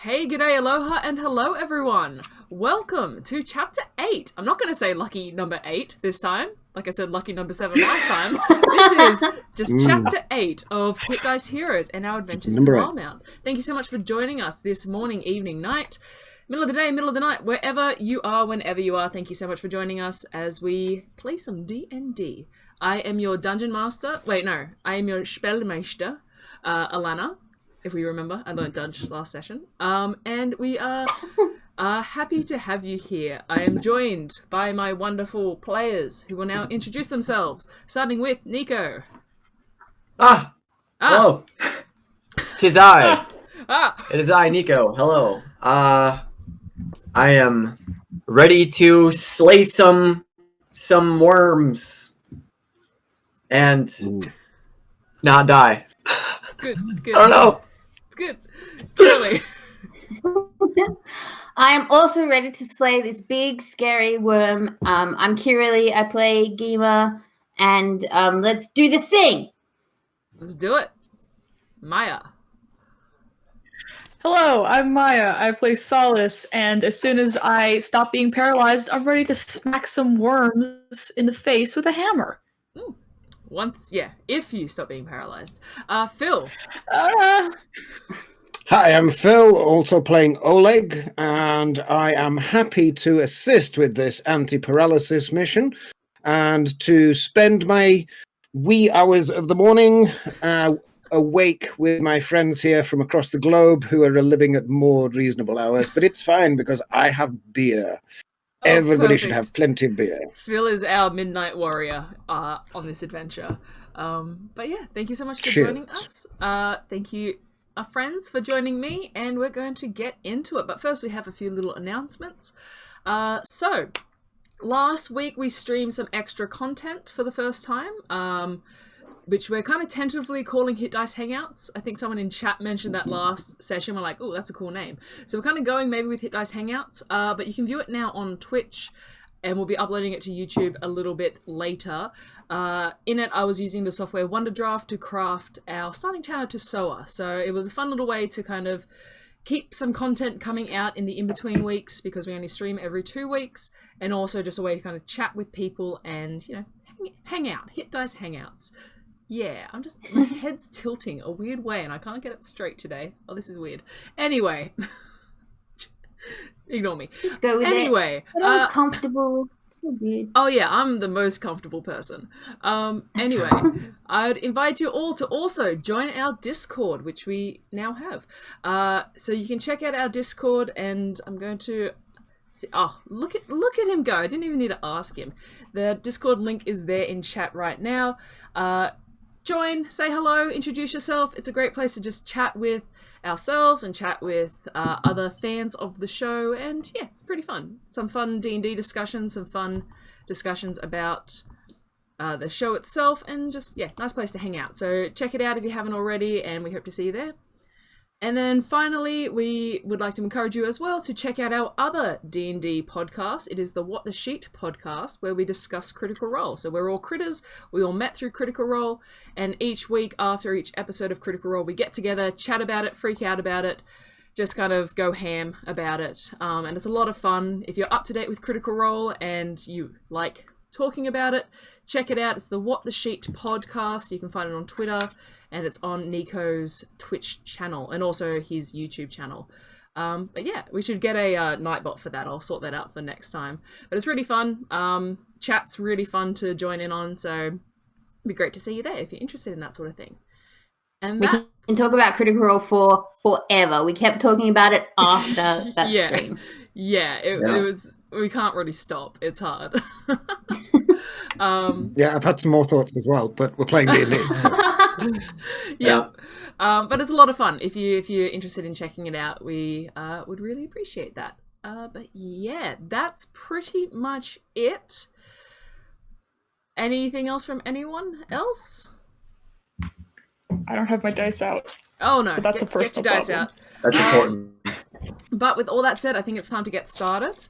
Hey, g'day, aloha, and hello, everyone. Welcome to Chapter 8. I'm not going to say lucky number 8 this time. Like I said, lucky number 7 last time. This is just Chapter 8 of Hit Dice Heroes and our adventures in Wildemount. Thank you so much for joining us this morning, evening, night, middle of the day, middle of the night, wherever you are, whenever you are. Thank you so much for joining us as we play some D&D. I am your Dungeon Master. Wait, no. I am your Spellmeister, Alana. If we remember, I learned Dutch last session. And we are happy to have you here. I am joined by my wonderful players who will now introduce themselves, starting with Nico. Hello. Tis I. It is I, Nico. Hello. I am ready to slay some worms and not die. Good. I don't know. Good. Clearly. I am also ready to slay this big, scary worm. I'm Kirili. I play Gima. And let's do the thing. Let's do it. Maya. Hello, I'm Maya. I play Solace. And as soon as I stop being paralyzed, I'm ready to smack some worms in the face with a hammer. If you stop being paralyzed. Phil. Hi, I'm Phil, also playing Oleg, and I am happy to assist with this anti-paralysis mission and to spend my wee hours of the morning awake with my friends here from across the globe who are living at more reasonable hours, but it's fine because I have beer. Everybody should have plenty of beer. Phil is our midnight warrior on this adventure. But yeah, thank you so much for joining us. Thank you, our friends, for joining me, and we're going to get into it. But first, we have a few little announcements. So, last week we streamed some extra content for the first time, which we're kind of tentatively calling Hit Dice Hangouts. I think someone in chat mentioned that last session. We're like, oh, that's a cool name. So we're kind of going maybe with Hit Dice Hangouts, but you can view it now on Twitch, and we'll be uploading it to YouTube a little bit later. In it, I was using the software Wonderdraft to craft our starting channel Tussoa. So it was a fun little way to kind of keep some content coming out in the in-between weeks because we only stream every 2 weeks, and also just a way to kind of chat with people and, you know, hang out. Hit Dice Hangouts. Yeah, my head's tilting a weird way and I can't get it straight today. Oh, this is weird. Anyway. Ignore me. Just go with it. Anyway. I was comfortable. So weird. Oh yeah, I'm the most comfortable person. Anyway, I'd invite you all to also join our Discord, which we now have. So you can check out our Discord, and I'm going to see. Oh, look at him go! I didn't even need to ask him. The Discord link is there in chat right now. Join, say hello, introduce yourself. It's a great place to just chat with ourselves and chat with other fans of the show, and yeah, it's pretty fun. Some fun D&D discussions, some fun discussions about the show itself, and just, yeah, nice place to hang out. So check it out if you haven't already, and we hope to see you there. And then finally, we would like to encourage you as well to check out our other D&D podcast. It is the What the Sheet podcast, where we discuss Critical Role. So we're all critters, we all met through Critical Role, and each week after each episode of Critical Role, we get together, chat about it, freak out about it, just kind of go ham about it. And it's a lot of fun. If you're up to date with Critical Role and you like talking about it, check it out. It's the What the Sheet podcast. You can find it on Twitter, and it's on Nico's Twitch channel and also his YouTube channel. But yeah, we should get a Nightbot for that. I'll sort that out for next time. But it's really fun. Chat's really fun to join in on, so it'd be great to see you there if you're interested in that sort of thing. And we can talk about Critical Role for forever. We kept talking about it after that stream. Yeah, it was. We can't really stop. It's hard. Yeah, I've had some more thoughts as well, but we're playing D&D. So. Yeah. But it's a lot of fun. If you're interested in checking it out, we would really appreciate that. But yeah, that's pretty much it. Anything else from anyone else? I don't have my dice out. Oh no, but that's a personal get your dice problem. out. That's important. But with all that said, I think it's time to get started.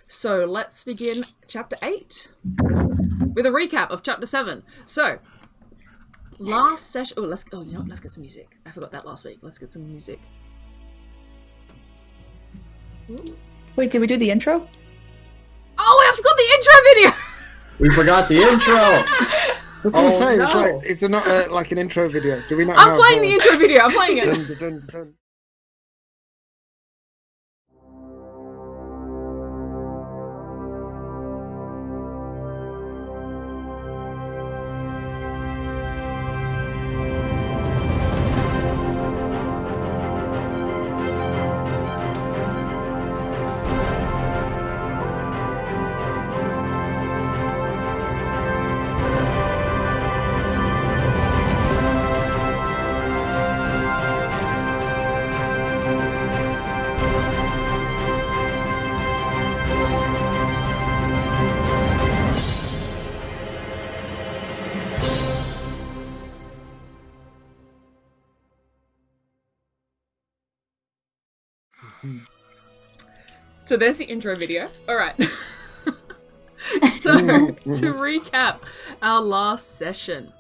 So let's begin Chapter 8 with a recap of Chapter 7. So, last session... Oh, let's get some music. I forgot that last week. Let's get some music. Wait, did we do the intro? Oh, I forgot the intro video! We forgot the intro. I was going to say, it's like, is there not like an intro video? Do we not I'm have, playing the intro video, I'm playing it. dun, dun, dun, dun. So there's the intro video. Alright. So, to recap our last session.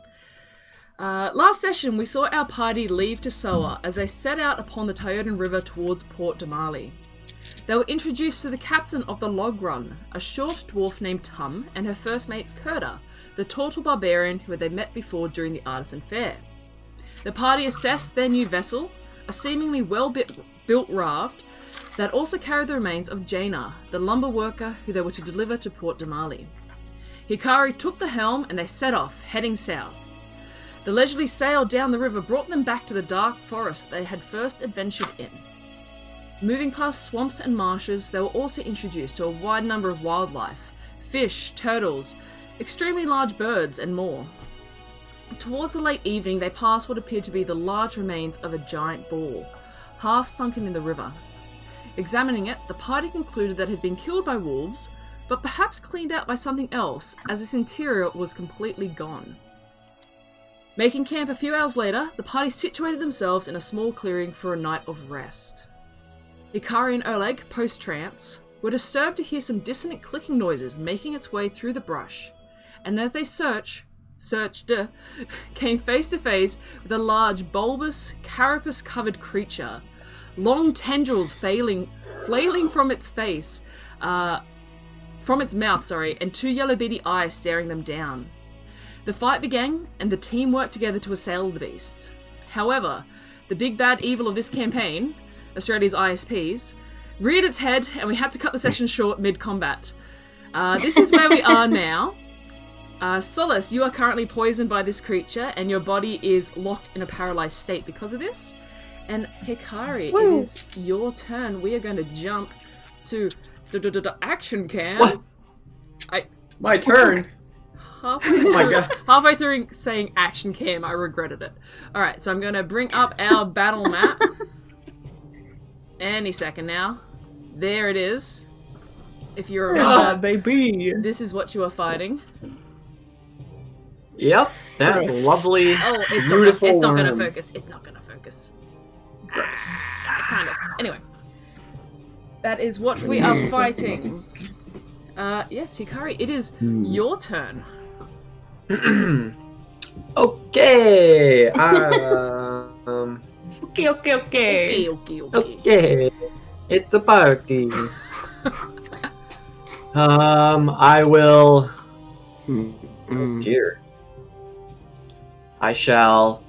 Last session, we saw our party leave Tussoa as they set out upon the Tyodan River towards Port Damali. They were introduced to the captain of the log run, a short dwarf named Tum, and her first mate Kurta, the turtle barbarian who they met before during the artisan fair. The party assessed their new vessel, a seemingly well-built raft that also carried the remains of Jaina, the lumber worker who they were to deliver to Port Damali. Hikari took the helm and they set off, heading south. The leisurely sail down the river brought them back to the dark forest they had first adventured in. Moving past swamps and marshes, they were also introduced to a wide number of wildlife, fish, turtles, extremely large birds, and more. Towards the late evening, they passed what appeared to be the large remains of a giant boar, half sunken in the river. Examining it, the party concluded that it had been killed by wolves, but perhaps cleaned out by something else, as its interior was completely gone. Making camp a few hours later, the party situated themselves in a small clearing for a night of rest. Hikari and Oleg, post-trance, were disturbed to hear some dissonant clicking noises making its way through the brush, and as they searched, came face to face with a large, bulbous, carapace-covered creature, long tendrils flailing from its face, from its mouth, and two yellow beady eyes staring them down. The fight began, and the team worked together to assail the beast. However, the big bad evil of this campaign, Australia's ISPs, reared its head, and we had to cut the session short mid-combat. This is where we are now. Solace, you are currently poisoned by this creature, and your body is locked in a paralyzed state because of this. And Hikari, it is your turn. We are going to jump to action cam. What? My turn. Halfway through saying action cam, I regretted it. Alright, so I'm going to bring up our battle map. Any second now. There it is. If you remember, baby. This is what you are fighting. Yep, that's lovely. Oh, beautiful it's not going to worm. focus. It's not going to focus. Kind of. Anyway. That is what we are fighting. Yes, Hikari, it is your turn. Okay. Okay. It's a party. I will. Oh dear. I shall.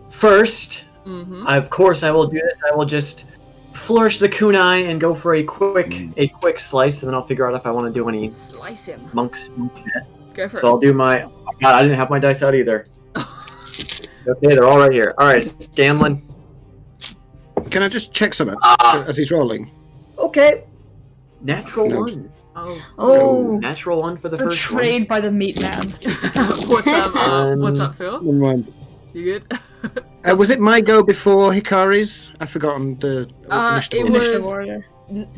First, of course, I will do this. I will just flourish the kunai and go for a quick slice, and then I'll figure out if I want to do any Slice him. monks. Go for it. So I'll do my. Oh my God, I didn't have my dice out either. Okay, they're all right here. All right, Scanlan. Can I just check something as he's rolling? Okay. Natural No. 1. Oh. Natural 1 for the first Betrayed one. by the meat man. What's up, Phil? Never mind. You good? Was it my go before Hikari's? I've forgotten the initiative. It was- Initiative order.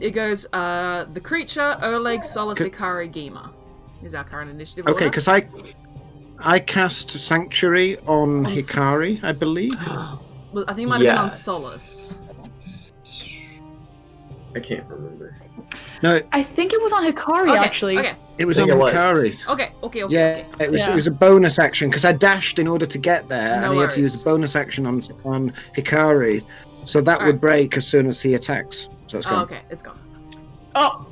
It goes, the creature, Oleg, Solace, Hikari, Gima. Is our current initiative Okay, order. because I cast Sanctuary on Hikari, I believe. Well, I think it might have been on Solace. I can't remember. No, I think it was on Hikari, Okay, actually. Okay, it was I on think it was. Hikari. okay. Yeah, it was. Yeah. It was a bonus action because I dashed in order to get there, No and he had to worries. use a bonus action on Hikari. So that All would right. break as soon as he attacks. So it's gone. Oh, okay, it's gone. Oh,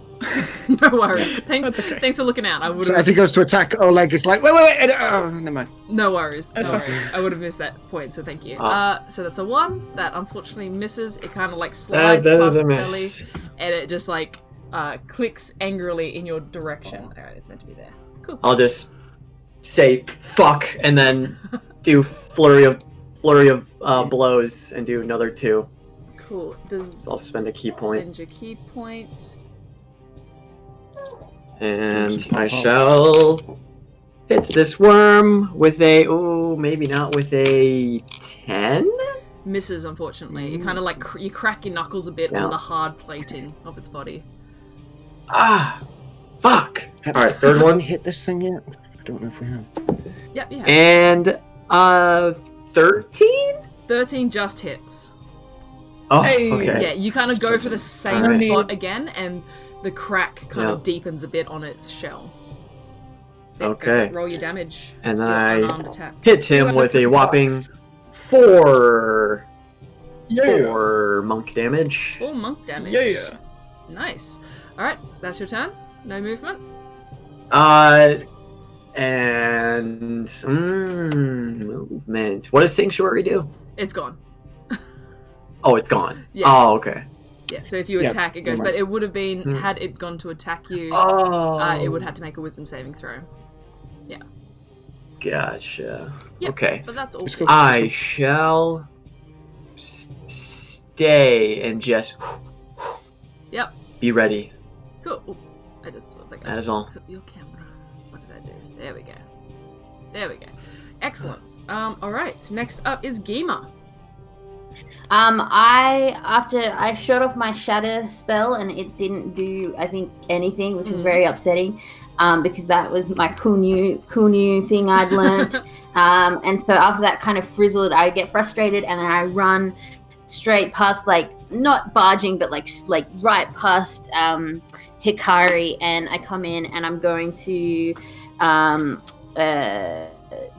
No worries. Thanks. That's okay. Thanks for looking out. I would So as have. he goes to attack, Oleg is like, wait, oh, never mind. No worries. That's No fine. worries. I would have missed that point. So thank you. Ah. So that's a 1 that unfortunately misses. It kind of like slides That past is a its belly, miss. and it just like clicks angrily in your direction. All right, it's meant to be there. Cool. I'll just say fuck and then do flurry of blows and do another 2. Cool. Does So I'll spend a key point. spend your key point? And I shall hit this worm with a maybe not with a 10. Misses, unfortunately. You kind of like you crack your knuckles a bit Yeah. on the hard plating of its body. Ah, fuck. Have- All right, third one. Hit this thing yet? I don't know if we have. Yep, yeah. And 13. 13 just hits. Oh, Hey. okay. Yeah, you kind of go for the same Alright. spot again, and the crack kind of Yeah. deepens a bit on its shell. So, go for Okay. it. Roll your damage. And Your then I unarmed attack. hit him with a whopping 4 monk damage. 4 monk damage. Yeah. Nice. Alright, that's your turn. No movement. And movement. What does Sanctuary do? It's gone. Oh, it's gone. Yeah. Oh, okay. Yeah, so if you Yeah, attack, it goes. never But it would have been, Hmm. had it gone to attack you, Oh, it would have to make a wisdom saving throw. Gotcha. Yep. Okay. But that's all. Let's go. I shall stay and just Yep. be ready. Cool. Ooh, I just, one second. That is all. Your camera. What did I do? There we go. There we go. Excellent. Alright, next up is Gema. After I shot off my shatter spell and it didn't do, I think, anything, which was very upsetting, because that was my cool new thing I'd learned. And so after that kind of frizzled, I get frustrated and then I run straight past, like not barging, but like right past Hikari, and I come in and I'm going to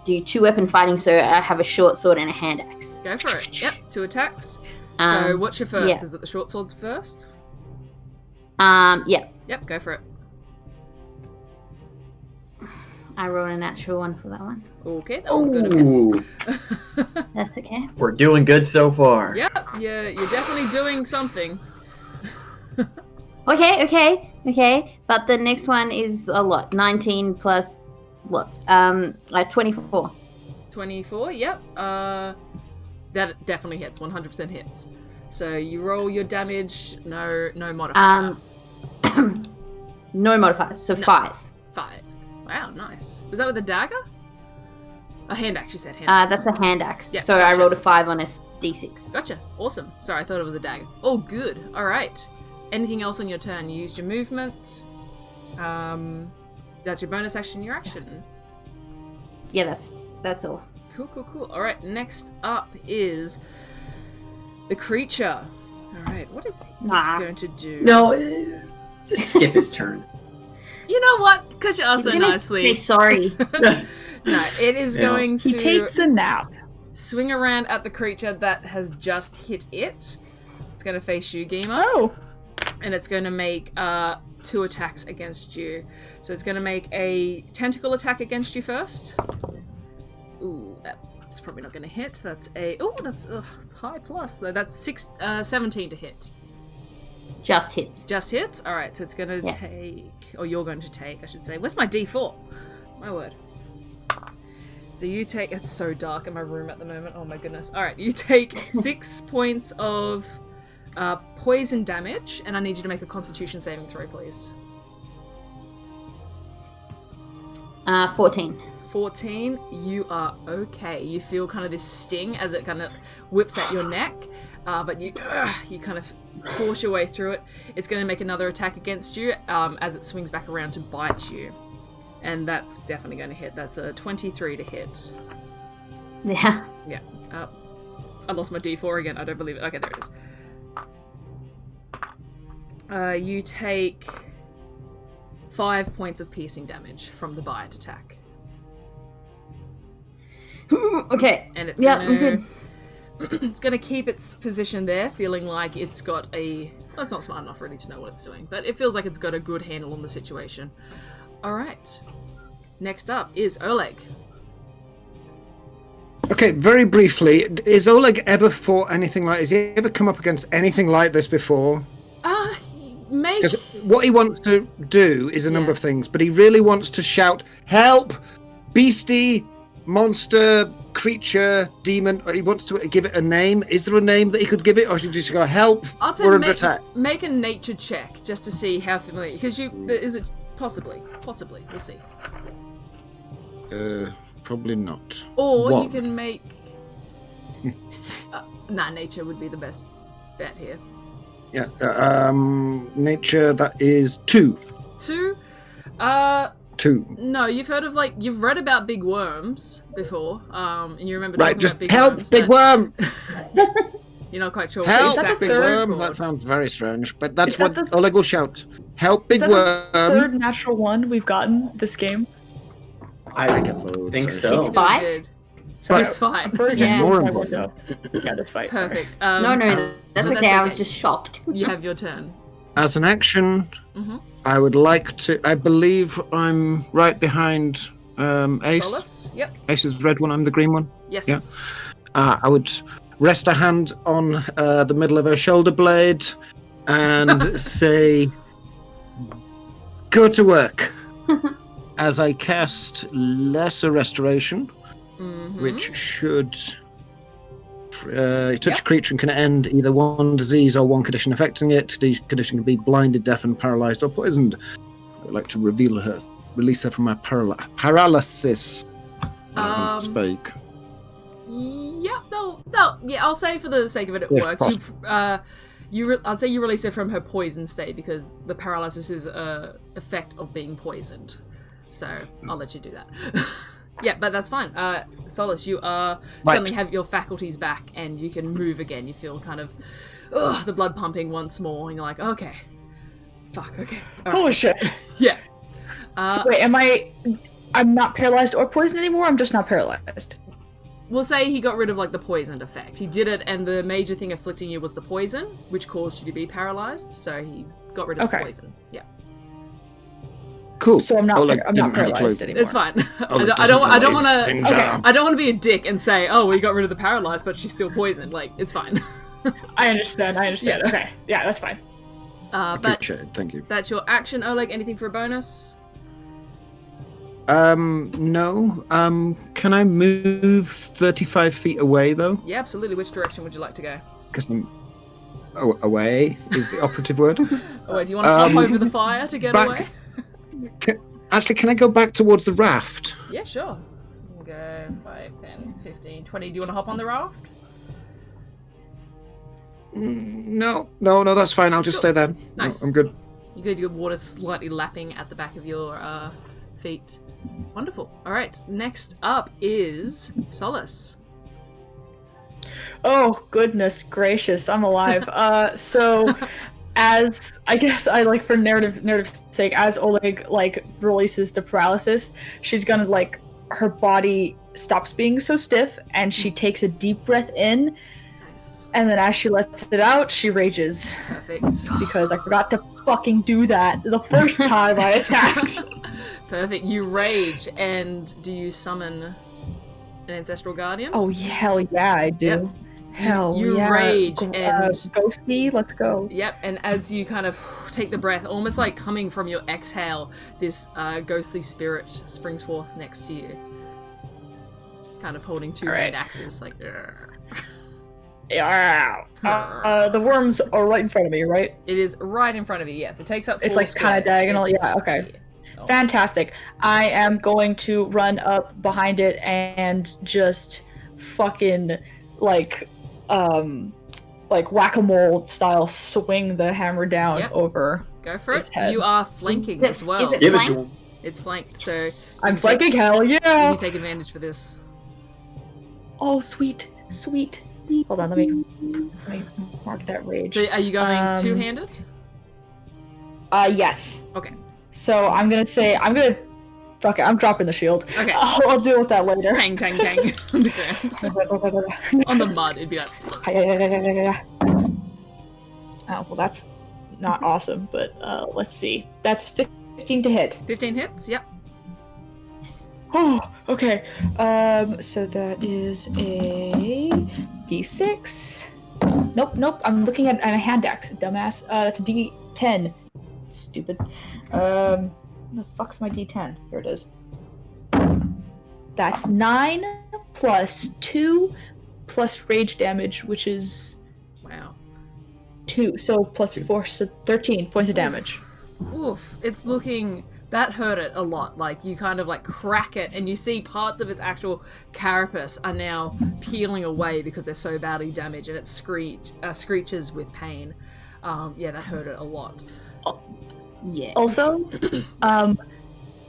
do 2-weapon fighting. So I have a short sword and a hand axe. Go for it. Yep, 2 attacks. So what's your first? yeah. Is it the short swords first? Yeah. Yep, go for it. I rolled a natural 1 for that one. Okay, that one's gonna miss. Ooh, That's okay. we're doing good so far. Yep, you're definitely doing something. Okay. But the next one is a lot. 19 plus lots. 24. 24, yep. That definitely hits, 100% hits. So you roll your damage, no modifier. No modifiers, so No. 5. 5. Wow, nice. Was that with a dagger? A hand axe, you said hand axe. That's a hand axe. Yeah, so I gotcha. rolled a 5 on a d6. Gotcha. Awesome. Sorry, I thought it was a dagger. Oh, good. All right. Anything else on your turn? You used your movement. That's your bonus action, your action. Yeah, that's all. Cool. All right, next up is the creature. All right, what is he going to do? No, just skip his turn. You know what? Because you asked so He's gonna nicely. say sorry. No, it is Yeah. going to He takes a nap. swing around at the creature that has just hit it. It's going to face you, Gema. Oh. And it's going to make 2 attacks against you. So it's going to make a tentacle attack against you first. Ooh, that's probably not going to hit. That's a... Oh, that's a high plus, though. That's 17 to hit. Just hits. Just hits? Alright, so it's going to Yeah. take... Or you're going to take, I should say. Where's my D4? My word. So you take... It's so dark in my room at the moment. Oh my goodness. Alright, you take 6 points of poison damage, and I need you to make a constitution saving throw, please. 14. 14, you are okay. You feel kind of this sting as it kind of whips at your neck, but you kind of force your way through it. It's going to make another attack against you as it swings back around to bite you. And that's definitely going to hit. That's a 23 to hit. Yeah. Yeah. I lost my D4 again. I don't believe it. Okay, there it is. You take 5 points of piercing damage from the bite attack. Okay. And it's Yeah, gonna I'm good. it's going to keep its position there, feeling like it's got a... Well, it's not smart enough really to know what it's doing, but it feels like it's got a good handle on the situation. Alright. Next up is Oleg. Okay, very briefly, is Oleg ever fought anything like... Has he ever come up against anything like this before? Because what he wants to do is a number of things, but he really wants to shout, help! Beastie, monster, creature, demon. He wants to give it a name. Is there a name that he could give it, or should he just go, help, we're under attack? Make a nature check, just to see how familiar... Because is it... Possibly. We'll see. Probably not. Or you can make... nature would be the best bet here. Yeah, nature, that is 2. 2? 2. No, you've heard of, you've read about big worms before, and you remember talking about big help, worms. Big worm! You're not quite sure Help, what big worm! That sounds very strange, but that's what Oleg will shout. Help, big worm! The third natural one we've gotten this game. I think so. It's fight? It's fight. Yeah, this fight. Perfect. No, that's okay. I was just shocked. You have your turn. As an action, I would like to... I believe I'm right behind Ace. Solace? Yep. Ace is the red one, I'm the green one. Yes. Yeah. I would rest a hand on the middle of her shoulder blade and say, go to work. As I cast Lesser Restoration, which should touch a creature and can end either one disease or one condition affecting it. The condition can be blinded, deafened, paralyzed, or poisoned. I would like to release her from my paralysis. Speak. Yeah, I'll say for the sake of it, it works. I'd say you release her from her poison state because the paralysis is a effect of being poisoned. So I'll let you do that. Yeah, but that's fine. Solace, you suddenly have your faculties back and you can move again. You feel kind of the blood pumping once more, and you're like, okay. Fuck, okay. Holy shit. Yeah. So wait, I'm not paralyzed or poisoned anymore? I'm just not paralyzed. We'll say he got rid of the poisoned effect. He did it, and the major thing afflicting you was the poison, which caused you to be paralyzed. So he got rid of the poison. Yeah. Cool. So I'm not paralyzed anymore. It's fine. I don't want to be a dick and say, oh, we got rid of the paralyzed, but she's still poisoned. It's fine. I understand. Yeah. Okay. Yeah, that's fine. But thank you. That's your action, Oleg. Anything for a bonus? No. Can I move 35 feet away, though? Yeah, absolutely. Which direction would you like to go? Because I'm... away is the operative word. Oh, wait, do you want to hop over the fire to get away? Can I go back towards the raft? Yeah, sure. You can go 5, 10, 15, 20. Do you want to hop on the raft? No, that's fine. I'll just stay there. Nice. I'm good. You good? Your water's slightly lapping at the back of your feet. Wonderful. All right. Next up is Solace. Oh, goodness gracious. I'm alive. So... As I guess for narrative's sake, as Oleg releases the paralysis, she's gonna her body stops being so stiff and she takes a deep breath in. Nice. And then as she lets it out, she rages. Perfect. Because I forgot to fucking do that the first time I attacked. Perfect. You rage, and do you summon an Ancestral Guardian? Oh hell yeah, I do. Yep. Hell you yeah. rage and ghosty, let's go. Yep, and as you kind of take the breath, almost coming from your exhale, this ghostly spirit springs forth next to you, kind of holding 2 great axes, Yeah. The worms are right in front of me, right? It is right in front of you. Yes, it takes up 4 It's kind of diagonal. Yeah. Okay. Yeah. Oh. Fantastic. I am going to run up behind it and just fucking whack-a-mole style swing the hammer down over. Go for it. Head. You are flanking as well. Is it flank? It's flanked, so I'm flanking. Hell yeah! You can take advantage for this. Oh, sweet. Hold on, let me mark that rage. So are you going 2-handed? Yes. Okay. So I'm gonna Fuck it, I'm dropping the shield. Okay. I'll deal with that later. Tang, tang, tang. On the ground. On the mud, it'd be like... Oh, well, that's not awesome, but let's see. That's 15 to hit. 15 hits, yep. Oh, okay. So that is a D6. Nope. I'm looking at a hand axe, dumbass. That's a D10. Stupid. The fuck's my D10? Here it is. That's 9 plus 2 plus rage damage, which is... Wow. 2, so plus 4, so 13 points of damage. Oof. It's looking... That hurt it a lot. Like, you kind of, like, crack it, and you see parts of its actual carapace are now peeling away because they're so badly damaged, and it screeches with pain. Yeah, that hurt it a lot. Yeah. Also,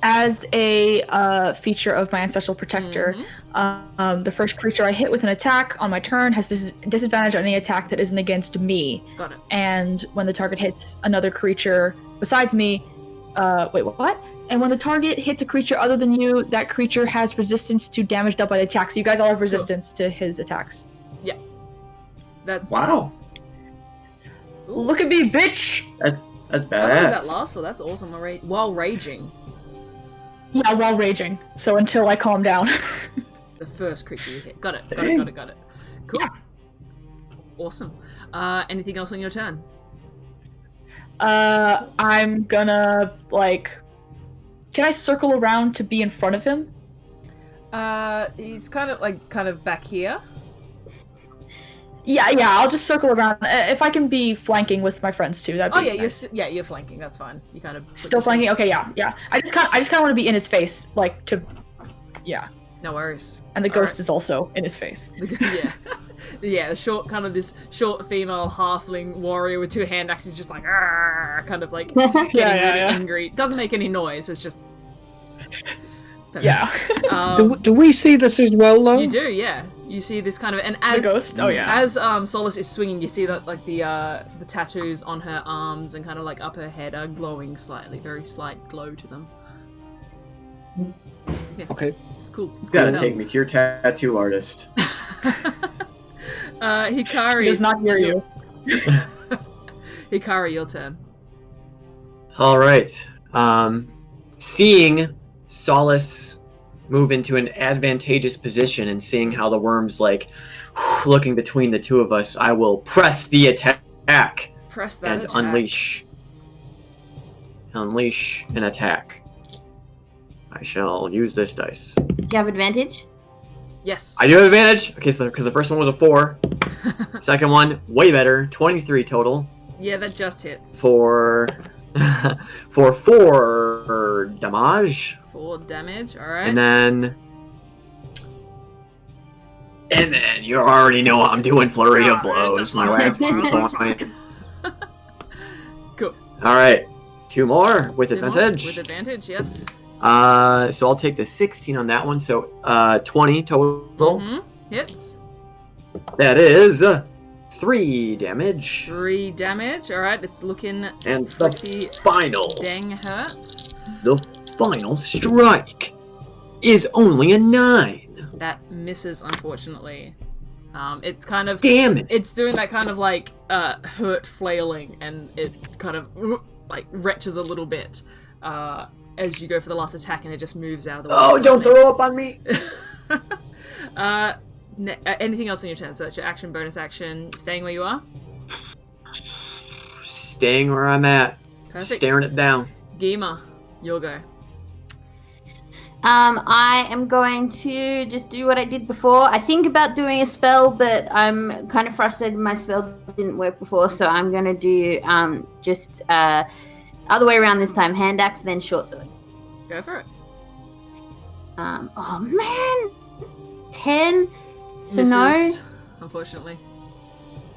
as a feature of my Ancestral Protector, the first creature I hit with an attack on my turn has disadvantage on any attack that isn't against me. Got it. And when the target hits another creature besides me, wait, what? And when the target hits a creature other than you, that creature has resistance to damage dealt by the attack. So you guys all have resistance to his attacks. Yeah. That's... Wow. Ooh. Look at me, bitch! That's badass. How long does that last for? That's awesome. While raging. Yeah, while raging. So until I calm down. The first creature you hit. Got it. Cool. Yeah. Awesome. Anything else on your turn? I'm gonna, like... Can I circle around to be in front of him? He's kind of back here. Yeah, I'll just circle around. If I can be flanking with my friends too, that'd be nice. You're flanking, that's fine. You kind of... Still flanking? Okay, yeah. I just kind of want to be in his face, like, to... Yeah. No worries. And the ghost is also in his face. Yeah. Yeah, this short female halfling warrior with 2 hand axes just like, kind of like getting really angry. Doesn't make any noise, it's just... Yeah. Do we see this as well, though? You do, yeah. You see this kind of... And as... The ghost? Oh, yeah. As Solace is swinging, you see that, like, the tattoos on her arms and kind of, like, up her head are glowing slightly. Very slight glow to them. Yeah. Okay. It's cool. It's gotta take me to your tattoo artist. Hikari... He does not hear you. Hikari, your turn. Alright. Seeing Solace move into an advantageous position and seeing how the worm's like looking between the two of us, I will press the attack. Press that and attack. Unleash an attack. I shall use this dice. Do you have advantage? Yes. I do have advantage. Okay, so because the first one was a 4. Second one, way better. 23 total. Yeah, that just hits. For 4 damage. 4 damage, alright. And then you already know I'm doing flurry of blows. My last 2 points. Cool. Alright. 2 more with 2 advantage. More with advantage, yes. So I'll take the 16 on that one. So 20 total. Hits. That is 3 damage. 3 damage, alright. It's looking And pretty the final. dang hurt. The final strike is only a 9. That misses, unfortunately. It's kind of... Damn it! It's doing that kind of, like, hurt flailing, and it kind of, like, retches a little bit as you go for the last attack, and it just moves out of the way. Oh, don't throw up on me! Anything else on your turn? So that's your action, bonus action, staying where you are? Staying where I'm at. Perfect. Staring it down. Gima, your go. I am going to just do what I did before. I think about doing a spell, but I'm kind of frustrated my spell didn't work before, so I'm going to do just other way around this time. Hand axe, then short sword. Go for it. Oh man! 10? So Misses, no. Unfortunately.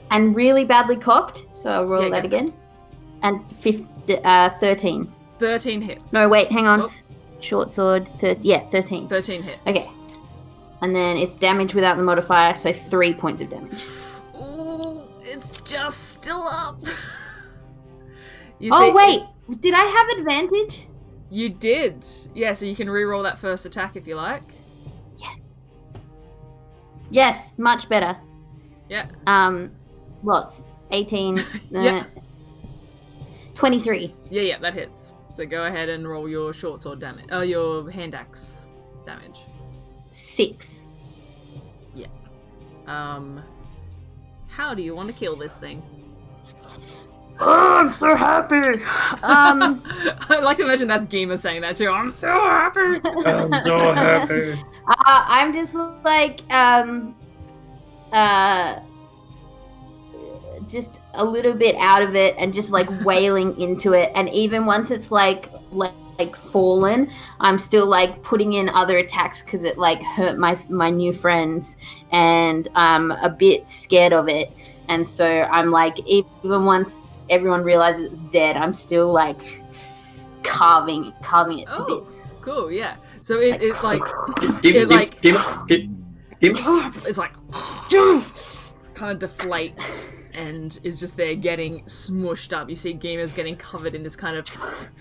And really badly cocked, so I'll roll Yeah, that go for it. again. And 13. 13 hits. No, wait, hang on. Oh. Short sword, 13. 13 hits. Okay. And then it's damage without the modifier, so 3 points of damage. Ooh, it's just still up. You Oh, see, wait! Did I have advantage? You did. Yeah, so you can re-roll that first attack if you like. Yes, much better. Yeah. What's 18? Yeah. 23. Yeah, that hits. So go ahead and roll your short sword damage. Oh, your hand axe damage. 6. Yeah. How do you want to kill this thing? Oh, I'm so happy. I like to imagine that's Gima saying that too. I'm so happy. I'm so happy. I'm just like just a little bit out of it and just like wailing into it, and even once it's like fallen, I'm still like putting in other attacks because it like hurt my new friends, and I'm a bit scared of it. And so I'm like, even once everyone realizes it's dead, I'm still like carving it to bits. Cool, yeah. So it like it's like kind of deflates and is just there getting smushed up. You see Gima's getting covered in this kind of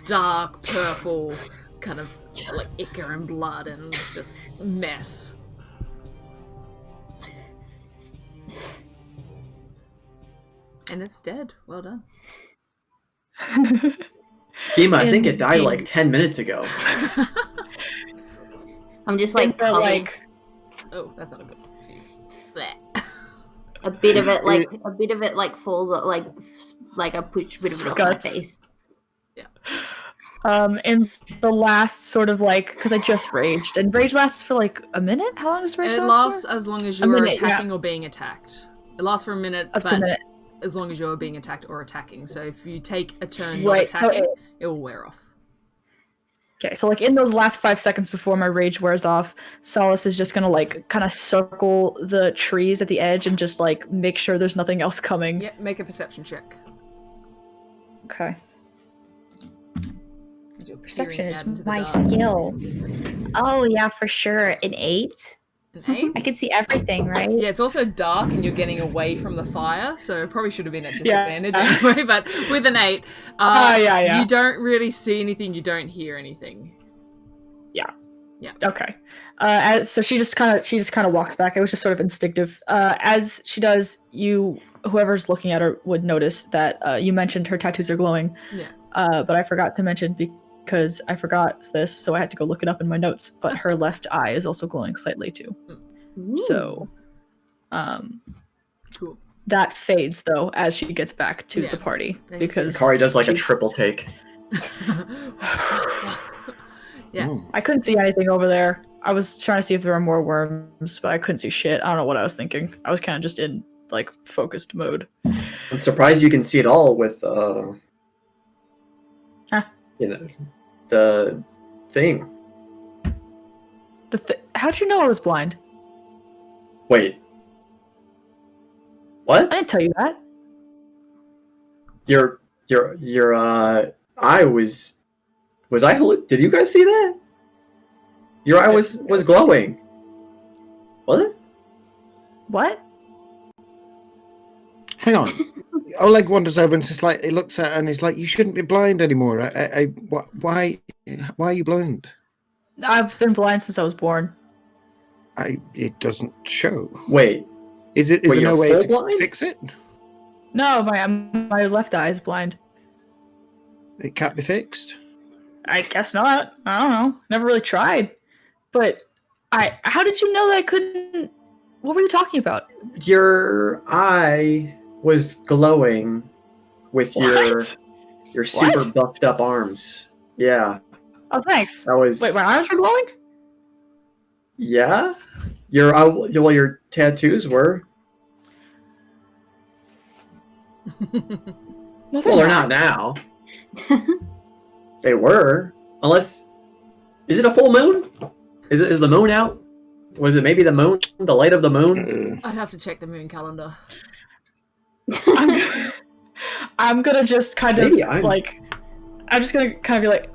dark purple kind of like ichor and blood and just mess. And it's dead. Well done. Gima, I think it died like 10 minutes ago. I'm just like coming. Oh, that's not a good view. Blech. A bit of it like falls like I push a bit of it off my face. Yeah. In the last sort of like, because I just raged, and rage lasts for like a minute. How long does rage last? It lasts as long as you are attacking or being attacked. It lasts for a minute, up to a minute. As long as you're being attacked or attacking. So if you take a turn not attacking, it will wear off. Okay, so like in those last 5 seconds before my rage wears off, Solace is just gonna like kind of circle the trees at the edge and just like make sure there's nothing else coming. Yep, make a perception check. Okay. Perception is my skill. Oh yeah, for sure. An 8. An 8? I can see everything, right? Yeah, it's also dark and you're getting away from the fire, so it probably should have been at disadvantage anyway, but with an 8, you don't really see anything, you don't hear anything. Yeah. Okay. So she just kind of walks back. It was just sort of instinctive. As she does, whoever's looking at her would notice that you mentioned her tattoos are glowing. Yeah. But I forgot to mention because I forgot this, so I had to go look it up in my notes. But her left eye is also glowing slightly too. Ooh. So, cool. That fades though as she gets back to the party because Hikari does like a triple take. Yeah. I couldn't see anything over there. I was trying to see if there were more worms, but I couldn't see shit. I don't know what I was thinking. I was kind of just in like focused mode. I'm surprised you can see it all with the thing. How'd you know I was blind? Wait. What? I didn't tell you that. Your eye was did you guys see that? Your eye was glowing. Was it? What? Hang on. Oleg wanders over and just like he looks at her and he's like, "You shouldn't be blind anymore. Why are you blind?" I've been blind since I was born. It doesn't show. Wait. Is there no way to blind? fix it? No, my left eye is blind. It can't be fixed. I guess not. I don't know. Never really tried. But how did you know that I couldn't? What were you talking about? Your eye was glowing with your super buffed up arms. Yeah. Oh, thanks. That was. Wait, my arms were glowing? Yeah. Your tattoos were. No, well, they're not now. They were, unless. Is it a full moon? Is the moon out? Was it maybe the moon, the light of the moon? I'd have to check the moon calendar. I'm gonna just kind of like. I'm just gonna kind of be like,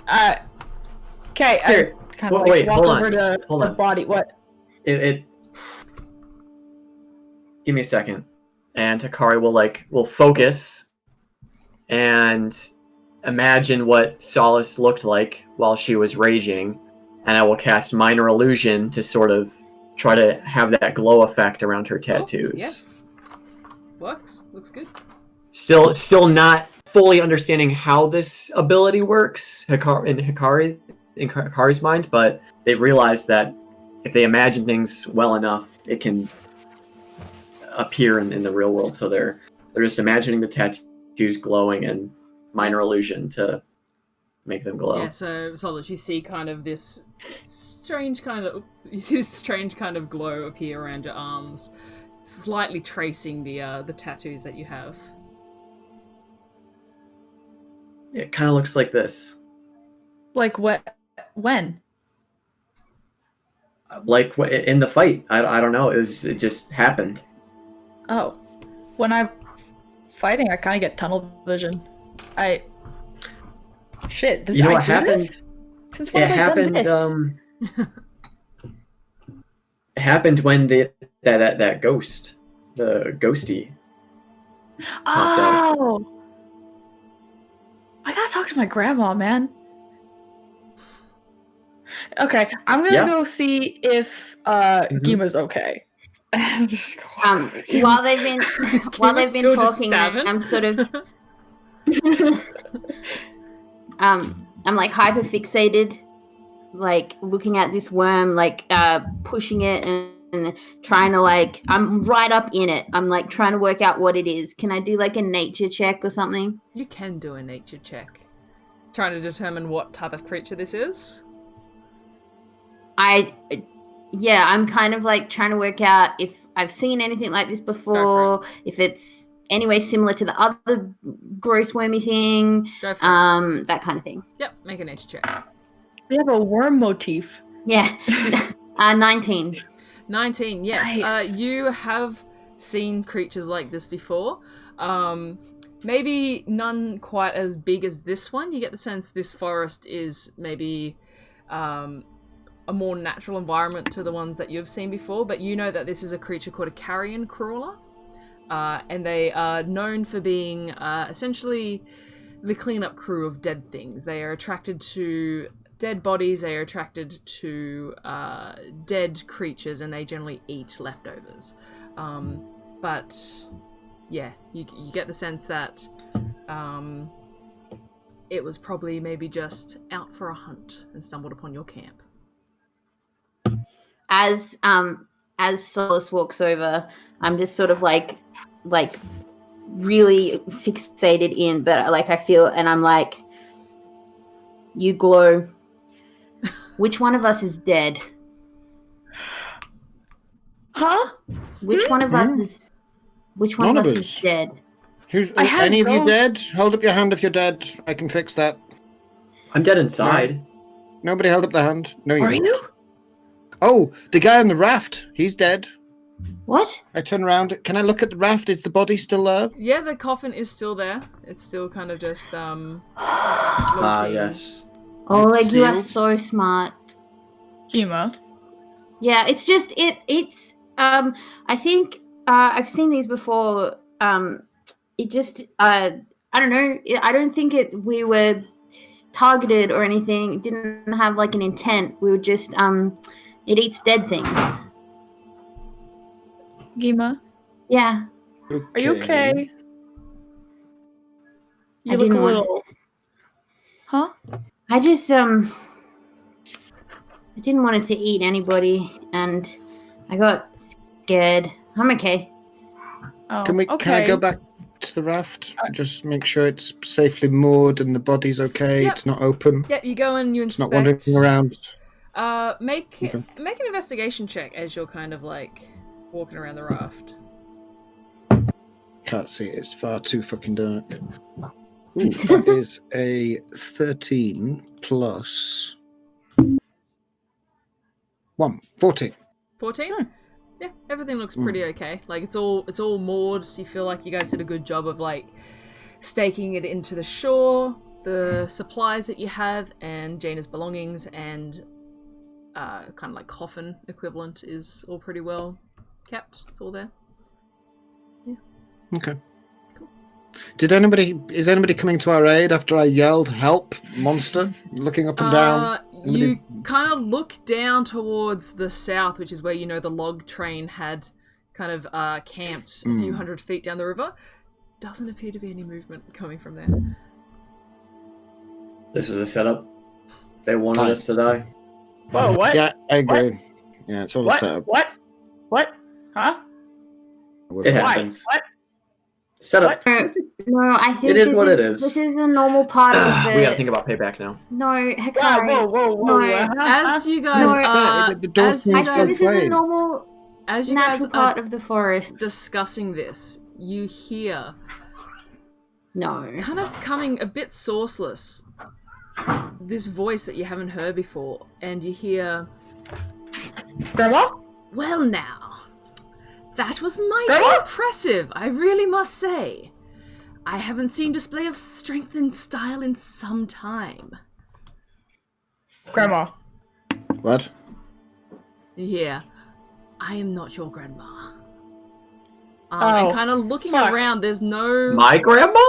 okay. Here, kind of wait, walk hold over on. to Hold the on. body. What? It. Give me a second, and Hikari will focus, and imagine what Solace looked like while she was raging, and I will cast Minor Illusion to sort of try to have that glow effect around her tattoos. Oh, yeah. Works. Looks good. Still not fully understanding how this ability works in Hikari's mind, but they've realized that if they imagine things well enough, it can appear in the real world. So they're just imagining the tattoos glowing and Minor Illusion to make them glow. Yeah, so Solace, you see kind of this strange kind of glow appear around your arms, slightly tracing the tattoos that you have. It kind of looks like this. Like what? When? Like in the fight. I don't know. It just happened. Oh, when I'm fighting, I kind of get tunnel vision. Shit. You know what happened? This? Since when have I done this? It happened when that ghost, the ghosty. Oh. I gotta talk to my grandma, man. Okay, I'm gonna go see if Gima's okay. Just go while they've been talking, I'm sort of I'm like hyper fixated, like looking at this worm, like pushing it and trying to like I'm right up in it. I'm like trying to work out what it is. Can I do like a nature check or something? You can do a nature check. Trying to determine what type of creature this is? I'm kind of like trying to work out if I've seen anything like this before, if it's anyway similar to the other gross wormy thing, that kind of thing. Yep, make a nature check. We have a worm motif. Yeah. 19. 19, yes. Nice. You have seen creatures like this before. Maybe none quite as big as this one. You get the sense this forest is maybe a more natural environment to the ones that you've seen before, but you know that this is a creature called a carrion crawler, and they are known for being essentially the cleanup crew of dead things. They are attracted to dead bodies, they are attracted to dead creatures, and they generally eat leftovers. But yeah, you get the sense that it was probably maybe just out for a hunt and stumbled upon your camp. As Solace walks over, I'm just sort of like really fixated in, but like I feel, and I'm like, you glow. Which one of us is dead? Huh? Which one of us is? Which one of us is dead? Any of you dead? Hold up your hand if you're dead. I can fix that. I'm dead inside. Nobody held up their hand. No, you Are don't. you? Oh, the guy on the raft. He's dead. What? I turn around. Can I look at the raft? Is the body still there? Yeah, the coffin is still there. It's still kind of just floating. Yes. Oleg, you are sealed? so smart. Gima. Yeah, it's just it's I think I've seen these before. It just I don't know. I don't think we were targeted or anything. It didn't have like an intent. We were just it eats dead things. Gima. Yeah. Are you okay? You I look a didn't want little. Huh? I just I didn't want it to eat anybody, and I got scared. I'm okay. Oh, Can I go back to the raft? Just make sure it's safely moored and the body's okay. Yep. It's not open. Yep, you go and you It's inspect. not wandering around. Make Okay. an investigation check as you're kind of like walking around the raft. Can't see it. It's far too fucking dark. Ooh, that is a 13 plus 1. 14. 14? Yeah, everything looks pretty okay. Like it's all moored. You feel like you guys did a good job of like staking it into the shore, the supplies that you have, and Jaina's belongings and kind of like coffin equivalent is all pretty well kept. It's all there. Okay. Cool. Is anybody coming to our aid after I yelled, "Help, monster," looking up and down? You kind of look down towards the south, which is where you know the log train had kind of camped a few hundred feet down the river. Doesn't appear to be any movement coming from there. This was a setup. They wanted us to die. Whoa, what? Yeah, I agree. What? Yeah, it's all a What? setup. What? Huh? It Why? happens. What? Setup. No, I think It is this what is, it is. This is the normal part of the... We gotta think about payback now. No, Hikari. Whoa. No, As you guys No, are, the door as you can't guys, this is a normal, as you guys natural part are of the forest. discussing this, you hear No. kind of coming a bit sourceless, this voice that you haven't heard before, and you hear, Grandma? "Well now, that was mighty Grandma? impressive, I really must say. I haven't seen display of strength and style in some time." Grandma. What? You hear, "I am not your grandma." And kind of looking fuck. around, there's no... My grandma?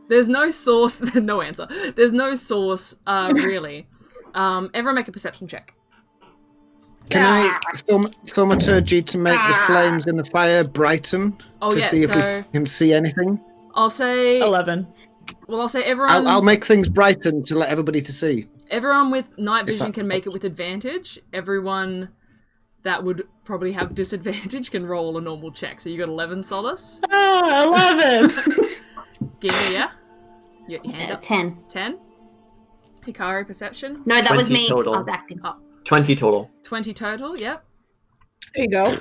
There's no source, no answer. There's no source, really. Everyone make a perception check. Can I thaumaturgy to make the flames in the fire brighten to see if we can see anything? I'll say 11. Well, I'll say everyone. I'll make things brighten to let everybody to see. Everyone with night vision can make it with advantage. Everyone that would probably have disadvantage can roll a normal check. So you got 11, Solace. 11. Gimme, yeah. You got your hand up. 10. 10. Hikari, perception. No, that was 20 me. total. I was acting. 20 total. 20 total. Yep. There you go.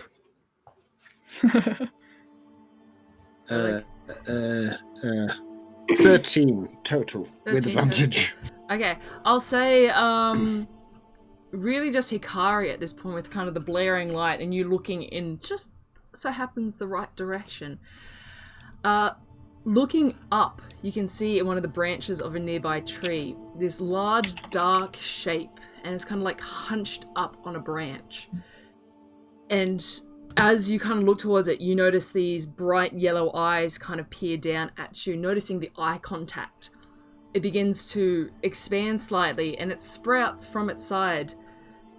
13 total 13 with advantage. Okay, I'll say really just Hikari at this point with kind of the blaring light and you looking in just so happens the right direction. Looking up, you can see in one of the branches of a nearby tree this large dark shape, and it's kind of like hunched up on a branch. And as you kind of look towards it, you notice these bright yellow eyes kind of peer down at you, noticing the eye contact. It begins to expand slightly, and it sprouts from its side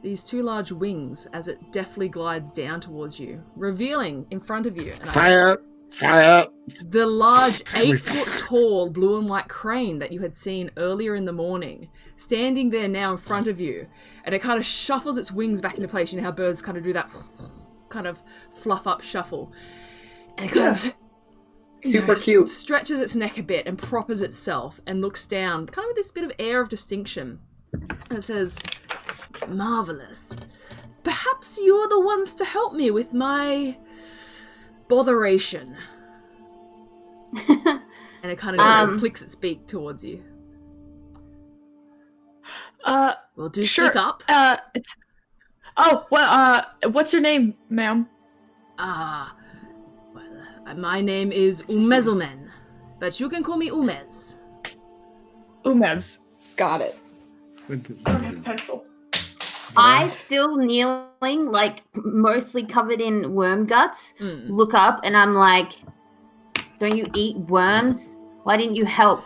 these two large wings as it deftly glides down towards you, revealing in front of you Fire! the large 8-foot-tall blue and white crane that you had seen earlier in the morning, standing there now in front of you, and it kind of shuffles its wings back into place. You know how birds kind of do that kind of fluff up shuffle, and it kind of super cute stretches its neck a bit and proppers itself and looks down kind of with this bit of air of distinction, and it says, "Marvelous. Perhaps you're the ones to help me with my botheration." And it kind of clicks its beak towards you. Well, do sure. speak up. It's. What's your name, ma'am? My name is Umezelmen, but you can call me Umez. Umez. Got it. I don't have a pencil. I still kneeling, like mostly covered in worm guts, look up and I'm like, "Don't you eat worms? Why didn't you help?"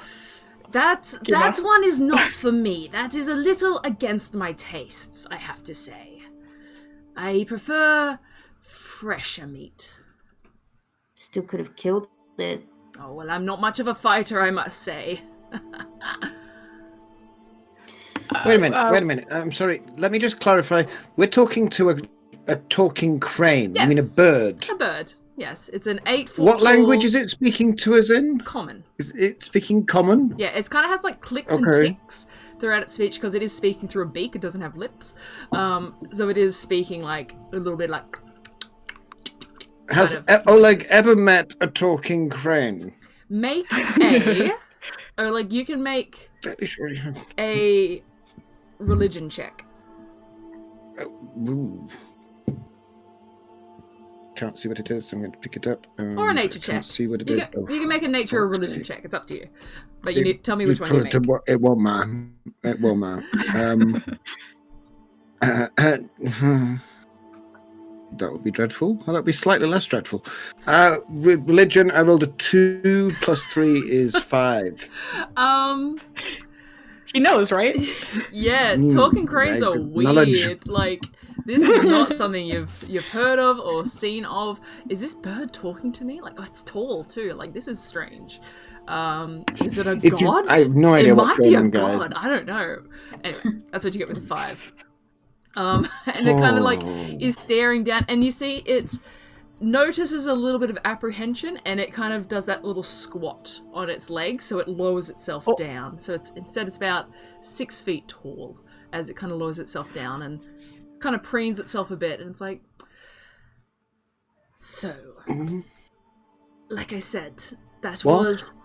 That one is not for me. That is a little against my tastes, I have to say. I prefer fresher meat. Still could have killed it. Oh, well, I'm not much of a fighter, I must say. Wait a minute. I'm sorry. Let me just clarify. We're talking to a talking crane. Yes. You mean a bird? A bird, yes. It's an 8-foot What language is it speaking to us in? Common. Is it speaking common? Yeah, it's kind of has like clicks and ticks throughout its speech because it is speaking through a beak. It doesn't have lips. So it is speaking like a little bit like... Has Oleg ever met a talking crane? Make a... or like you can make Fairly sure he has. a religion check. Ooh. Can't see what it is, so I'm going to pick it up. Or a nature check. Can't see what it You is. can make a nature or religion check. It's up to you. But you need to tell me which one you make. It won't matter. It won't matter. That would be dreadful. Oh, that would be slightly less dreadful. Religion, I rolled a 2 plus 3 is 5. He knows, right? Yeah, talking cranes are knowledge. weird. Like, this is not something you've heard of or seen of. Is this bird talking to me? Like, oh, it's tall too. Like, this is strange. Is it a god? I have no idea it what's might be going a on, guys. god. I don't know. Anyway, that's what you get with a 5. And it kind of like is staring down, and you see it notices a little bit of apprehension, and it kind of does that little squat on its legs, so it lowers itself down. So it's about 6 feet tall as it kind of lowers itself down and kind of preens itself a bit, and it's like, so, like I said, that was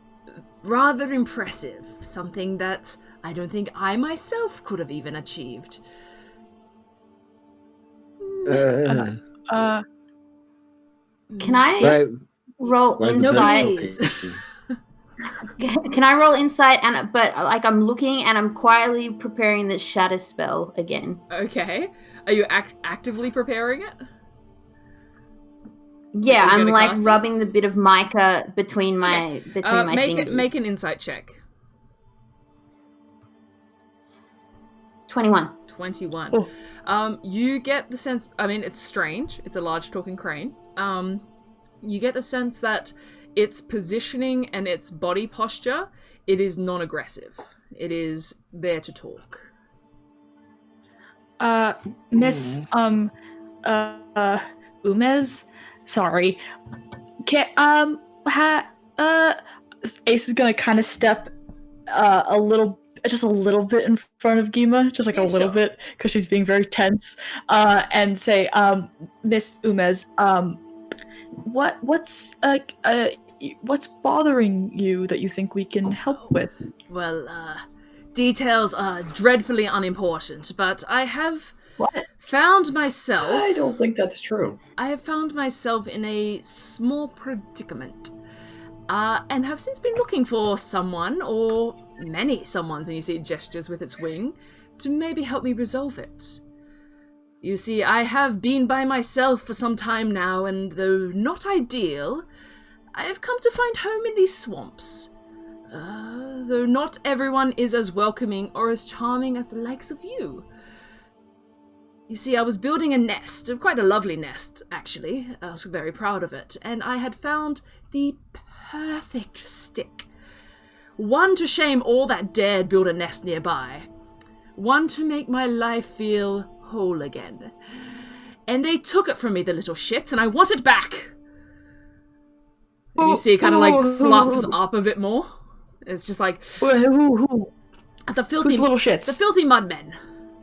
rather impressive. Something that I don't think I myself could have even achieved. Can I roll insight? Can I roll insight? But like I'm looking and I'm quietly preparing the shatter spell again. Okay. Are you actively preparing it? Yeah, I'm like rubbing the bit of mica between my fingers. Make an insight check. 21. 21. You get the sense, I mean, it's strange. It's a large talking crane. You get the sense that its positioning and its body posture, it is non-aggressive. It is there to talk. Miss, Umez? Sorry. Ace is gonna kind of step just a little bit in front of Gima, just like a little bit, because she's being very tense, and say, Miss Umez, what's bothering you that you think we can help with? Well, details are dreadfully unimportant, but I have found myself... I don't think that's true. I have found myself in a small predicament, and have since been looking for someone, or many someones, and you see it gestures with its wing, to maybe help me resolve it. You see, I have been by myself for some time now, and though not ideal, I have come to find home in these swamps. Though not everyone is as welcoming or as charming as the likes of you. You see, I was building a nest, quite a lovely nest, actually. I was very proud of it, and I had found the perfect stick. One to shame all that dared build a nest nearby. One to make my life feel whole again. And they took it from me, the little shits, and I want it back! And you see it kind of like fluffs up a bit more. It's just like... Who? The filthy... Who's little shits? The filthy mudmen.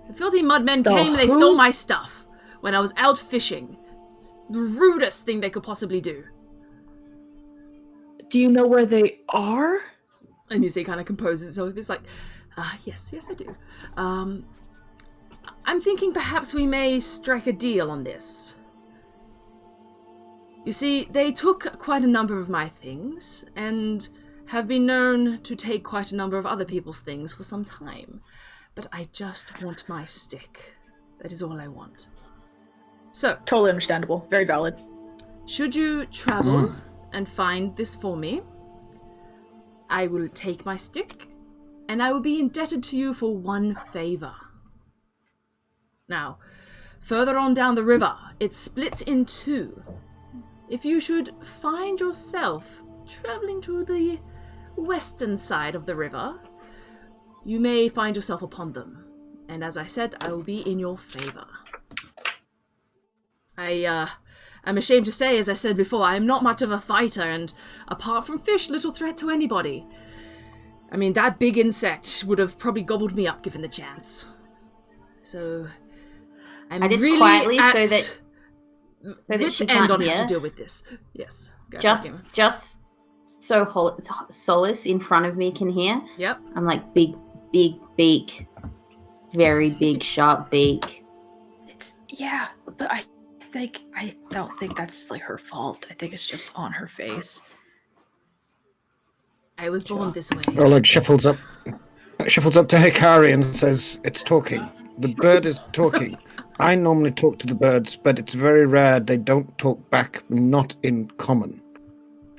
The filthy mudmen came and they stole my stuff when I was out fishing. It's the rudest thing they could possibly do. Do you know where they are? And you see it kind of composes itself. It's like, yes, I do. I'm thinking perhaps we may strike a deal on this. You see, they took quite a number of my things, and have been known to take quite a number of other people's things for some time. But I just want my stick. That is all I want. So... Totally understandable. Very valid. Should you travel and find this for me, I will take my stick, and I will be indebted to you for one favor. Now, further on down the river, it splits in two. If you should find yourself traveling to the western side of the river, you may find yourself upon them. And as I said, I will be in your favor. I'm ashamed to say, as I said before, I am not much of a fighter, and apart from fish, little threat to anybody. I mean, that big insect would have probably gobbled me up given the chance. So, I'm just really quietly, at so that wit's she end can't on hear. how to deal with this. Yes. Go Just so Solace in front of me can hear. Yep. I'm like, big beak. Very big, sharp beak. Yeah, but I don't think that's like her fault. I think it's just on her face. I was born this way. Oleg shuffles up to Hikari and says, "It's talking. The bird is talking." I normally talk to the birds, but it's very rare they don't talk back, not in common.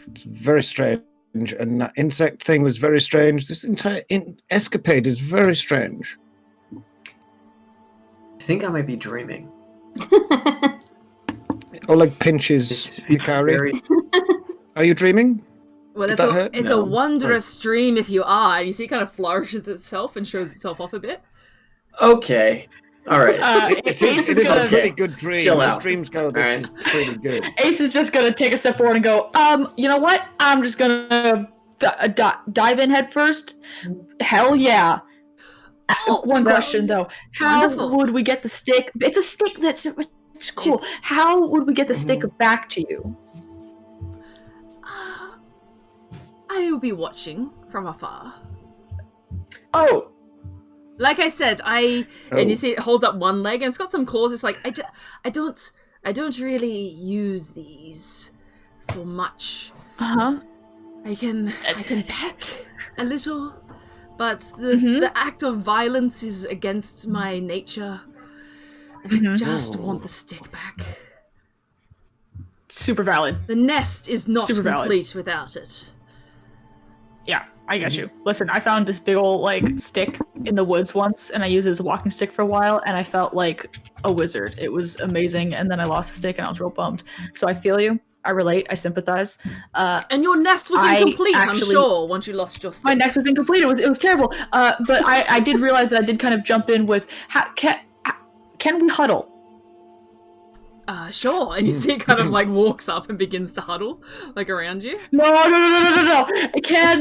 It's very strange, and that insect thing was very strange. This entire escapade is very strange. I think I might be dreaming. Oleg pinches Hikari. Are you dreaming? Well, it's a wondrous dream if you are. And you see it kind of flourishes itself and shows itself off a bit. Okay. All right. It is a pretty good dream. Chill As out. dreams go, this is pretty good. Ace is just gonna take a step forward and go, you know what? I'm just gonna dive in head first. Hell yeah. One question though. How would we get the stick? It's a stick it's cool. How would we get the stick back to you? I will be watching from afar. Oh. Like I said, and you see it holds up one leg and it's got some claws. It's like I don't really use these for much. I can peck a little, but the act of violence is against my nature, and I just want the stick back. Super valid. The nest is not Super complete without it. Yeah, I got you. Listen, I found this big old stick in the woods once, and I used it as a walking stick for a while, and I felt like a wizard. It was amazing, and then I lost the stick, and I was real bummed. So I feel you. I relate. I sympathize. And your nest was incomplete, I'm sure, once you lost your stick. My nest was incomplete. It was terrible. But I did realize that I did kind of jump in with, can we huddle? Sure. And you see it kind of walks up and begins to huddle, around you. No. Can,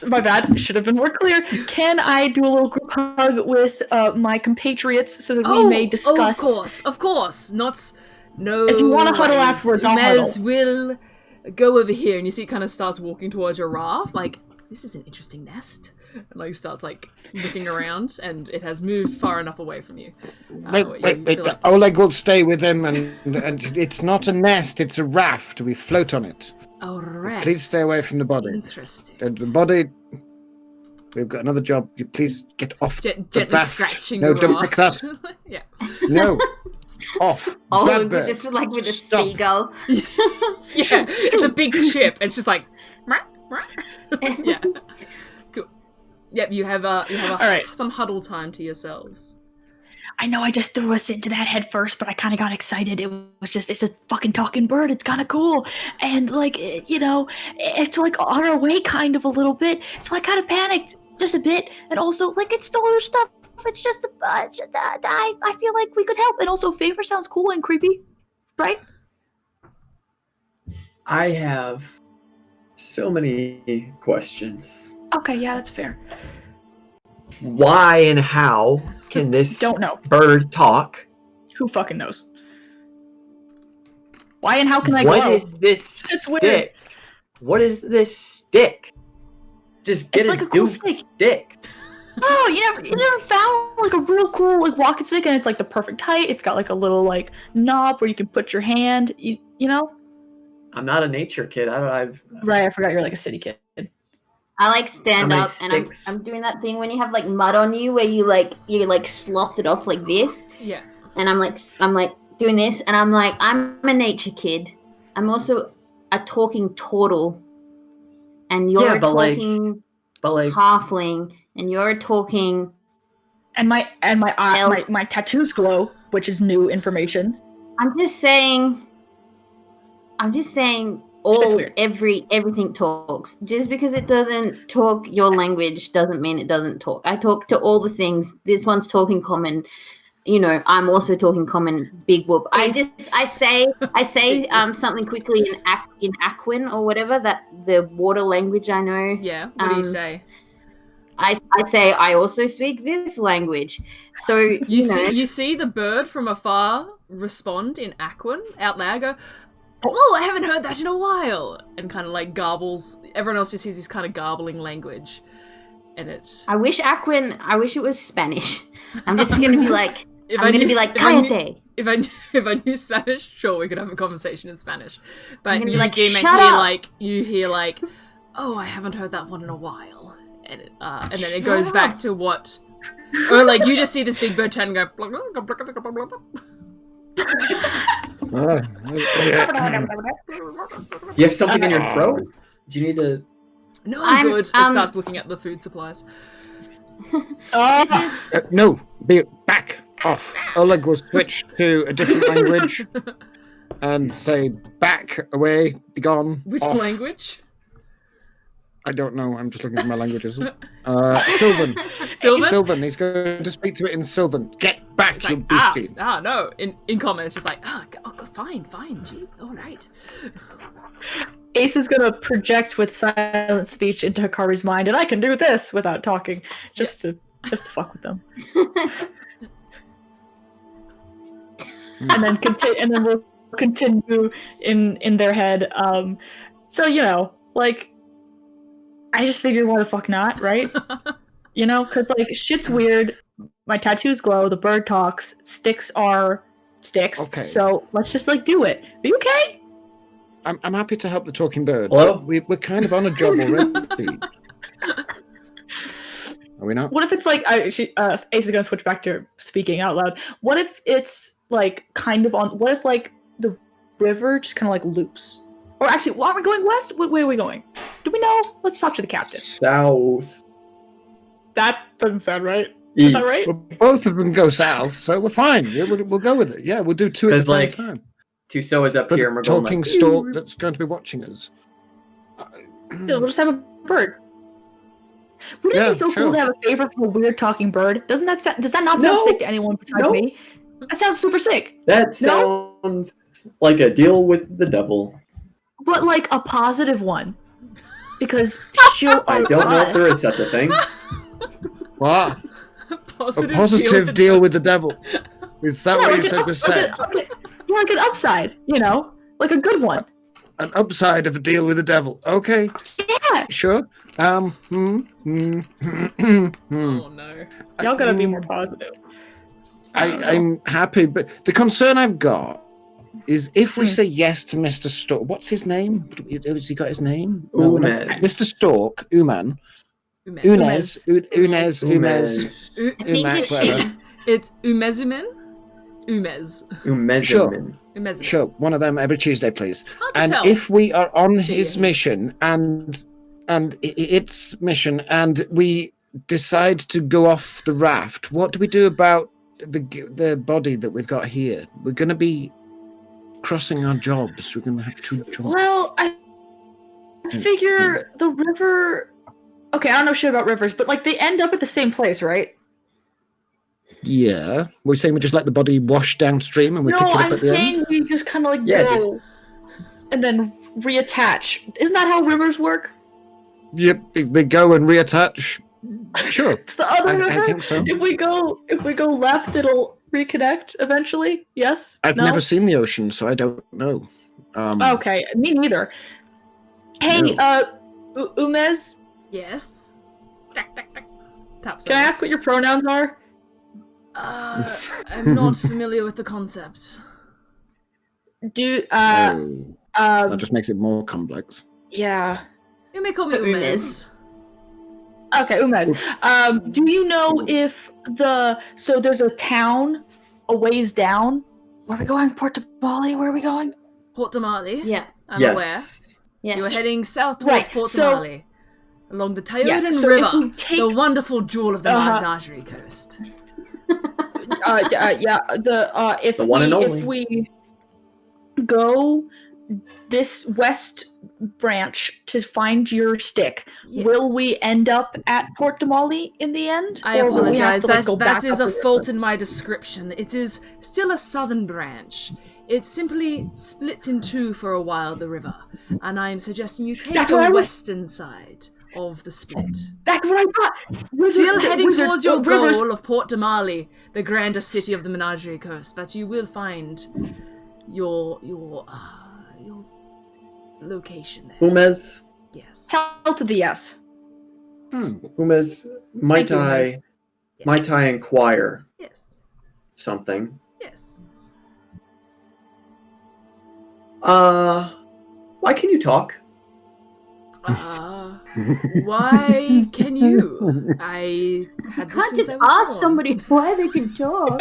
my bad, should have been more clear. Can I do a little group hug with my compatriots so that we may discuss? Of course. No. If you want to huddle afterwards, I'll huddle. Mez will go over here, and you see it kind of starts walking towards your raft, this is an interesting nest. And starts looking around, and it has moved far enough away from you. Wait. Oleg will stay with him, and it's not a nest, it's a raft. We float on it. Oh, right. Please stay away from the body. Interesting. The body. We've got another job. You please get off the gently raft. Scratching No, the don't raft. like that. Yeah. No. Off. Oh, Bad bird. this is with a Stop. seagull. Yeah, it's a big ship. It's just yeah. Cool. Yep, you have some huddle time to yourselves. I know I just threw us into that head first, but I kind of got excited. It's a fucking talking bird. It's kind of cool. And it's on our way kind of a little bit. So I kind of panicked just a bit. And also it stole our stuff. It's just I feel like we could help. And also Favor sounds cool and creepy, right? I have so many questions. Okay, yeah, that's fair. Why and how can this Don't know. bird talk? Who fucking knows? Why and how can I What glow? is this It's weird. stick? What is this stick? Just get It's a a cool stick. Oh, you never found a real cool walking stick, and it's the perfect height. It's got a little knob where you can put your hand. You know. I'm not a nature kid. I've Right, I forgot you're a city kid. I stand How many up and sticks? I'm doing that thing when you have mud on you where you sloth it off like this. Yeah. And I'm doing this and I'm a nature kid. I'm also a talking turtle. And you're talking halfling and you're talking And my tattoos glow, which is new information. I'm just saying everything talks. Just because it doesn't talk your language doesn't mean it doesn't talk. I talk to all the things. This one's talking common. I'm also talking common. Big whoop. I say something quickly in Aquan or whatever, that the water language I know. Yeah. What do you say? I say I also speak this language. So you see the bird from afar respond in Aquan out loud. Go, oh, I haven't heard that in a while, and kind of garbles. Everyone else just hears this kind of garbling language, and it. I wish it was Spanish. I'm just gonna be cállate. If I knew Spanish, sure, we could have a conversation in Spanish. But I'm gonna you be make shut up. you hear oh, I haven't heard that one in a while, and then it goes back to what, or you just see this big bird chat and go. You have something in your throat? Do you need to... No, I'm good. It starts looking at the food supplies. This is No, be back off. Oleg will switch to a different language and say, back, away, be gone. Which off. language? I don't know. I'm just looking at my languages. Sylvan. Sylvan? Sylvan. He's going to speak to it in Sylvan. Get back, you beastie. No. In common, it's just like, fine. Gee, all right. Ace is gonna project with silent speech into Hikari's mind, and I can do this without talking, just to fuck with them. and then we'll continue in their head. So like, I just figured, why the fuck not, right? Because like shit's weird. My tattoos glow. The bird talks. Sticks are sticks. Okay. So let's just like do it. Are you okay? I'm happy to help the talking bird. Hello? We're kind of on a job already. Are we not? What if it's like Ace is gonna switch back to speaking out loud. What if it's like kind of on? What if like the river just kind of like loops? Or actually, are we going west? What way are we going? Do we know? Let's talk to the captain. South. That doesn't sound right. East. Is that right? Well, both of them go south, so we're fine. Yeah, we'll go with it. Yeah, we'll do two at the same time. Tussoa is up but here, and we're going talking like, stork that's going to be watching us. We'll just have a bird. Wouldn't it be so cool to have a favorite from a weird talking bird? Does that not sound sick to anyone besides me? That sounds super sick. That sounds like a deal with the devil. But like a positive one. Because she'll I don't know if there is such a thing. What? A positive deal with the devil. Is that what you said was said? Like an upside, like a good one. An upside of a deal with the devil. Okay. Yeah. Sure. Oh no. Y'all gotta be more positive. I'm happy, but the concern I've got is if we say yes to Mr. Stork. What's his name? Has he got his name? No, Mr. Stork. Unez. It's Umezumen. Sure, one of them every Tuesday, please. And if we are on his mission and its mission, and we decide to go off the raft, what do we do about the body that we've got here? We're going to be crossing our jobs. We're going to have two jobs. Well, I figure the river. Okay, I don't know shit about rivers, but like they end up at the same place, right? Yeah, we're saying we just let the body wash downstream and we pick it up at the end? No, I'm saying we just kind of like go and then reattach. Isn't that how rivers work? Yep, they go and reattach. Sure. It's the other river. I think so. If we go left, it'll reconnect eventually. Yes. I've never seen the ocean, so I don't know. Okay, me neither. Hey, Unez. Yes. Can I ask what your pronouns are? I'm not familiar with the concept. That just makes it more complex. Yeah. You may call me Unez. Okay, Unez. Do you know if so there's a town a ways down? Where are we going? Port Damali? Where are we going? Port Damali? Yeah. I'm aware. Yeah. You're heading south towards Port Damali. Along the Teoden River, the wonderful jewel of the Menagerie Coast. If we go this west branch to find your stick, will we end up at Port Damali in the end? I apologize. That is a fault in my description. It is still a southern branch. It simply splits in two for a while, the river, and I am suggesting you take the western side of the split. That's what I thought. Still heading towards your goal of Port Damali, the grandest city of the Menagerie Coast, but you will find your location there. Unez. Yes. Hell to the yes. Unez, might I inquire? Yes. Something. Yes. Why can you talk? Why can you? I had can't just ask somebody why they can talk.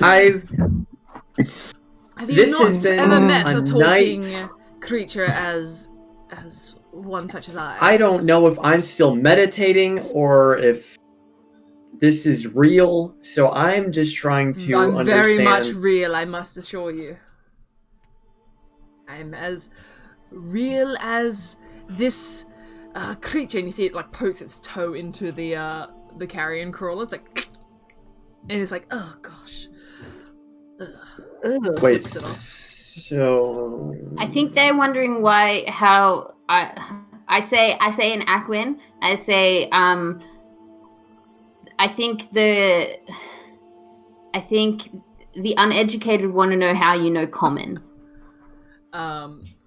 I've. Have you This not has been ever met a a talking night- creature as one such as I? I don't know if I'm still meditating or if this is real. So I'm just trying to I'm understand. very much real, I must assure you. I'm as real as this creature, and you see it like pokes its toe into the carrion crawler. It's like, and it's like, oh gosh. Ugh. Wait, Flips it off. so I think they're wondering how I say in Aquin, I say I think the uneducated want to know how you know common.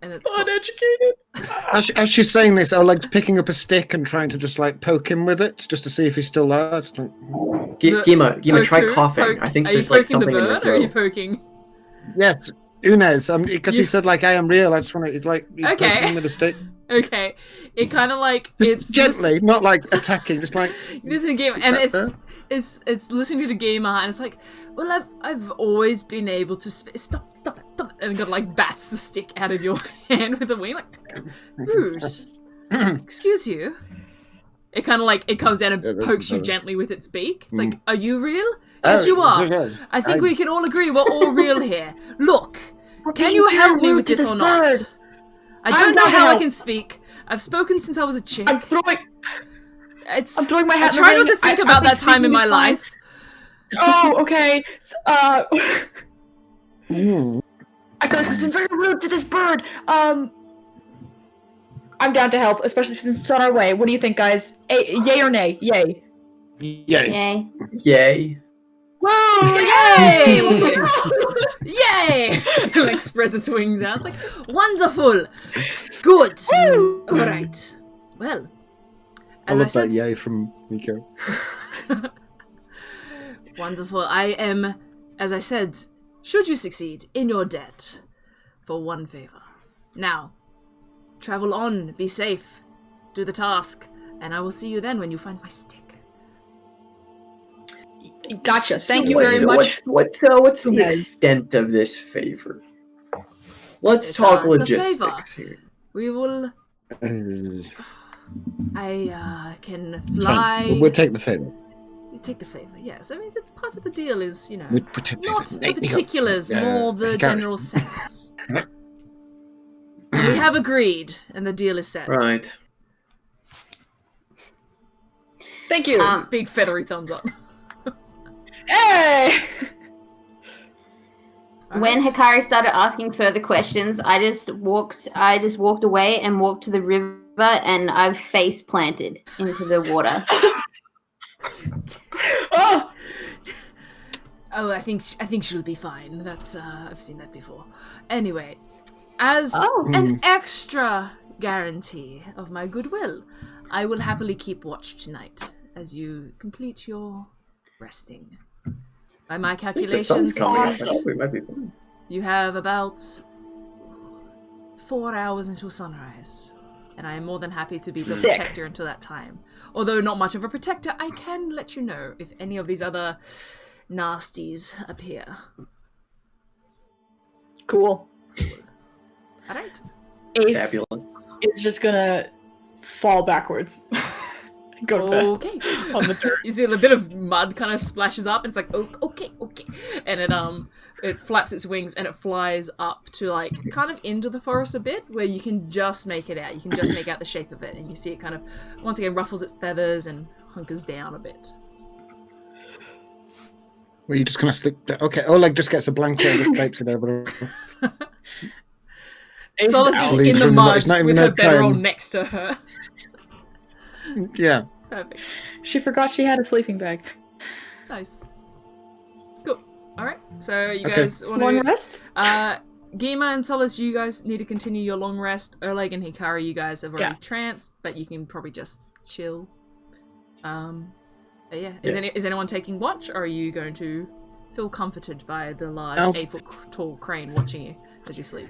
And it's Uneducated. As she's saying this, Oleg's picking up a stick and trying to just like poke him with it, just to see if he's still there. Just like, Gima, try coughing. I think are you there's like poking the something in your bird, or are you throat. poking? yes, Unez, because he said like I am real. I just want to like he's Okay. poking him with a stick, Okay, it kind of like just it's gently, not like attacking, just like. Listen, game, and it's listening to the gamer, and it's like, well, I've always been able to stop that, and God like bats the stick out of your hand with a wing, like rude. Excuse you. It kind of like it comes down and pokes you gently with its beak. It's like, are you real? Yes, you are. I think we can all agree we're all real here. Look, can you help me with this or not? bird. I don't I'm know gonna how I help. can speak. I've spoken since I was a chick. I'm throwing my I hat. in the try not ring. to think I about think that time in my speaking is fine. life. Oh, okay. I Mm. feel like we've been very rude to this bird. I'm down to help, especially since it's on our way. What do you think, guys? Yay or nay? Yay. Yeah. Yay. Yay. Woo! Yay! Yay! Like spreads its wings out. It's like, wonderful! Good! Alright. Well, I as I love that said, yay from Nico. wonderful. I am, as I said, should you succeed, in your debt for one favor. Now, travel on, be safe, do the task, and I will see you then when you find my stick. Gotcha. Thank you very much. What's the Okay. extent of this favor? Let's It's talk a logistics here. We will. It's I can fine. fly. We'll take the favor. You take the favor, yes. I mean, that's part of the deal. Is We'll take not the the favor. particulars, Yeah, more the Hikari. general sense. We have agreed, and the deal is set. Right. Thank you. Big feathery thumbs up. Hey! When Alright. Hikari started asking further questions, I just walked away and walked to the river, and I've face planted into the water. Oh! Oh, I think she'll be fine. That's I've seen that before. Anyway, as an extra guarantee of my goodwill, I will happily keep watch tonight as you complete your resting. By my I think the sun's calculations, coming up. We might be fine. you have about 4 hours until sunrise, and I am more than happy to be the Sick. protector until that time. Although not much of a protector, I can let you know if any of these other nasties appear. Cool. Alright. Ace Fabulous. is just gonna fall backwards. Go to bed Okay. on the dirt. You see a bit of mud kind of splashes up, and it's like, okay. And it flaps its wings and it flies up to like kind of into the forest a bit where you can just make it out. You can just make out the shape of it, and you see it kind of once again ruffles its feathers and hunkers down a bit. Were you just gonna slip down? Okay, Oleg just gets a blanket and just drapes it over. Ace Solace is is out. Leaves in the her in the mud. mud It's not even with her her bedroll turn. next to her. Yeah. Perfect. She forgot she had a sleeping bag. Nice. Cool. Alright, so you Okay. guys want Long to... rest? Gima and Solace, you guys need to continue your long rest. Oleg and Hikari, you guys have already Yeah. tranced, but you can probably just chill. But yeah. Yeah. Is anyone taking watch, or are you going to feel comforted by the large I'll- 8-foot tall crane watching you as you sleep?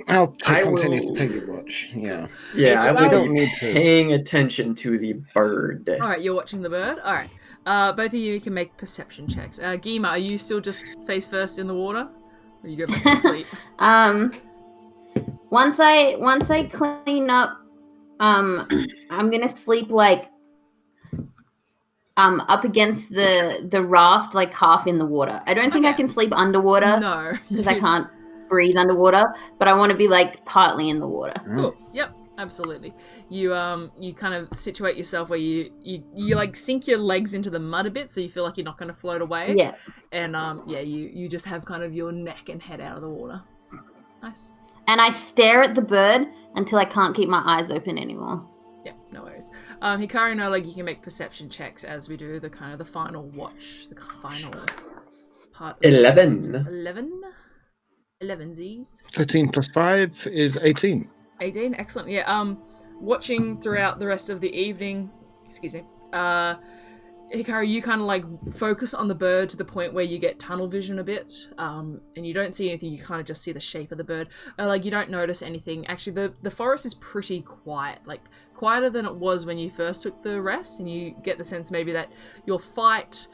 I'll continue will- to take the watch. Yeah. Yeah, I so We will don't be need to. paying attention to the bird. Alright, you're watching the bird? Alright. Both of you can make perception checks. Gima, are you still just face first in the water? Or you go back to sleep? Once I clean up, I'm gonna sleep like up against the raft, like half in the water. I don't think I can sleep underwater. No. Because I can't breathe underwater, but I want to be like partly in the water. Cool. Yep, absolutely. You kind of situate yourself where you like sink your legs into the mud a bit so you feel like you're not going to float away. Yeah. And you just have kind of your neck and head out of the water. Nice. And I stare at the bird until I can't keep my eyes open anymore. Yeah, no worries. Hikari and Oleg, you can make perception checks as we do the kind of the final watch, the final part. 11. 11 Z's. 13 plus 5 is 18. 18, excellent. Yeah. Watching throughout the rest of the evening. Excuse me. Hikari, you kind of like focus on the bird to the point where you get tunnel vision a bit, and you don't see anything. You kind of just see the shape of the bird. Like you don't notice anything. Actually, the forest is pretty quiet, like quieter than it was when you first took the rest, and you get the sense maybe that your fight,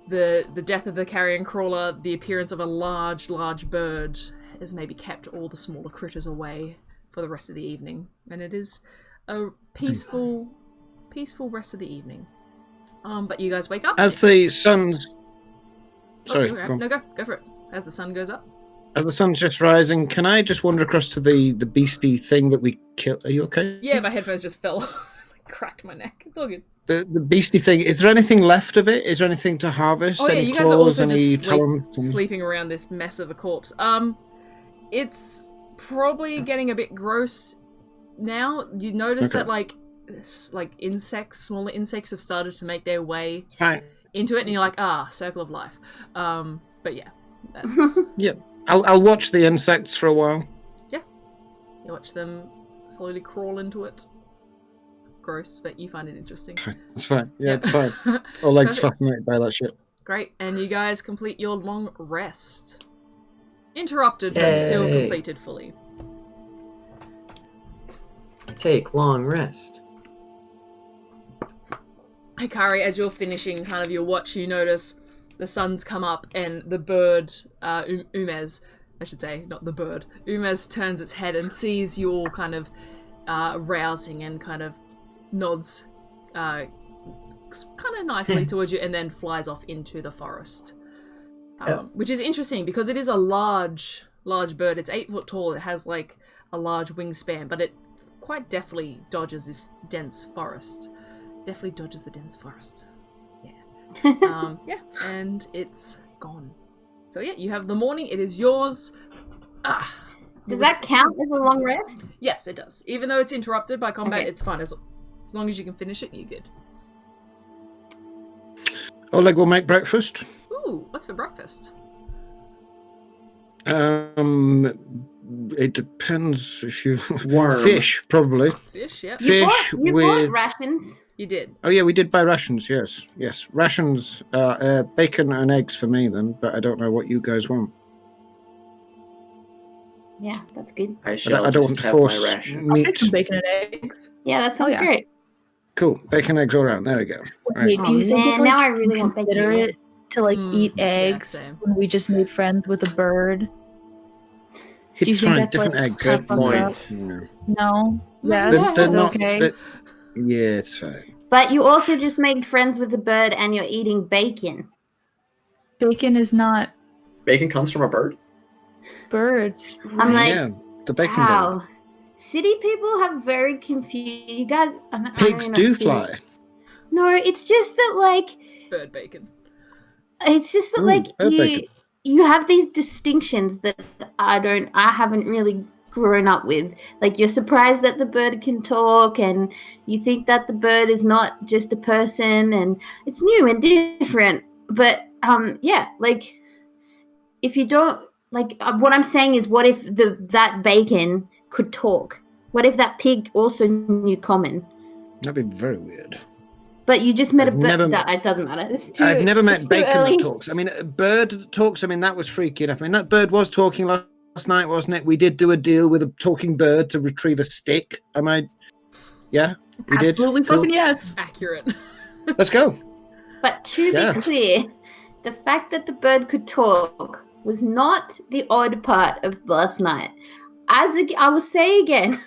the death of the carrion crawler, the appearance of a large bird has maybe kept all the smaller critters away for the rest of the evening, and it is a peaceful rest of the evening. But you guys wake up as the sun's. Sorry, go for it. As the sun goes up. As the sun's just rising, can I just wander across to the beastie thing that we killed? Are you okay? Yeah, my headphones just fell. Cracked my neck. It's all good. The beastie thing. Is there anything left of it? Is there anything to harvest? Oh yeah, any you guys claws, are also any just sleeping around this mess of a corpse. It's probably getting a bit gross now. You notice that like insects, smaller insects have started to make their way into it, and you're like, circle of life. But yeah, that's yeah. I'll watch the insects for a while. Yeah, you watch them slowly crawl into it. It's gross, but you find it interesting. It's fine. Yeah, it's fine. Oleg's fascinated by that shit. Great, and you guys complete your long rest. Interrupted, but still completed fully. Take long rest. Hikari, as you're finishing kind of your watch, you notice the sun's come up and the bird, Umez, I should say, not the bird, Umez turns its head and sees you all kind of rousing and kind of nods kind of nicely towards you and then flies off into the forest. Which is interesting because it is a large bird. It's 8 foot tall. It has like a large wingspan, but it quite deftly dodges this dense forest. Definitely dodges the dense forest. Yeah. And it's gone. So yeah, you have the morning. It is yours. Does that count as a long rest? Yes, it does. Even though it's interrupted by combat, it's fine. As long as you can finish it, you're good. Oleg will make breakfast. Ooh, what's for breakfast? It depends if you Worm. Fish, probably. Fish, yeah. Fish you bought rations. You did. Oh yeah, we did buy rations. Yes. Rations. Bacon and eggs for me then, but I don't know what you guys want. Yeah, that's good. I don't want to force I'll take some bacon and eggs. Yeah, that sounds great. Cool. Bacon, eggs all around. There we go. Wait, do you think it's like now I really want considerate to like eat eggs same. when we just made friends with a bird? Do you It's think fine. that's Different like eggs. Good fucked point. up? No. No. Yeah, They're that's not- okay. Yeah, it's fine. But you also just made friends with the bird and you're eating bacon. Bacon is not Bacon comes from a bird? birds. I'm like, Yeah, the bacon bird. wow. City people have very confused. You guys, Pigs do fly. No, it's just that like Bird bacon. it's just that Ooh, like bird bacon. you have these distinctions that I haven't really grown up with. Like you're surprised that the bird can talk and you think that the bird is not just a person and it's new and different. But like if you don't like what I'm saying is what if that bacon could talk? What if that pig also knew common? That'd be very weird. But you just met a bird. never- It doesn't matter. I've never met it's too bacon early. that talks. I mean, a bird that talks. I mean, that was freaky enough. I mean, that bird was talking last night, wasn't it? We did do a deal with a talking bird to retrieve a stick. Am I? Yeah, we did. Absolutely Cool. fucking yes. Accurate. Let's go. But to be clear, the fact that the bird could talk was not the odd part of last night. I will say again,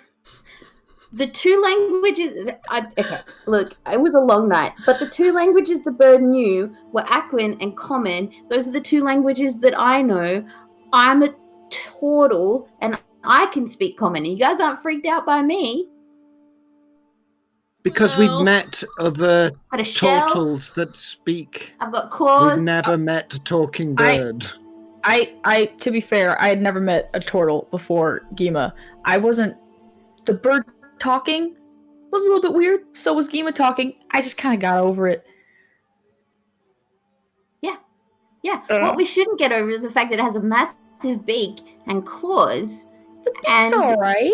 the two languages... okay, look, it was a long night, but the two languages the bird knew were Aquan and Common. Those are the two languages that I know. I'm a turtle, and I can speak Common. You guys aren't freaked out by me. Because we've met other turtles that speak. I've got claws. We've never met a talking bird. I to be fair, I had never met a turtle before Gima. The bird talking was a little bit weird. So was Gima talking. I just kind of got over it. Yeah. What we shouldn't get over is the fact that it has a massive beak and claws. It's all right.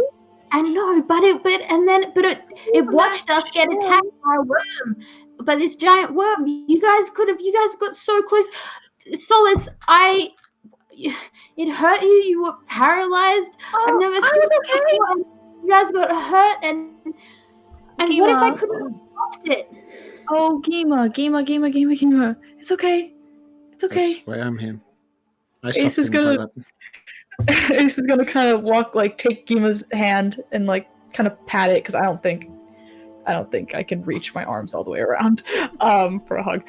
I know, but it watched us get attacked by a worm, by this giant worm. You guys got so close. Solace, it hurt you. You were paralyzed. I've never seen it before. You guys got hurt, and Gima, what if I couldn't have stopped it? Oh, Gima. It's okay. It's okay. That's why I'm here. Ace is gonna kind of walk, take Gima's hand and kind of pat it, because I don't think I can reach my arms all the way around for a hug.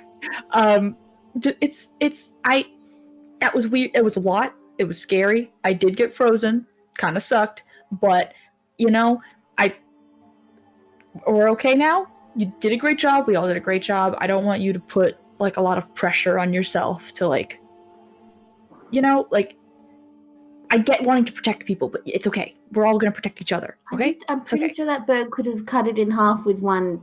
That was weird. It was a lot. It was scary. I did get frozen. Kind of sucked, but we're okay now. You did a great job. We all did a great job. I don't want you to put a lot of pressure on yourself to I get wanting to protect people, but it's okay. We're all going to protect each other, okay? I'm pretty sure that bird could have cut it in half with one.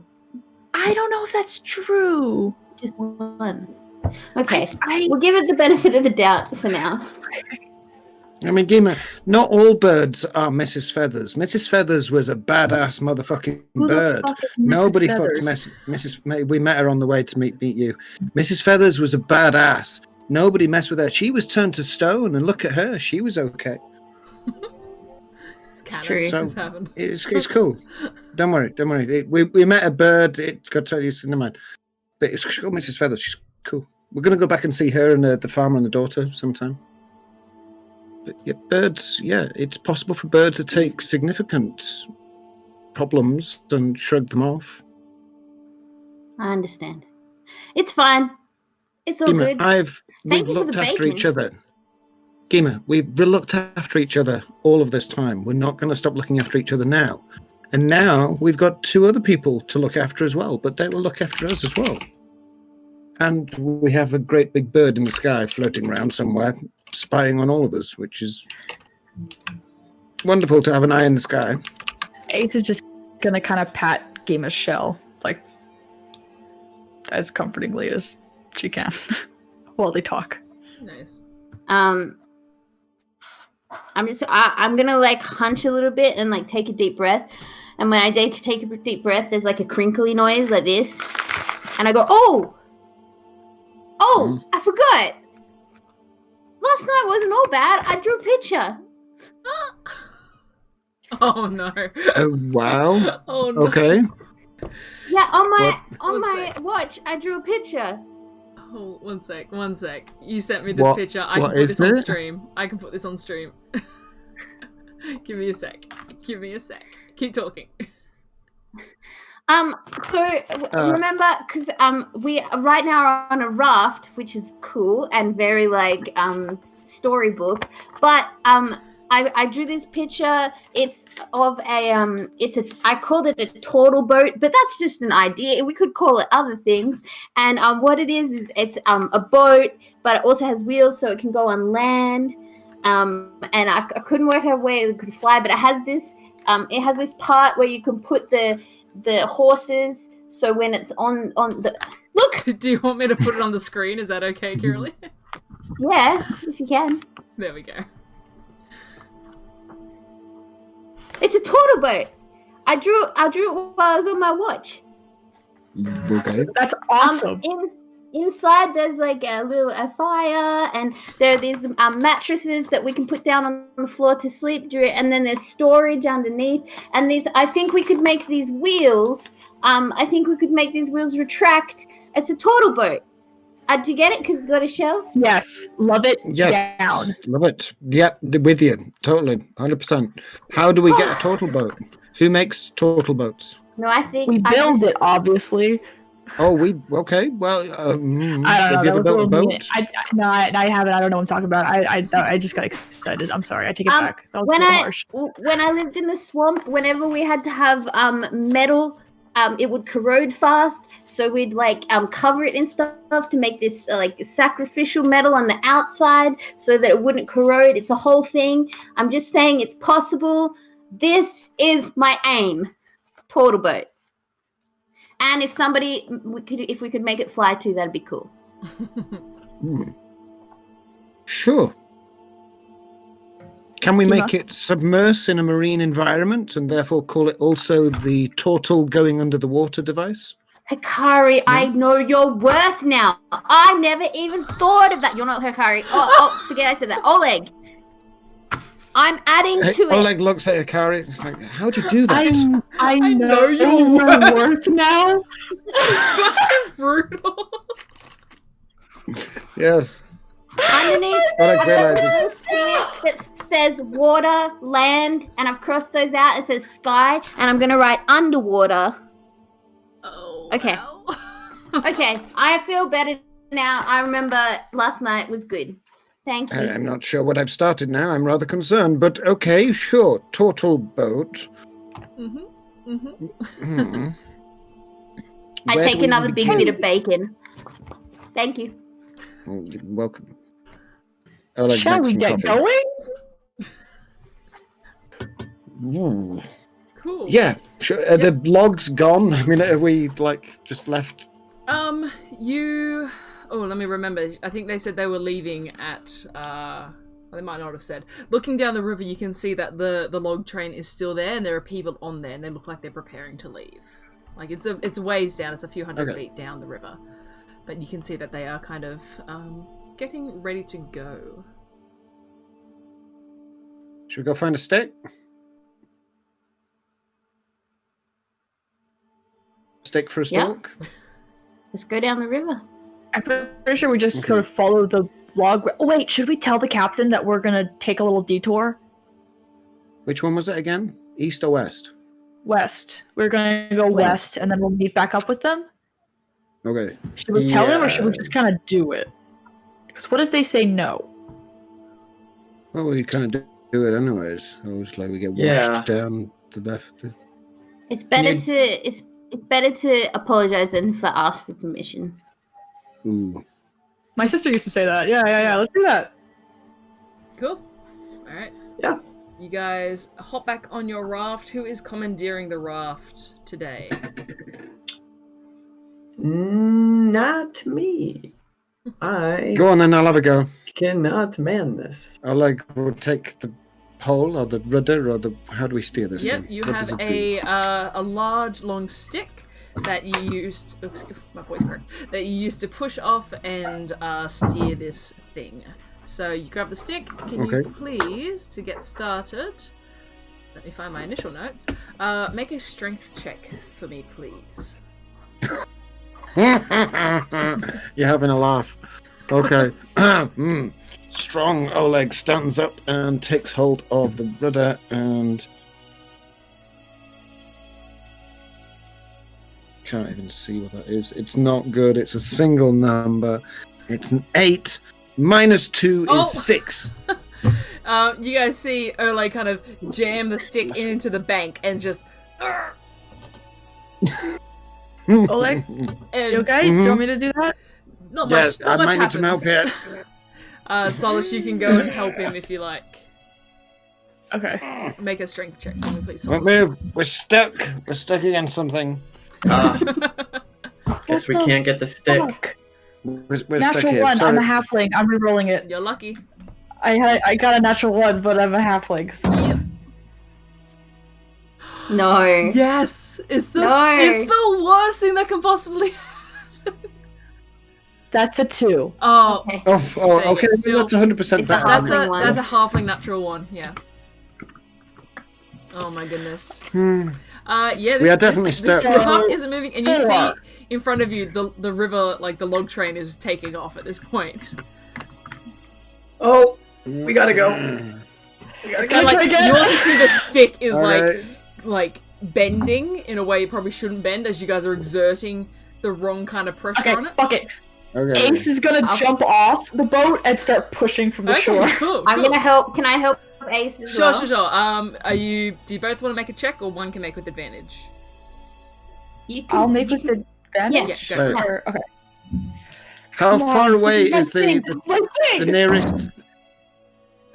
I don't know if that's true. Just one. Okay, we'll give it the benefit of the doubt for now. I mean, Gima, not all birds are Mrs. Feathers. Mrs. Feathers was a badass motherfucking bird. Nobody fucked Mrs. We met her on the way to meet you. Mrs. Feathers was a badass. Nobody messed with her. She was turned to stone, and look at her. She was okay. It's true. So it's cool. Don't worry. We met a bird. It got to you. Never mind. But it's called Mrs. Feathers. She's cool. We're going to go back and see her and the farmer and the daughter sometime. But yeah, birds. Yeah, it's possible for birds to take significant problems and shrug them off. I understand. It's fine. It's all good. We've looked after each other. Gima, we've looked after each other all of this time. We're not going to stop looking after each other now. And now we've got two other people to look after as well, but they will look after us as well. And we have a great big bird in the sky floating around somewhere, spying on all of us, which is wonderful to have an eye in the sky. Ace is just going to kind of pat Gima's shell, as comfortingly as she can while they talk. Nice. I'm gonna hunch a little bit and take a deep breath, and when I take a deep breath, there's a crinkly noise like this, and I go, oh, I forgot. Last night wasn't all bad. I drew a picture. Oh no. Oh wow. Oh no. Okay. Yeah, on my watch, I drew a picture. Oh, one sec. You sent me this picture. I can put this on stream. I can put this on stream. Give me a sec. Keep talking. Remember, because we right now are on a raft, which is cool and very storybook. But I drew this picture. It's of I called it a turtle boat, but that's just an idea. We could call it other things. And what it is it's a boat, but it also has wheels, so it can go on land. And I couldn't work out where it could fly, but it has this part where you can put the horses. So when it's on the look. Do you want me to put it on the screen? Is that okay, Kiralee? Yeah, if you can. There we go. It's a turtle boat. I drew it while I was on my watch. Okay. That's awesome. Inside there's a fire, and there are these mattresses that we can put down on the floor to sleep through, and then there's storage underneath. And I think we could make these wheels. Retract It's a turtle boat. Do you get it? Because it's got a shell? Yes. Love it. Yes, Down. love it. Yep, with you. Totally, 100%. How do we get a turtle boat? Who makes turtle boats? No, I think... We build it, obviously. Oh, okay. Well, I don't know. have you That ever was a built a little boat? mean. I haven't. I don't know what I'm talking about. I just got excited. I'm sorry. I take it back. That was a little harsh. When I lived in the swamp, whenever we had to have metal, it would corrode fast. So we'd cover it and stuff to make this sacrificial metal on the outside so that it wouldn't corrode. It's a whole thing. I'm just saying it's possible. This is my aim. Turtle boat. And if we could make it fly too, that'd be cool. Sure. Can we make it submerse in a marine environment and therefore call it also the turtle going under the water device? Hikari, I know your worth now. I never even thought of that. You're not Hikari. Oh, forget I said that. Oleg. I'm adding to it. Oleg looks at Hikari. It's like, how'd you do that? I know your worth now. Brutal. Yes. Underneath, I've got a little thing that says water, land, and I've crossed those out. It says sky, and I'm going to write underwater. Oh, okay. wow. Okay, I feel better now. I remember last night was good. Thank you. I'm not sure what I've started now. I'm rather concerned, but okay, sure. Turtle boat. I take another big bit of bacon. Thank you. Oh, you're welcome. Shall we get going? Ooh. Cool. Yeah, sure. Are the logs gone? I mean, are we just left? Let me remember. I think they said they were leaving at they might not have said. Looking down the river, you can see that the log train is still there, and there are people on there, and they look like they're preparing to leave. Like it's ways down. It's a few hundred feet down the river, but you can see that they are kind of getting ready to go. Should we go find a stick? Stick for a stalk? Let's go down the river. I'm pretty sure we just could have followed the log. Oh, wait, should we tell the captain that we're gonna take a little detour? Which one was it again? East or west? West. We're gonna go west, and then we'll meet back up with them. Okay. Should we tell them, or should we just kind of do it? Because what if they say no? Well, we kind of do it anyways. It's like we get washed down to left. It's better to apologize than for ask for permission. Ooh. My sister used to say that. Yeah. Let's do that. Cool. All right. Yeah. You guys hop back on your raft. Who is commandeering the raft today? Not me. I Go on then, I'll have a go. cannot man this. I'll we'll take the pole or the rudder or how do we steer this Yep, thing? you What have does it do? a large long stick that you used. Excuse my voice cracked. That you used to push off and steer this thing. So you grab the stick. Can you please, to get started? Let me find my initial notes. Make a strength check for me, please. You're having a laugh. Okay. Strong Oleg stands up and takes hold of the rudder and can't even see what that is. It's not good. It's a single number. It's an 8. -2 is 6. You guys see Oleg kind of jam the stick into the bank and just. Oleg, you okay? Do you want me to do that? Not much. Not I much might need some help happens. here. Solace, you can go and help him if you like. Okay. Make a strength check for me, please. Don't Solace. move. We're stuck. We're stuck against something. Guess we can't get the stick. We're stuck Natural here. 1. Sorry. I'm a halfling. I'm rerolling it. You're lucky. I got a natural 1, but I'm a halfling. So. Yep. No. Yes, it's the worst thing that can possibly happen. That's a 2. Oh, Okay. Okay. Still- That's 100% It's a better. half- that's Halfling one. a halfling natural 1. Yeah. Oh my goodness. We This are definitely this stuck. raft isn't moving, and you see in front of you the river, like the log train is taking off at this point. Oh, we gotta go. It's kind of like you also see the stick is Alright. like bending in a way it probably shouldn't bend as you guys are exerting the wrong kind of pressure Okay, on it. fuck it. Okay. Ace is gonna jump off the boat and start pushing from the shore. Cool. I'm gonna help. Can I help Ace as well? Sure. Do you both want to make a check, or one can make with advantage? You can, I'll make you with advantage. Yeah, go Right. Or- okay. How Come far on, away this is my thing, the this is my thing. nearest...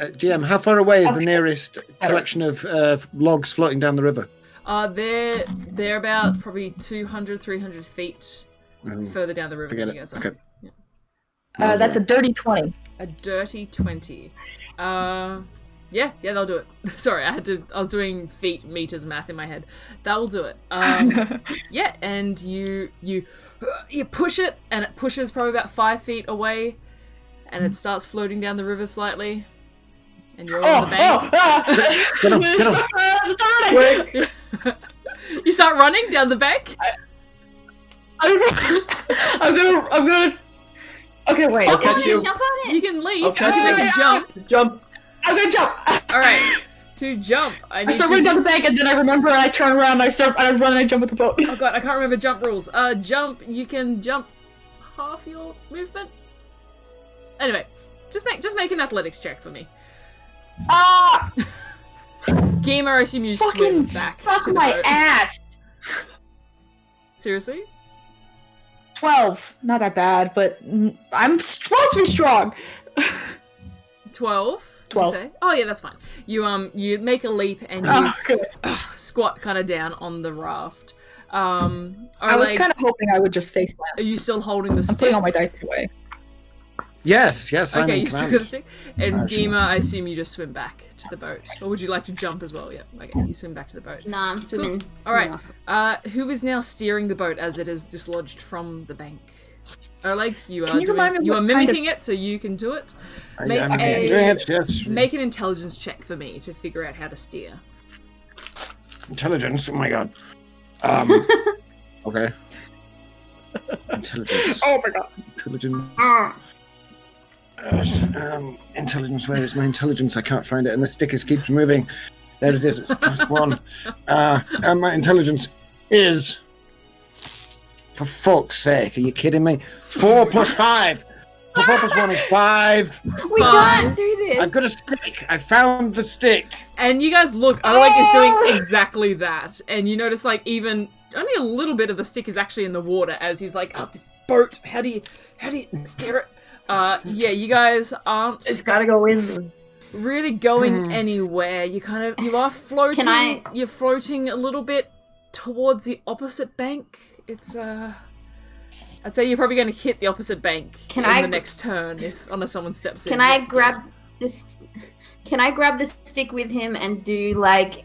GM, how far away is the Okay. nearest collection of logs floating down the river? They're about probably 200, 300 feet further down the river Forget than it. you guys are. Okay. That's a dirty 20. A dirty 20. Yeah, they'll do it. Sorry, I was doing feet meters math in my head. That will do it. Yeah, and you push it, and it pushes probably about 5 feet away, and it starts floating down the river slightly. And you're all on the bank. Get him. You start running down the bank? I'm gonna. Okay, wait. I'll Jump on catch it, you. jump on it. You can leap. I'll catch You you. can jump. Jump. I'm gonna jump. Alright. To jump, I I need start running down the bank, and then I remember, and I turn around, and I run, and I jump with the boat. Oh god, I can't remember jump rules. Jump, you can jump half your movement. Anyway, just make an athletics check for me. Ah! Gamer, I assume you swim Fucking back suck to the my boat. ass. Seriously? 12. Not that bad, but I'm supposed to be strong. 12? 12. Did you say? Oh yeah, that's fine. You make a leap and you Oh, good. squat kind of down on the raft. I was kind of hoping I would just face plant. Are you still holding the I'm stick? putting all my dice away. Yes, I'm Okay, in you still command. got the stick. And Actually. Gima, I assume you just swim back to the boat. Or would you like to jump as well? Yeah. Okay, you swim back to the boat. No, I'm swimming. All right. off. Who is now steering the boat as it is dislodged from the bank? Oleg, you are Can you remind me you are what kind mimicking it, so you can do it. Make I'm a- doing it, yes. Make an intelligence check for me to figure out how to steer. Intelligence, oh my god. Okay. Intelligence. Oh my god. Intelligence. Intelligence, where is my intelligence? I can't find it, and the sticker keeps moving. There it is, it's plus one. And my intelligence is... For fuck's sake, are you kidding me? 4 plus 5! 4 plus 1 is 5. We can't do this. I've got a stick. I found the stick. And you guys look, Oleg is doing exactly that. And you notice, like, even only a little bit of the stick is actually in the water as he's like, oh, this boat, how do you steer it? Yeah, you guys aren't It's gotta go in. really going anywhere. You are floating. You're floating a little bit towards the opposite bank. It's I'd say you're probably going to hit the opposite bank the next turn unless someone steps in. Can I grab this? Can I grab the stick with him and do like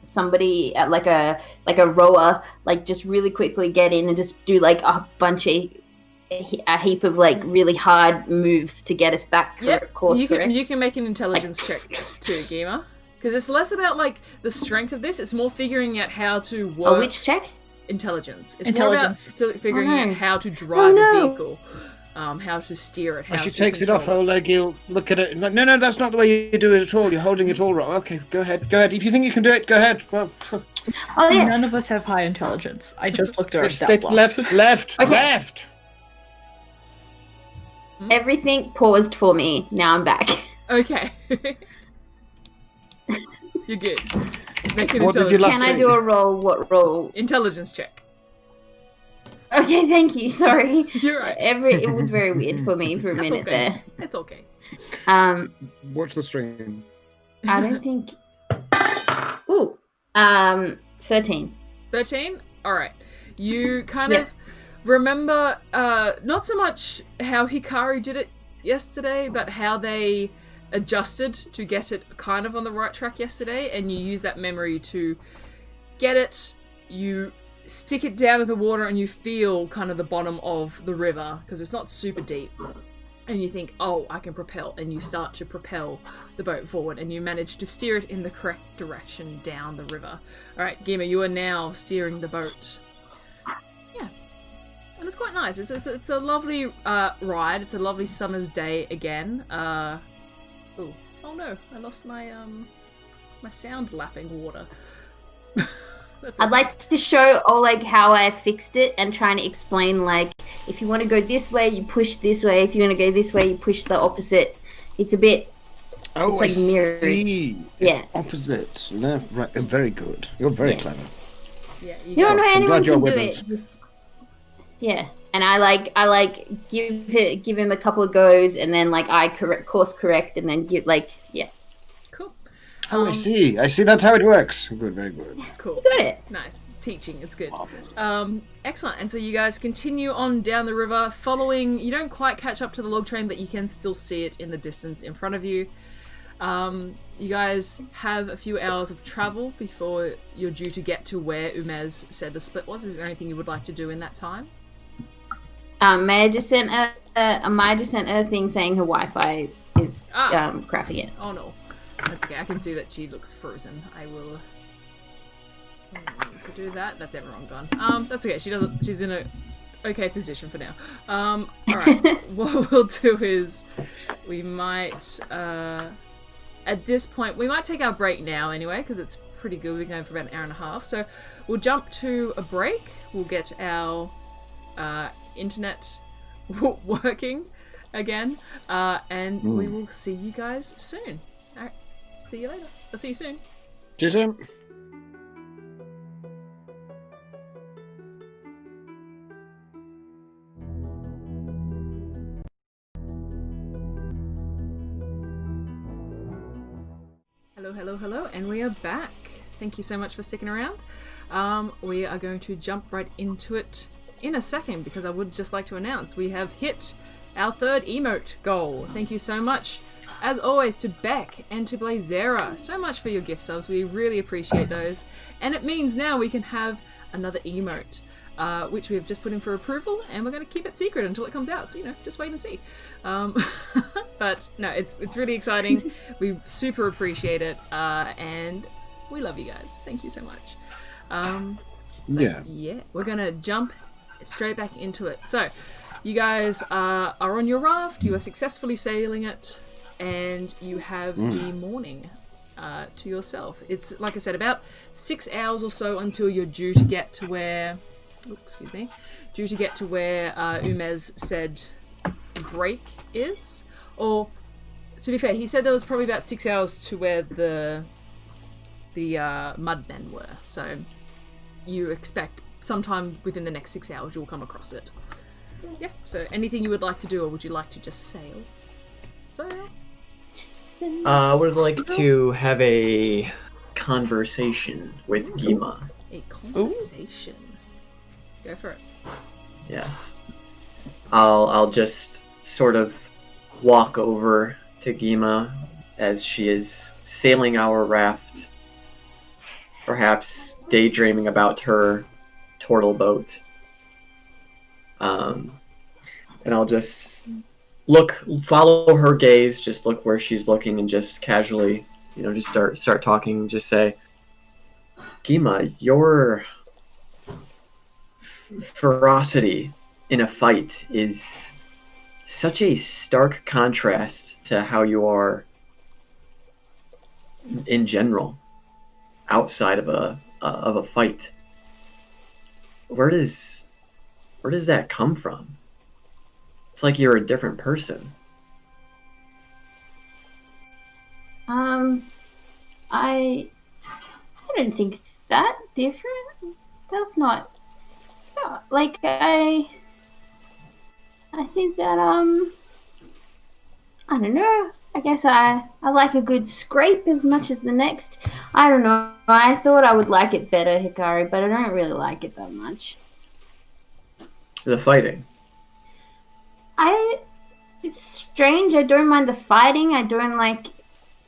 somebody like a rower, like just really quickly get in and just do like a heap of like really hard moves to get us back course correct? You can make an intelligence check too, Gima. Because it's less about like the strength of this; it's more figuring out how to work. Which check? Intelligence. It's Intelligence. more about figuring Oh, no. out how to drive no. a vehicle, how to steer it. How As she to takes it off, control Oleg, you'll look at it. No, that's not the way you do it at all. You're holding it all wrong. Okay, go ahead. If you think you can do it, go ahead. Well, Oh yeah. None of us have high intelligence. I just looked at our stat stick blocks. left. Okay. Everything paused for me. Now I'm back. Okay. You're good. Make an What did you intelligence. last Can I say? do a roll? What roll? Intelligence check. Okay, thank you. Sorry. You're right. It was very weird for me for a That's minute okay. It's okay. there. Watch the stream. I don't think. Ooh. 13. 13? Alright. You kind of remember, not so much how Hikari did it yesterday, but how they adjusted to get it kind of on the right track yesterday, and you use that memory to get it, you stick it down in the water, and you feel kind of the bottom of the river, because it's not super deep. and you think, oh, I can propel, and you start to propel the boat forward, and you manage to steer it in the correct direction down the river. All right, Gima, you are now steering the boat. Yeah, and it's quite nice. It's a lovely ride. It's a lovely summer's day again. Oh no, I lost my my sound lapping water. I'd like to show Oleg how I fixed it and trying to explain, like, if you want to go this way, you push this way. If you want to go this way, you push the opposite. It's a bit... Oh, it's like mirrored. see. Yeah. It's opposite. Left, right. Very good. You're very clever. Yeah, You don't know I'm anyone glad you're can do with it. Yeah. And I give him a couple of goes, and then like I course correct, and then give yeah. Cool. Oh, I see. That's how it works. Good, very good. Cool. You got it. Nice. Teaching, it's good. Excellent. And so you guys continue on down the river, following... You don't quite catch up to the log train, but you can still see it in the distance in front of you. You guys have a few hours of travel before you're due to get to where Umez said the split was. Is there anything you would like to do in that time? May I just send a thing saying her Wi-Fi is crapping it. Oh no. That's okay. I can see that she looks frozen. I will to do that. That's everyone gone. That's okay. She's in a okay position for now. Alright. What we'll do is we might at this point we might take our break now anyway, because it's pretty good. We're going for about an hour and a half. So we'll jump to a break. We'll get our internet working again. And we will see you guys soon. Alright. See you later. I'll see you soon. See you soon. Hello, and we are back. Thank you so much for sticking around. We are going to jump right into it in a second, because I would just like to announce we have hit our 3rd emote goal. Thank you so much, as always, to Beck and to Blazera. So much for your gift subs. We really appreciate those. And it means now we can have another emote, which we have just put in for approval, and we're going to keep it secret until it comes out. So, just wait and see. But no, it's really exciting. We super appreciate it, and we love you guys. Thank you so much. Yeah, we're going to jump straight back into it. So, you guys are on your raft. You are successfully sailing it, and you have the morning to yourself. It's, like I said, about 6 hours or so until you're due to get to where... due to get to where Umez said break is. Or, to be fair, he said there was probably about 6 hours to where the mudmen were. So you expect sometime within the next 6 hours you'll come across it. Yeah, so anything you would like to do, or would you like to just sail? I would like to have a conversation with Gima. A conversation? Ooh. Go for it. Yes. I'll just sort of walk over to Gima as she is sailing our raft, perhaps daydreaming about her turtle boat. And I'll just follow her gaze, just look where she's looking, and just casually, just start talking and just say, Gima, your ferocity in a fight is such a stark contrast to how you are in general, outside of a fight. Where does that come from? It's like you're a different person. I don't think it's that different. That's not... No, like, I think that, I don't know. I guess I like a good scrape as much as the next. I don't know. I thought I would like it better, Hikari, but I don't really like it that much. The fighting. It's strange. I don't mind the fighting. I don't like...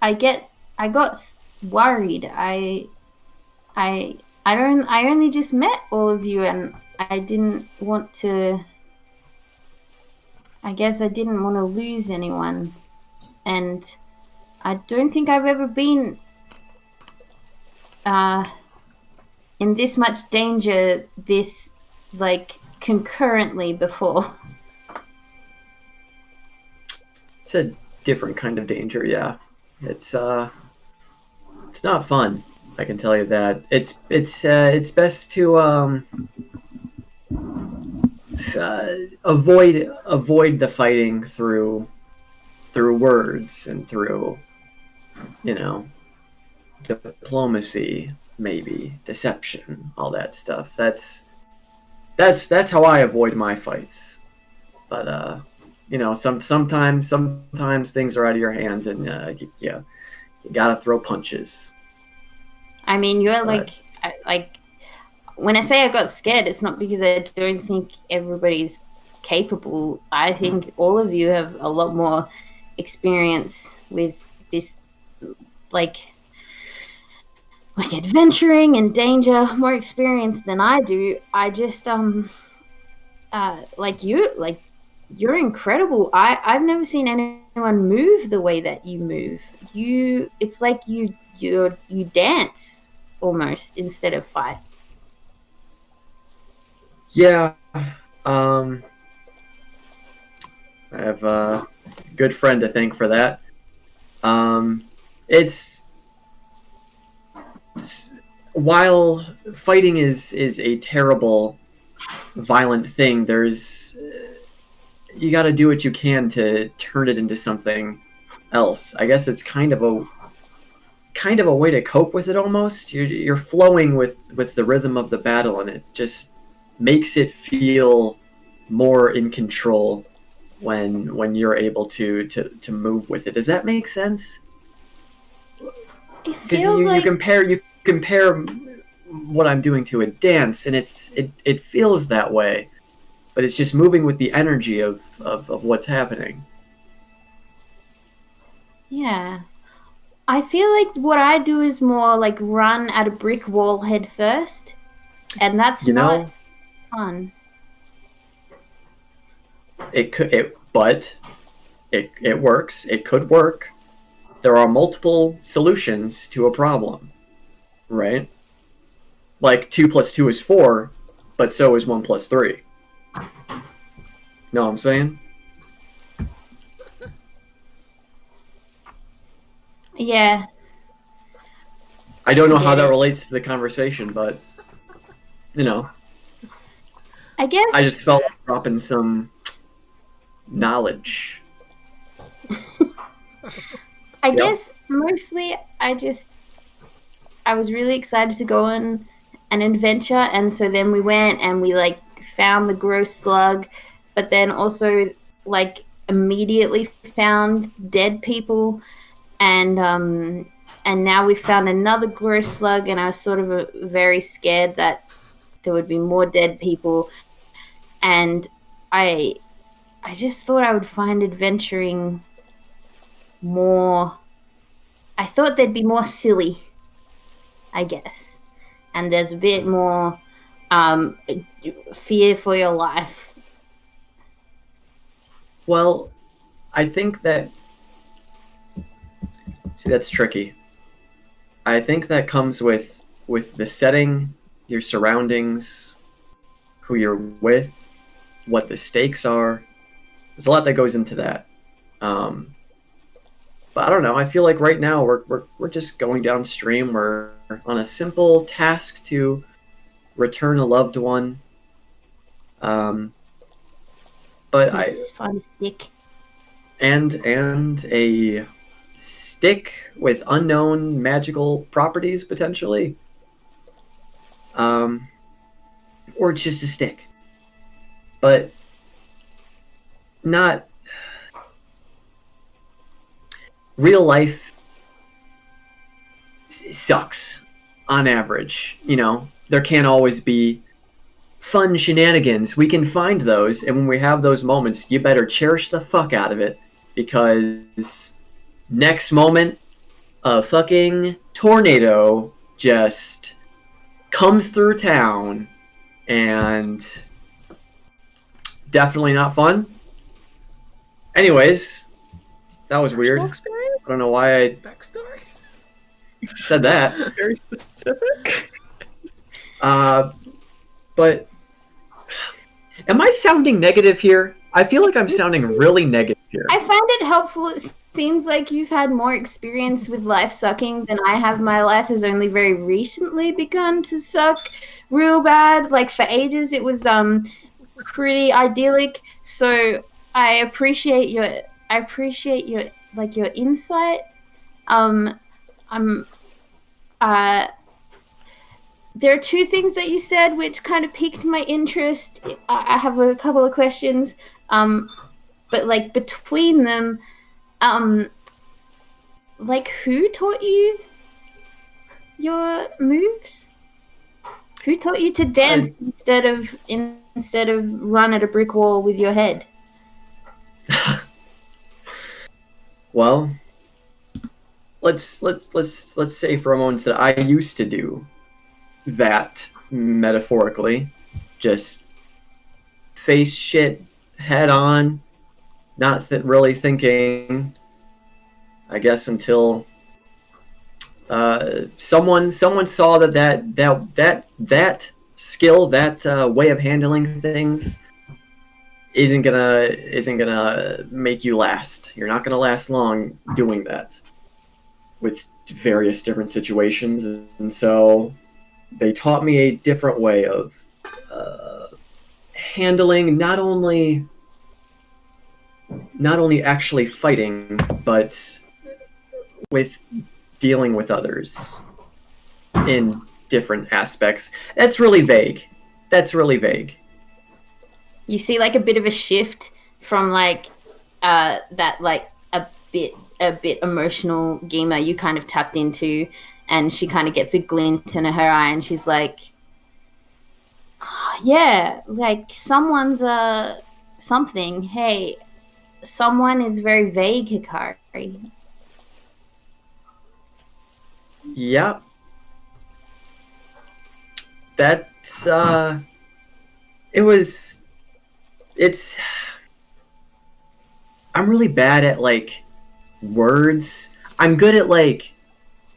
I got worried. I only just met all of you, and I didn't want to... I guess I didn't want to lose anyone. And I don't think I've ever been in this much danger concurrently before. It's a different kind of danger, yeah. It's not fun. I can tell you that. It's best to avoid the fighting through words and through, diplomacy, maybe deception, all that stuff. That's how I avoid my fights. But sometimes things are out of your hands, and you gotta throw punches. I mean, you're like when I say I got scared, it's not because I don't think everybody's capable. I think all of you have a lot more experience with this, like adventuring and danger, more experience than I do. I just you're incredible. I've never seen anyone move the way that you move. It's like you dance almost instead of fight. Yeah. I have a good friend to thank for that. It's while fighting is a terrible, violent thing, you got to do what you can to turn it into something else. I guess it's kind of a way to cope with it almost. You're flowing with the rhythm of the battle, and it just makes it feel more in control when you're able to move with it. Does that make sense? Because you compare what I'm doing to a dance, and it feels that way, but it's just moving with the energy of what's happening. Yeah. I feel like what I do is more like run at a brick wall head first, and that's not fun. But it works. It could work. There are multiple solutions to a problem, right? Like 2 + 2 is 4, but so is 1 + 3. Know what I'm saying? Yeah. I don't know how that relates to the conversation, but I guess I just felt like dropping some knowledge. I guess mostly I was really excited to go on an adventure, and so then we went and we found the gross slug, but then also immediately found dead people, and now we found another gross slug, and I was sort of very scared that there would be more dead people, and I just thought I would find adventuring more. I thought they'd be more silly, I guess, and there's a bit more fear for your life. Well, I think that... See, that's tricky. I think that comes with the setting, your surroundings, who you're with, what the stakes are. There's a lot that goes into that. But I don't know. I feel like right now we're just going downstream. We're on a simple task to return a loved one. But Find a stick. And a stick with unknown magical properties potentially. Or it's just a stick. But not... Real life sucks on average. There can't always be fun shenanigans. We can find those, and when we have those moments, you better cherish the fuck out of it, because next moment, a fucking tornado just comes through town, and definitely not fun. Anyways, that was weird. I don't know why I Backstory. said that. Very specific. But am I sounding negative here? I feel like I'm sounding really negative here. I find it helpful. It seems like you've had more experience with life sucking than I have. My life has only very recently begun to suck real bad. Like for ages, it was pretty idyllic. So I appreciate your like your insight. There are two things that you said which kind of piqued my interest. I have a couple of questions, but like between them, like who taught you your moves? Who taught you to dance instead of run at a brick wall with your head? Well, let's say for a moment that I used to do that metaphorically, just face shit head on, not really thinking, I guess, until someone saw that skill, that way of handling things isn't gonna make you last. You're not gonna last long doing that with various different situations, and so they taught me a different way of handling not only actually fighting, but with dealing with others in different aspects. That's really vague. You see like a bit of a shift from like that like a bit emotional gamer you kind of tapped into, and she kind of gets a glint in her eye and she's like, oh, yeah, like someone's something. Hey, someone is very vague, Hikari. Yeah. That's I'm really bad at like words. I'm good at like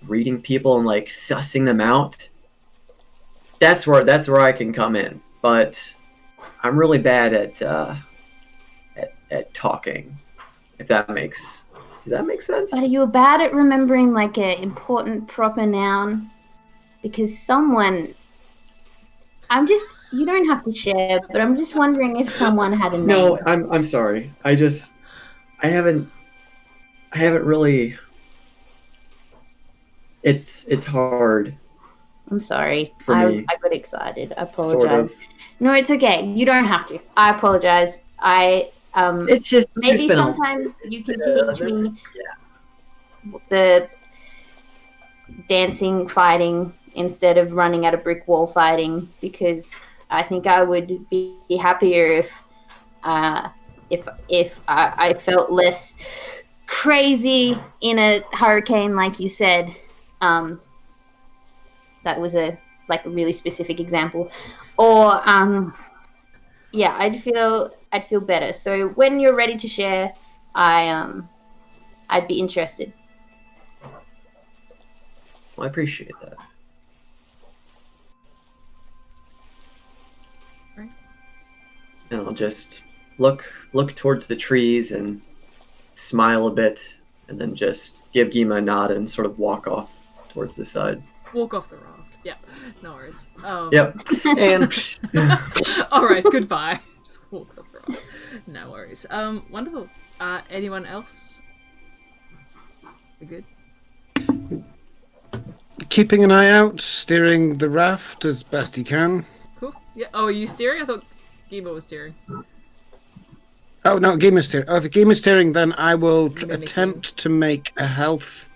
reading people and like sussing them out. That's where I can come in. But I'm really bad at talking. If that makes Does that make sense? But are you bad at remembering like an important proper noun? Because someone, you don't have to share, but I'm just wondering if someone had a name. No, I'm sorry. I haven't really. It's hard. I'm sorry. For me. I got excited. I apologize. Sort of. No, it's okay. You don't have to. I apologize. It's just maybe sometime you can teach me the dancing fighting instead of running at a brick wall fighting, because I think I would be happier if I felt less crazy in a hurricane, like you said. That was a really specific example. Or yeah, I'd feel better. So when you're ready to share, I'd be interested. Well, I appreciate that. Right. And I'll just look towards the trees and smile a bit, and then just give Gima a nod and sort of walk off towards the side. Walk off the raft. Yeah, no worries. Yep. And all right, goodbye. Just walks off the raft. No worries. Wonderful. Anyone else? We're good. Keeping an eye out, steering the raft as best he can. Cool. Yeah. Oh, are you steering? I thought Gima was steering. Oh no, Gima's steering. Oh, if Gima's steering, then I will attempt to make a health.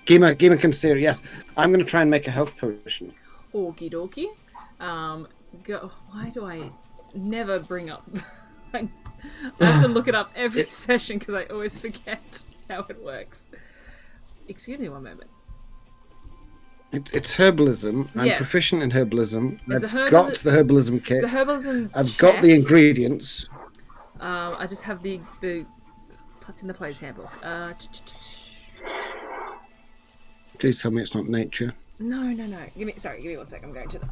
Gima can steer. Yes, I'm going to try and make a health potion. Okie dokie. Why do I never bring up? I have to look it up every session because I always forget how it works. Excuse me one moment. It's herbalism. I'm Yes. proficient in herbalism. It's I've got the herbalism kit. It's a herbalism I've check. got the ingredients. I just have the That's in the player's handbook. Please tell me it's not nature. No. Give me 1 sec.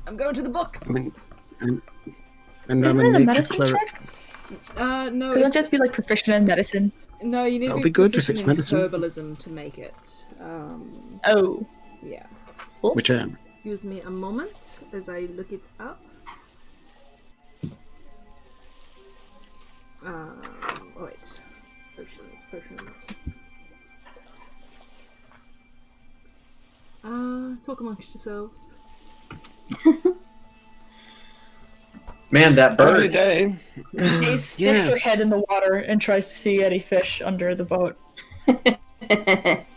I'm going to the book. I mean, and Isn't I'm it a nature medicine cleric. check? No. Doesn't it just be like proficient in medicine? No, you need That'll to be good if proficient it's in medicine. herbalism to make it. Oh. Yeah. Which I am. Excuse me a moment as I look it up. Wait. Potions. Talk amongst yourselves. Man, that Early bird. day. He sticks her head in the water and tries to see any fish under the boat.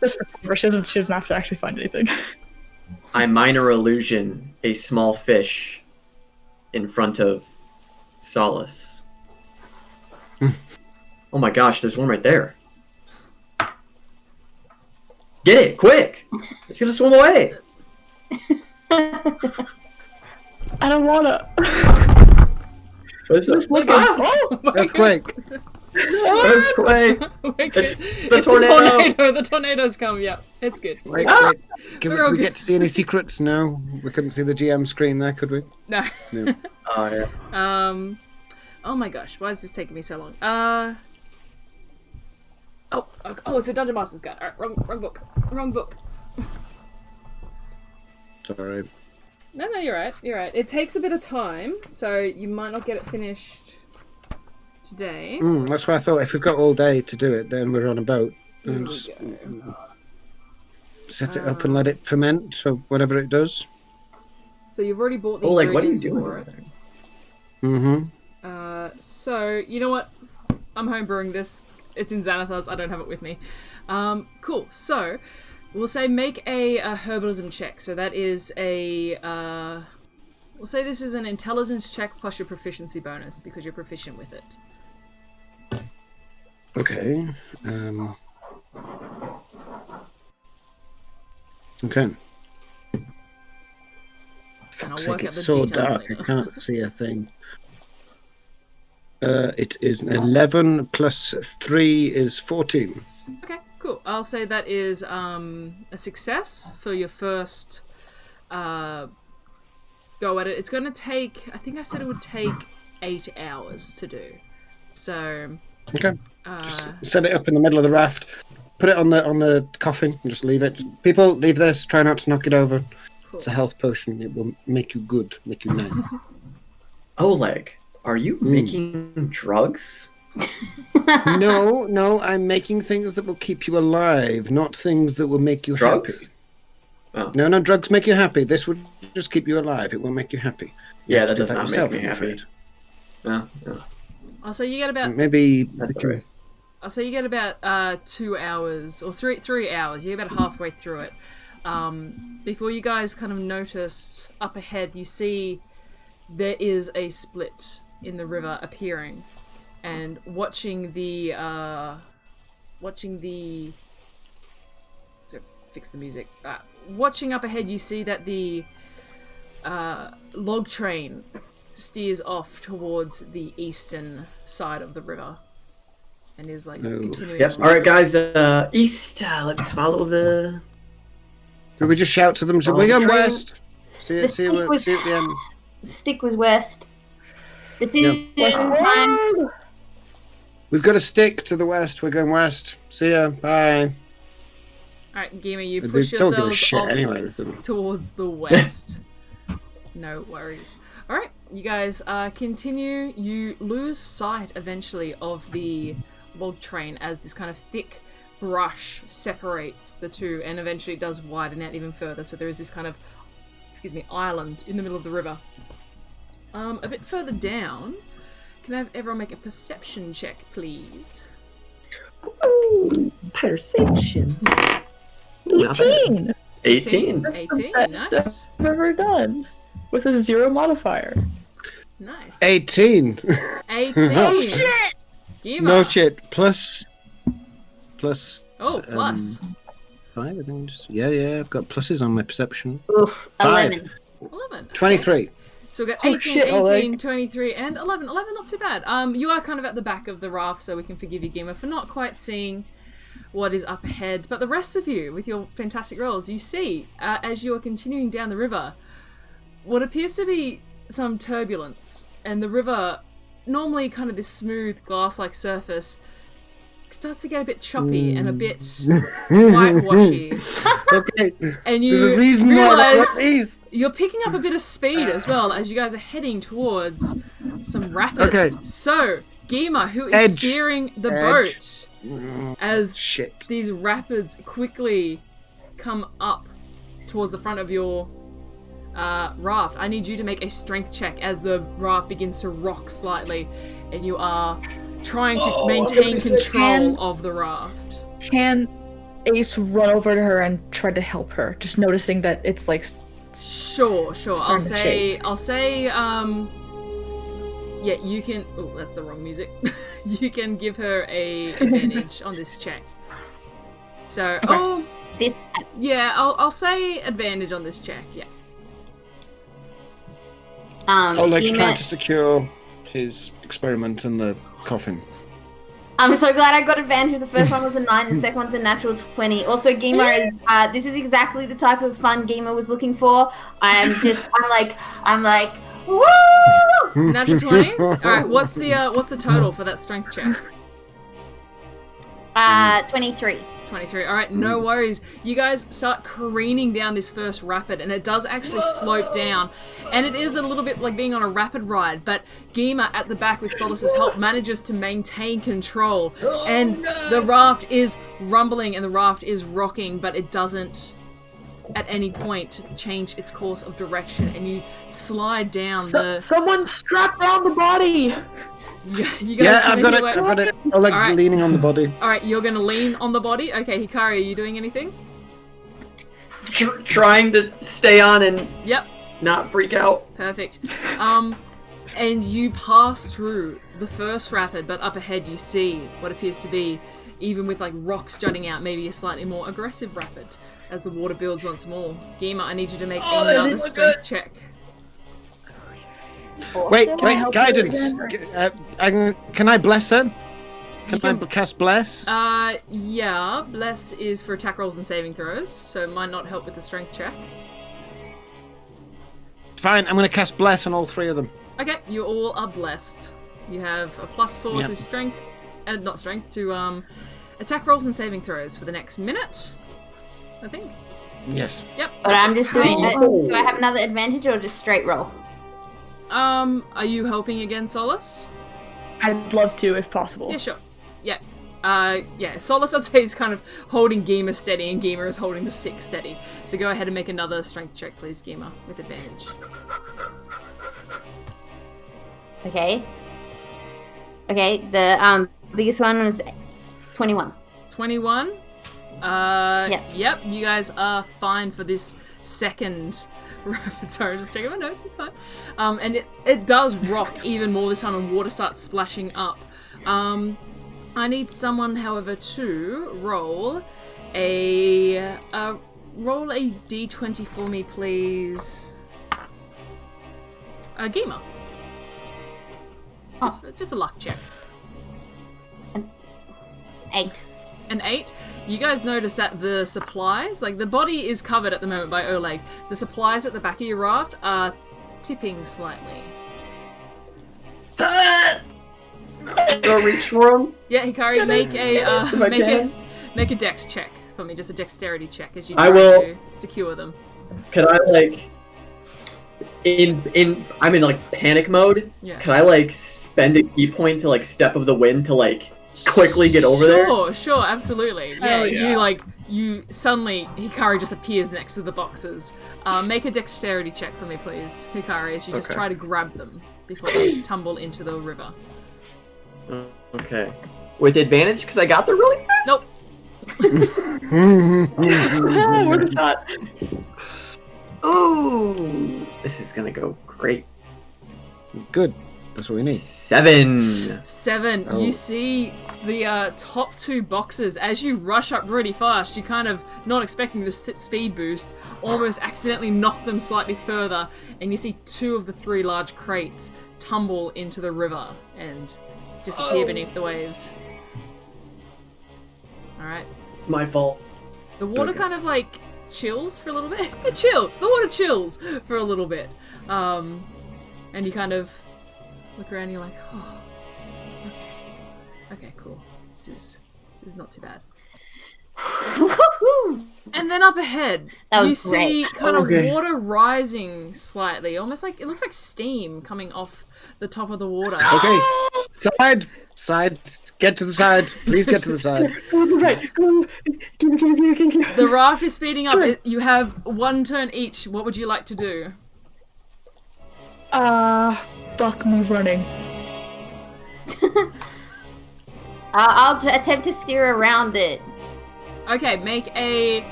Just for flavor. She doesn't have to actually find anything. I minor illusion a small fish in front of Solace. Oh my gosh, there's one right there. Get it, quick! It's gonna swim away! I don't wanna. What is Just look Ah! at oh! Earthquake. Earthquake! It's the tornado! The tornadoes come, yeah. It's good. Wait. Can We're we okay. get to see any secrets? No, we couldn't see the GM screen there, could we? No. No. Oh, yeah. Oh my gosh, why is this taking me so long? Oh, it's a Dungeon Master's Guide. Alright, wrong book. Sorry. No, you're right. It takes a bit of time, so you might not get it finished today. That's why I thought if we've got all day to do it, then we're on a boat. Here And we just go. set it up and let it ferment, so whatever it does. So you've already bought the Oh, like, what are you ingredients doing for over it. there? Mm-hmm. So, you know what? I'm homebrewing this. It's in Xanathar's. I don't have it with me. Cool. So, we'll say make a herbalism check. So that is a... we'll say this is an intelligence check plus your proficiency bonus because you're proficient with it. Okay. Okay. Fuck's work sake, out it's the so details dark, later. I can't see a thing. It is an 11 plus 3 is 14. Okay, cool. I'll say that is a success for your first go at it. It's going to take... I think I said it would take 8 hours to do. So... Okay. Just set it up in the middle of the raft. Put it on the coffin and just leave it. People, leave this. Try not to knock it over. Cool. It's a health potion. It will make you good, make you nice. Oleg, are you making drugs? No, I'm making things that will keep you alive, not things that will make you Drugs? happy. Oh. No, drugs make you happy. This would just keep you alive. It won't make you happy. You Yeah, have to that do does not yourself, make me I'm happy. afraid. No. I'll say you get about... Maybe That's we can- alright. I'll say you get about 2 hours or 3 hours. You're about halfway through it. Before you guys kind of notice up ahead, you see there is a split in the river appearing, and watching the so fix the music. Watching up ahead, you see that the log train steers off towards the eastern side of the river. And is like continuing. Yep. on. All right, guys. East. Let's follow the. Could we just shout to them? Oh, We're going train. west. See you at the end. The stick was west. Decision time. We've got a stick to the west. We're going west. See ya. Bye. Alright, Gima, you They push don't give a yourselves shit off anyway. towards the west. No worries. Alright, you guys continue. You lose sight eventually of the log train as this kind of thick brush separates the two, and eventually it does widen out even further. So there is this kind of, island in the middle of the river. A bit further down, can I have everyone make a perception check, please? Ooh, perception. 18! 18. That's the 18, best nice. I've ever done. With a 0 modifier. Nice. 18. 18. Oh, shit! Gima. No shit. Plus. Oh, plus. 5, I think. Yeah. I've got pluses on my perception. Oof, 5. 11. 11. 23. So we got Oh, 18, shit, 18, Oleg. 23, and 11. 11, not too bad. You are kind of at the back of the raft, so we can forgive you, Gima, for not quite seeing what is up ahead. But the rest of you, with your fantastic rolls, you see, as you are continuing down the river, what appears to be some turbulence. And the river, normally kind of this smooth, glass-like surface, starts to get a bit choppy and a bit whitewashy. Okay. And you There's a reason why realize that is. you're picking up a bit of speed as well as you guys are heading towards some rapids. Okay. So, Gima, who is Edge. steering the Edge. boat as Shit. these rapids quickly come up towards the front of your raft, I need you to make a strength check as the raft begins to rock slightly and you are trying to maintain control of the raft. Can Ace run over to her and try to help her? Just noticing that it's like. Sure. I'll to say, yeah, you can. Oh, that's the wrong music. You can give her a advantage on this check. So, yeah, I'll say advantage on this check. Yeah. Oleg's Gima- trying to secure his experiment in the coffin. I'm so glad I got advantage. The first one was a 9, the second one's a natural 20. Also, Gima is, this is exactly the type of fun Gima was looking for. I'm like, woo! Natural 20. All right. What's the total for that strength check? 23. 23. All right, no worries. You guys start careening down this first rapid, and it does actually slope down. And it is a little bit like being on a rapid ride, but Gima at the back with Solace's help manages to maintain control. And the raft is rumbling and the raft is rocking, but it doesn't at any point change its course of direction. And you slide down Someone strap down the body! You guys I've got it. Oleg's Alright. leaning on the body. Alright, you're gonna lean on the body. Okay, Hikari, are you doing anything? Trying to stay on and Yep. not freak out. Perfect. And you pass through the first rapid, but up ahead you see what appears to be, even with like rocks jutting out, maybe a slightly more aggressive rapid as the water builds once more. Gima, I need you to make another strength check. Wait, help you guidance. Can I bless her? You Can I cast bless? Yeah, bless is for attack rolls and saving throws, so it might not help with the strength check. Fine, I'm going to cast bless on all three of them. Okay, you all are blessed. You have a +4 Yep. to strength, not strength, to attack rolls and saving throws for the next minute, I think. Yes. Yep. But I'm just doing it. Do I have another advantage or just straight roll? Are you helping again, Solace? I'd love to, if possible. Yeah, sure. Yeah. Yeah, Solace, I'd say, is kind of holding Gima steady, and Gima is holding the stick steady. So go ahead and make another strength check, please, Gima, with advantage. Okay. Okay, the biggest one was 21. 21. Yep, you guys are fine for this second rapid. Sorry, just taking my notes, it's fine. And it does rock even more this time and water starts splashing up. I need someone, however, to roll a d20 for me, please. Gima. Just a luck check. 8. An 8. You guys notice that the supplies, like the body is covered at the moment by Oleg. The supplies at the back of your raft are tipping slightly. Go reach for him. Yeah, Hikari, make a dex check for me, just a dexterity check as you try to secure them. Could I I'm in like panic mode? Yeah. Could I spend a key point to step of the wind to quickly get over there? Sure, absolutely. Yeah, you suddenly, Hikari just appears next to the boxes. Make a dexterity check for me, please, Hikari, as you just try to grab them before they tumble into the river. Okay. With advantage, because I got there really fast? Nope. Worth a shot. Ooh, this is gonna go great. Good. That's what we need. 7. 7. Oh. You see the top 2 boxes as you rush up really fast. You kind of, not expecting the speed boost, almost accidentally knock them slightly further, and you see 2 of the 3 large crates tumble into the river and disappear beneath the waves. Alright. My fault. The water kind of like chills for a little bit. It chills. The water chills for a little bit. And you kind of look around and you're like, oh, okay, cool. This is not too bad. And then up ahead, you see kind of water rising slightly, almost like it looks like steam coming off the top of the water. Okay, side, get to the side. Please get to the side. The raft is speeding up. You have 1 turn each. What would you like to do? Fuck me running. I'll attempt to steer around it. Okay, make a.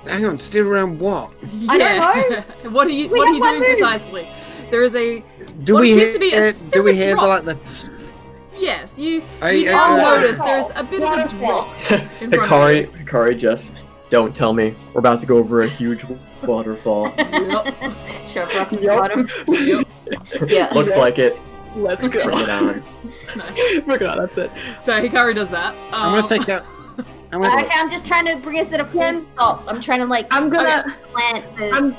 Hang on, steer around what? Yeah. I don't know. What are you doing precisely? There is a. Do we hear drop. the? Yes, you notice there's a bit of a drop in front of you. Hikari, just don't tell me. We're about to go over a huge waterfall. Yep. Sharp rock at the bottom. Yep. Yeah. Looks like it. Let's go. Bring it on. Nice. Bring it on, that's it. So Hikari does that. I'm gonna take that. Okay, I'm just trying to bring us at a full stop. I'm trying to I'm gonna plant the.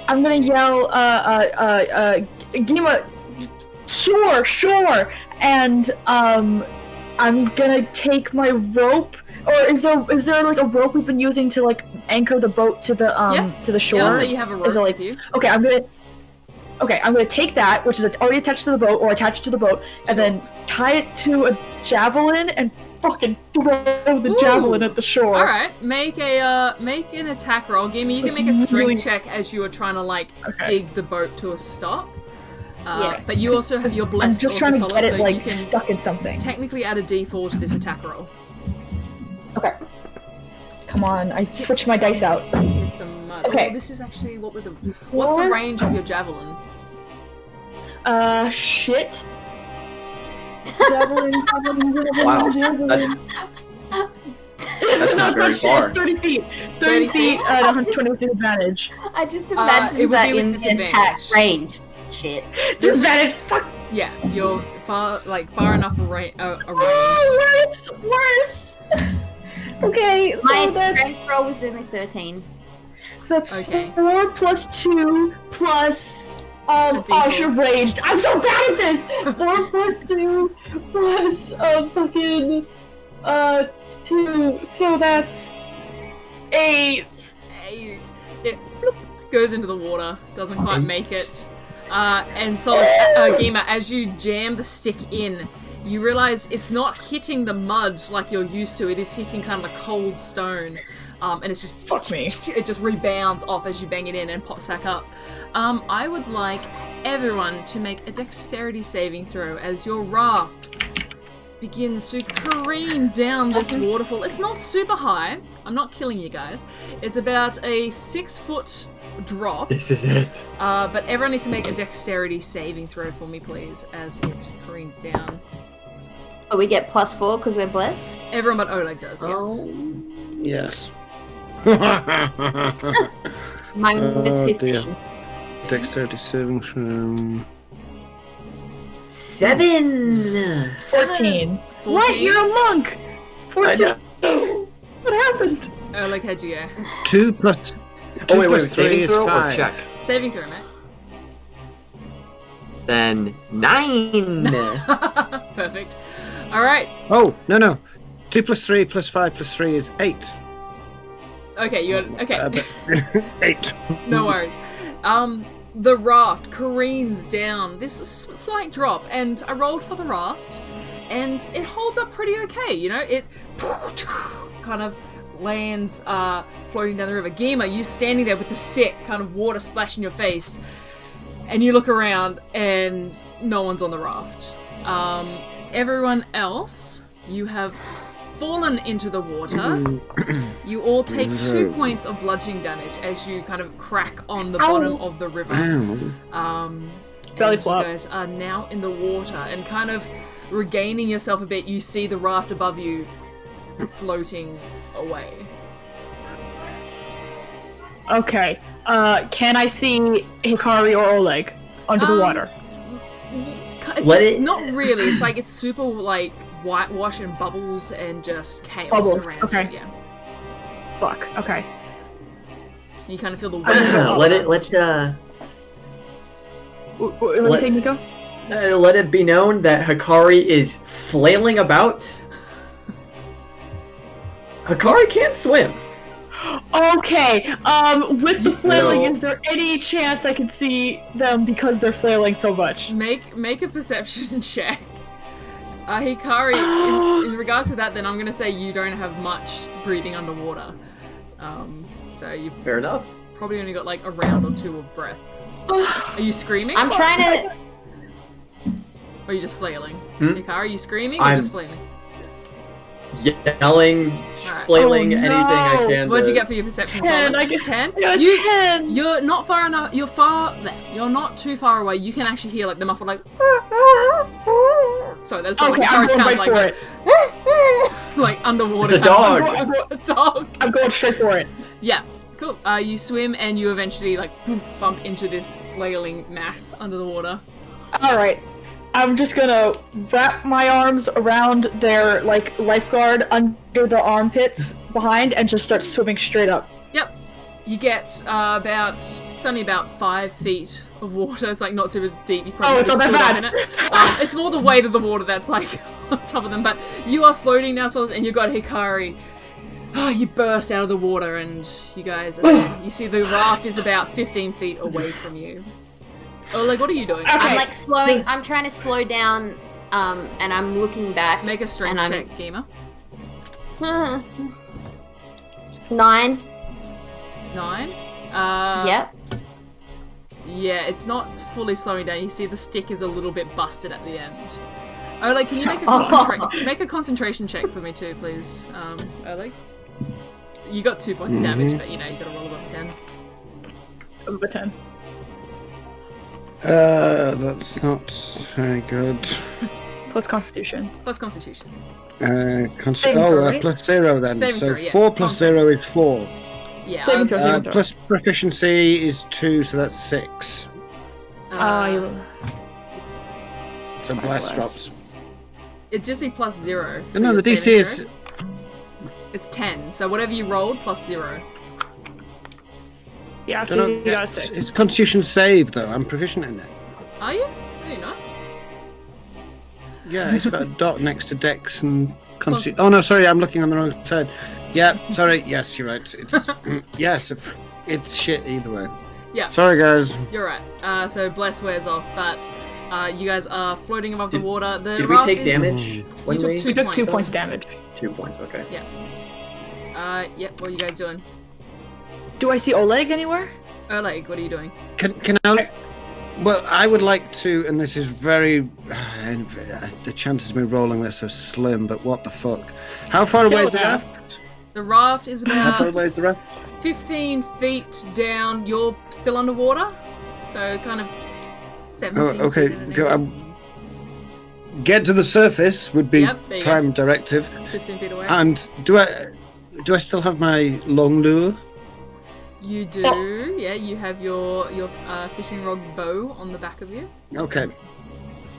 I'm gonna yell, Gima, sure, and I'm gonna take my rope. Or is there like a rope we've been using to like anchor the boat to the to the shore? Yeah, so you have a rope with you. Okay, I'm gonna take that, which is already attached to the boat or attached to the boat, and then tie it to a javelin and fucking throw the javelin at the shore. All right, make an attack roll. Gimme, you can make a strength check as you are trying to like dig the boat to a stop. But you also have your blessed. I'm just trying to Solace, get it so like you can stuck in something. Technically, add a D4 to this attack roll. Okay. Come on, I switched my dice out. Hit some mud. Okay. Oh, this is actually what's the range of your javelin? Shit. Wow, that's not very far. It's 30 feet. 30 feet at 120 with disadvantage. I just imagined that in the attack range. Shit. Disadvantage. Fuck. Yeah, you're far enough away. Oh, it's worse. Okay, so My that's strength roll was only 13. so that's Okay. 4 plus 2 plus oh, I should have raged. I'm so bad at this. 4 plus 2 plus fucking 2. So that's 8. 8. It goes into the water. Doesn't quite make it. And Solace, Gima, as you jam the stick in, you realize it's not hitting the mud like you're used to. It is hitting kind of a cold stone. And it's just... Fuck me. It just rebounds off as you bang it in and pops back up. I would like everyone to make a dexterity saving throw as your raft begins to careen down this waterfall. It's not super high. I'm not killing you guys. It's about a 6-foot drop. This is it. But everyone needs to make a dexterity saving throw for me, please, as it careens down. Oh, we get +4 because we're blessed? Everyone but Oleg does, yes. Yes. Mine was 15. Dear. Dexterity saving throw. 7. 14. What? You're a monk. 14. What happened? Oleg, how'd you go? 2 plus. 2 wait, plus 3 saving is throw or 5. check? Saving throw, mate. Then 9. Perfect. Alright. Oh, no. 2 plus 3 plus 5 plus 3 is 8. Okay, you got... Okay. 8. No worries. The raft careens down this slight drop, and I rolled for the raft, and it holds up pretty okay, you know? It kind of lands floating down the river. Gima, you standing there with the stick, kind of water splashing your face, and you look around, and no one's on the raft. Everyone else, you have fallen into the water. You all take 2 points of bludgeoning damage as you kind of crack on the bottom of the river. Belly and flop. You guys are now in the water and kind of regaining yourself a bit. You see the raft above you floating away. Okay. Can I see Hikari or Oleg under the water? Not really. It's like it's super like whitewash and bubbles and just chaos Bubbles, around okay. you. Yeah. Fuck. Okay. You kind of feel the weight. What are you saying, Nico? Let it be known that Hikari is flailing about. Hikari can't swim. Okay. With the flailing, is there any chance I can see them because they're flailing so much? Make a perception check. Hikari, in regards to that, then I'm gonna say you don't have much breathing underwater. So you Fair enough. probably only got like a round or two of breath. Are you screaming? I'm trying to. Or are you just flailing? Hikari, are you screaming or I'm just flailing? Yelling, flailing, Oh, no. anything I can. What'd you get for your perception? 10, Solace? I get- 10? Yeah, 10. You're not far enough. You're not too far away. You can actually hear like the muffled like. Sorry, that's not Okay, what I'm Hikari going sounds right like. for it. Like underwater. The dog. The dog. I'm going straight for it. Yeah, cool. You swim and you eventually like bump into this flailing mass under the water. Alright. I'm just gonna wrap my arms around their, like, lifeguard under the armpits behind and just start swimming straight up. Yep. You get it's only about 5 feet of water. It's like not super deep. You probably it's not just that stood up in it. It's more the weight of the water that's like on top of them. But you are floating now, Solace, and you've got Hikari. Oh, you burst out of the water, and you guys, you see the raft is about 15 feet away from you. Oleg, what are you doing? Okay. I'm like slowing. I'm trying to slow down, and I'm looking back. Make a strength and check, Gamer. 9. 9. Yep. Yeah, it's not fully slowing down. You see the stick is a little bit busted at the end. Oleg, can you make a make a concentration check for me too, please? Oleg? You got 2 points of damage, but you know, you gotta roll above 10. Over 10. That's not very good. Plus Constitution. Plus Constitution. Saving throw, right? Plus 0 then. Saving So throw, yeah. 4 plus 0 is 4. Yeah. Saving throw, saving throw. Plus proficiency is 2, so that's 6. So blast drops. It'd just be plus 0. for No, your the DC saving is. throw. It's 10, so whatever you rolled, plus 0. Yeah, No, so no, you got a 6. It's Constitution save though. I'm proficient in it. Are you? No, you're not. Yeah, it's got a dot next to Dex and Constitution. Oh no, sorry, I'm looking on the wrong side. Yeah, sorry. Yes, you're right. It's yes, it's shit either way. Yeah. Sorry, guys. You're right. So Bless wears off, but you guys are floating above the water. The Did we raft take is- damage? When took we two We took 2 points. points damage. 2 points, okay. Yep, what are you guys doing? Do I see Oleg anywhere? Oleg, what are you doing? Can I? Well, I would like to, and this is very. The chances of me rolling this are slim, but what the fuck? How far away is the that. raft? The raft is How far about away is the raft? 15 feet down. You're still underwater, so kind of 17 okay, feet in an go, area. Get to the surface would be Yep, there you prime directive. 15 feet away. And do I still have my long lure? You do, yeah. You have your fishing rod bow on the back of you. Okay.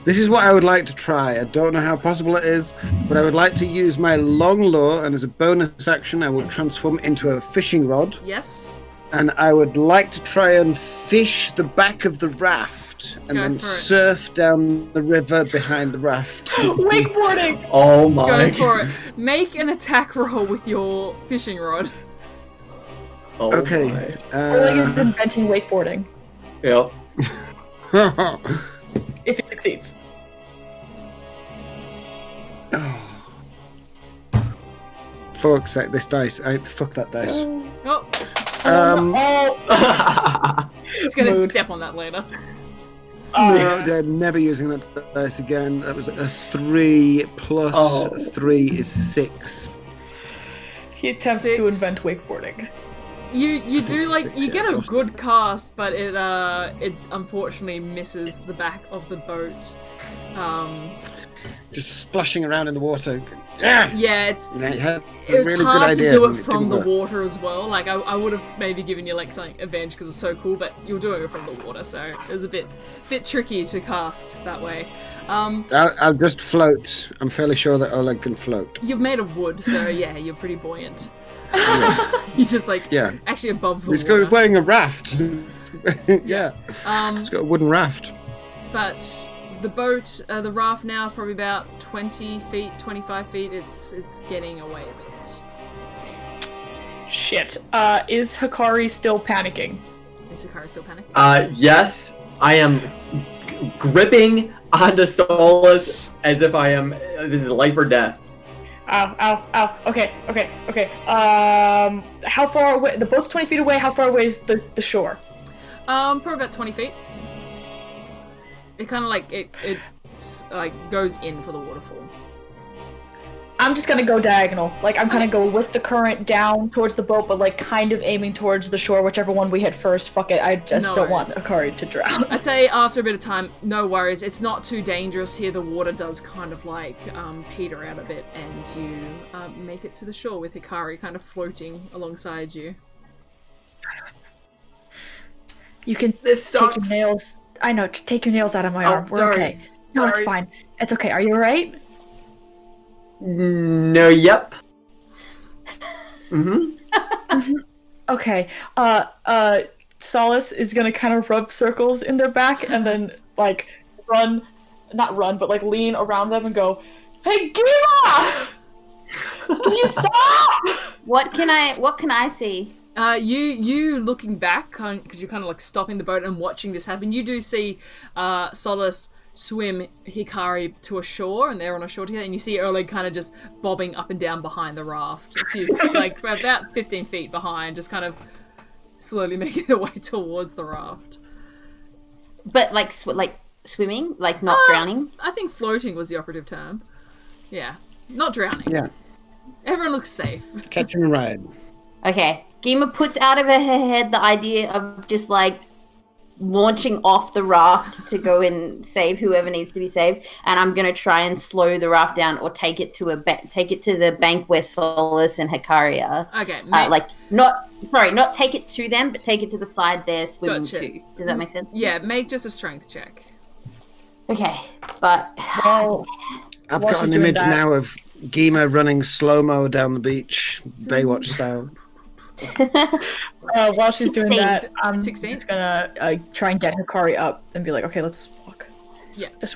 This is what I would like to try. I don't know how possible it is, but I would like to use my long lure, and as a bonus action, I will transform into a fishing rod. Yes. And I would like to try and fish the back of the raft, and Go then for it. surf down the river behind the raft. Wakeboarding! Oh my. Go for it. Make an attack roll with your fishing rod. Oh Okay. my. Oleg is inventing wakeboarding. Yep. If it succeeds. Fuck's sake, this dice. Fuck that dice. Oh, Oh! he's gonna Mood. step on that later. No, they're never using that dice again. That was a 3 plus 3 is 6. He attempts to invent wakeboarding. You do like 6, you get yeah. a good cast, but it unfortunately misses the back of the boat. Just splashing around in the water. Yeah, it's really hard good to do it idea. from the work. water as well. Like I would have maybe given you like something advantage because it's so cool, but you're doing it from the water, so it was a bit tricky to cast that way. I'll just float. I'm fairly sure that Oleg can float. You're made of wood, so yeah, you're pretty buoyant. You're just like actually above the water. He's wearing a raft. Yeah. He's got a wooden raft. But the boat, the raft now is probably about 20 feet, 25 feet. It's getting away a bit. Shit. Is Hikari still panicking? Is Hikari still panicking? Yes, I am gripping onto Solace as if I am. This is life or death. Ow. Okay. How far away? The boat's 20 feet away. How far away is the shore? Probably about 20 feet. It kind of like it like goes in for the waterfall. I'm just gonna go diagonal. Like I'm gonna go with the current down towards the boat, but like kind of aiming towards the shore, whichever one we hit first. Fuck it. I just don't want Hikari to drown. I'd say after a bit of time, no worries. It's not too dangerous here. The water does kind of like peter out a bit, and you make it to the shore with Hikari kind of floating alongside you. You can This take your sucks. nails. I know. Take your nails out of my arm. We're sorry. okay. No, it's Sorry. fine. It's okay. Are you alright? No, yep. Okay. Solace is gonna kind of rub circles in their back and then like not run, but like lean around them and go, "Hey, Gila! Can you stop?" What can I see? You looking back, because you're kind of like stopping the boat and watching this happen, you do see Solace swim Hikari to a shore, and they're on a shore together, and you see Oleg kind of just bobbing up and down behind the raft, a few, like about 15 feet behind, just kind of slowly making their way towards the raft. But like swimming, like not drowning. I think floating was the operative term. Yeah, not drowning. Yeah. Everyone looks safe. Catching a ride. Okay. Gima puts out of her head the idea of just like launching off the raft to go and save whoever needs to be saved, and I'm gonna try and slow the raft down or take it to the bank where Solace and Hikari are. Okay. Not take it to them, but take it to the side they're swimming to. Does that make sense? Yeah, make just a strength check. Okay, but Well, I've While got she's an doing image that- now of Gima running slow-mo down the beach, Baywatch style. while she's doing 16. that, I'm 16? just gonna try and get Hikari up and be like, "Okay, let's walk.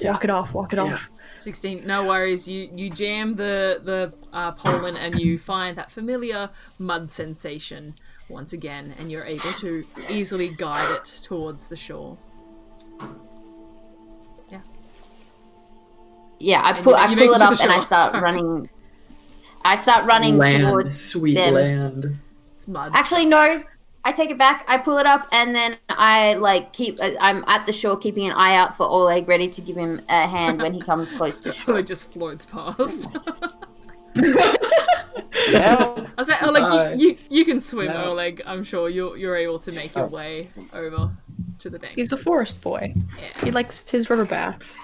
Walk it off. Walk it off." 16, no worries. You jam the pole in, and you find that familiar mud sensation once again, and you're able to easily guide it towards the shore. yeah, I And pull you make it it to up the and I shore, start sorry. running. I start running Land, towards sweet them. land. It's mud. Actually, no. I take it back. I pull it up, and then I I'm at the shore, keeping an eye out for Oleg, ready to give him a hand when he comes close to shore. It just floats past. Yeah. I was like, Oleg, you can swim, No. Oleg. I'm sure you're able to make your way over to the bank. He's a forest boy. Yeah. He likes his river baths.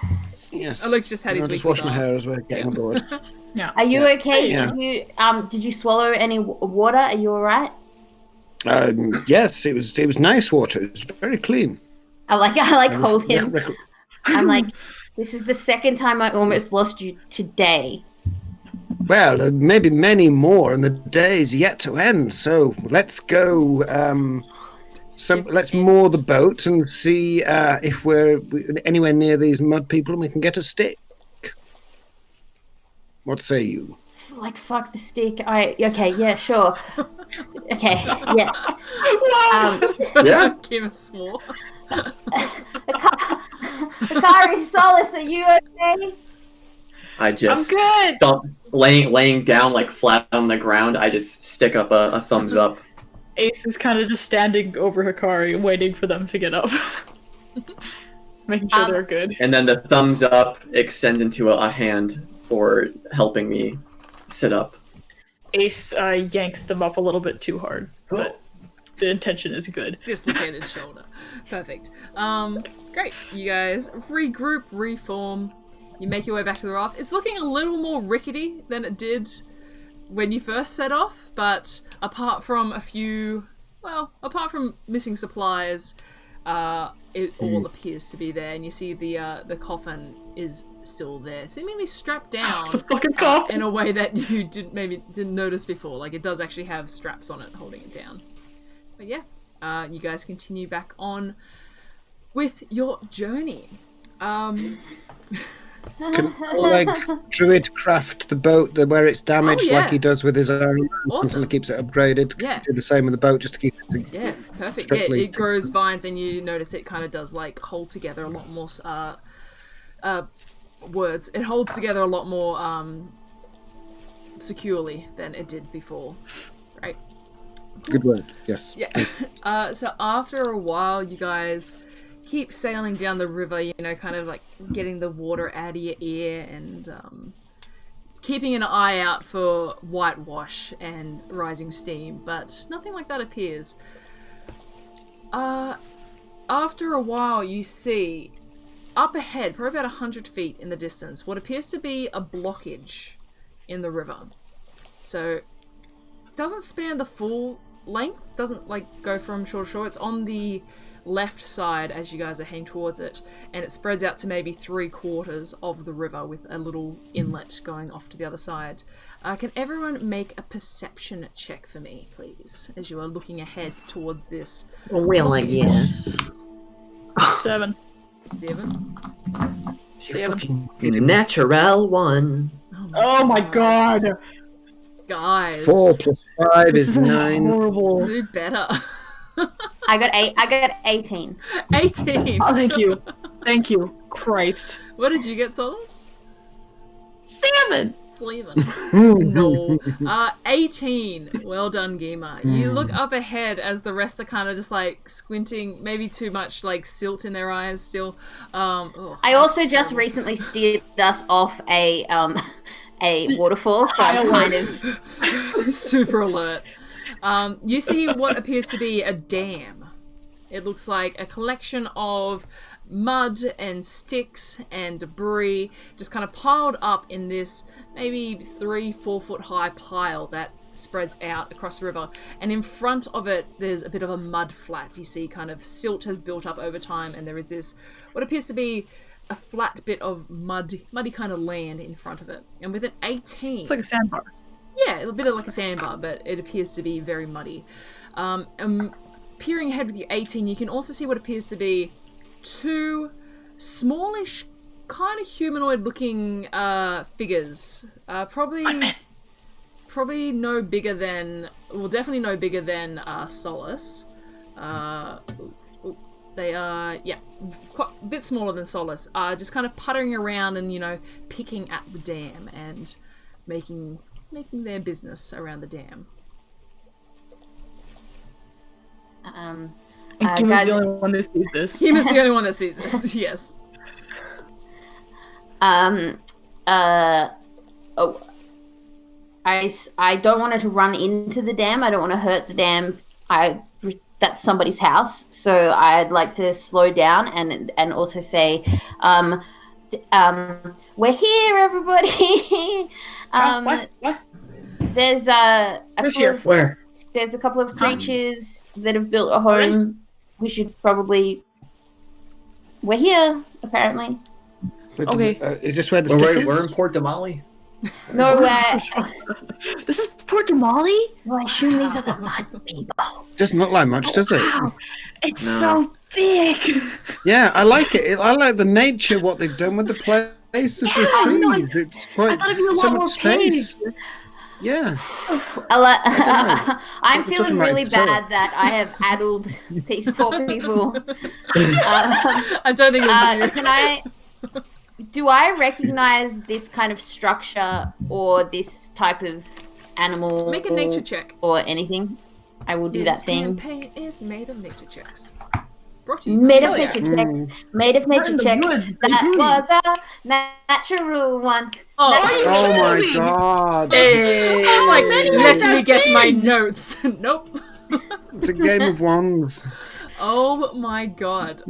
Yes. Oleg's just had his I'll just weekly wash my bath. hair as we're getting aboard. Yeah. Are you okay? Yeah. Did you swallow any water? Are you all right? Yes, it was nice water. It was very clean. I hold him. Yeah, I'm like, this is the second time I almost lost you today. well, maybe many more, and the day is yet to end. So let's go. Let's moor the boat and see if we're anywhere near these mud people, and we can get a stick. What say you? Like, fuck the stick. Okay, yeah, sure. Okay, yeah. Yeah. Give a swore. Hikari, Solace, are you okay? I just I'm good. laying down like flat on the ground. I just stick up a thumbs up. Ace is kind of just standing over Hikari, waiting for them to get up. Making sure they're good. And then the thumbs up extends into a hand for helping me sit up. Ace yanks them up a little bit too hard, but the intention is good. Dislocated shoulder. Perfect. Great. You guys regroup, reform. You make your way back to the raft. It's looking a little more rickety than it did when you first set off, but apart from missing supplies, it all appears to be there, and you see the coffin is still there, seemingly strapped down The fucking coffin. in a way that you didn't notice before. Like, it does actually have straps on it holding it down. But yeah, you guys continue back on with your journey. Can Druid craft the boat where it's damaged like he does with his own until he keeps it upgraded? Yeah. Do the same with the boat just to keep it Yeah, perfect. Yeah, it grows vines, and you notice it kind of does like hold together a lot more words. It holds together a lot more securely than it did before, right? Good word, yes. Yeah. So after a while, you guys keep sailing down the river, you know, kind of like getting the water out of your ear and keeping an eye out for whitewash and rising steam, but nothing like that appears. After a while, you see up ahead, probably about 100 feet in the distance, what appears to be a blockage in the river. So it doesn't span the full length, doesn't like go from shore to shore. It's on the left side as you guys are heading towards it, and it spreads out to maybe 3/4 of the river with a little inlet going off to the other side. Can everyone make a perception check for me, please, as you are looking ahead towards this? Well, I guess. 7. 7. Natural 1. Oh my god! Guys, 4 + 5 This is 9. horrible. do better. I got 18. 18. Oh, thank you. Thank you. Christ. What did you get, Solace? 7! Sleven. No. 18. Well done, Gima. You look up ahead as the rest are kind of just like squinting, maybe too much like silt in their eyes still. I also just recently steered us off a waterfall, so I'm kind of super alert. You see what appears to be a dam. It looks like a collection of mud and sticks and debris just kind of piled up in this maybe 3-4 foot high pile that spreads out across the river, and in front of it there's a bit of a mud flat. You see kind of silt has built up over time, and there is this what appears to be a flat bit of muddy kind of land in front of it. And with an 18, It's like a sandbar. yeah, a bit of like a sandbar, but it appears to be very muddy. Peering ahead with your 18, you can also see what appears to be 2 smallish, kind of humanoid-looking figures. Probably no bigger than, well, definitely no bigger than Solace. They are, yeah, quite a bit smaller than Solace. Just kind of puttering around and, you know, picking at the dam and making their business around the dam. And Kim is the only one who sees this. Kim is the only one that sees this, yes. I don't want her to run into the dam. I don't want to hurt the dam. That's somebody's house, so I'd like to slow down and also say, we're here, everybody. What? There's a Where? There's a couple of creatures that have built a home. We should probably. We're here, apparently. Okay. Is this where the stick is? We're in Port Damali. No, This is Port Damali? no, I assume these are the mud people. Doesn't look like much, does it? Wow, it's No. so big. Yeah, I like it. I like the nature, what they've done with the place. There's the trees. It's quite I thought it'd be a so lot much more space. paved. Yeah. I'm We're feeling talking about really Tussoa. bad that I have addled these poor people. I don't think it was Do I recognize this kind of structure or this type of animal? you. Make a nature check. or anything. I will do that This thing. campaign is made of nature checks. Brought to you. Made of Oh, yeah. nature checks. Made of nature the checks. woods, That was a natural one. Oh my god. I was like, Many let me get have my been. notes. Nope. It's a game of wands. Oh my god.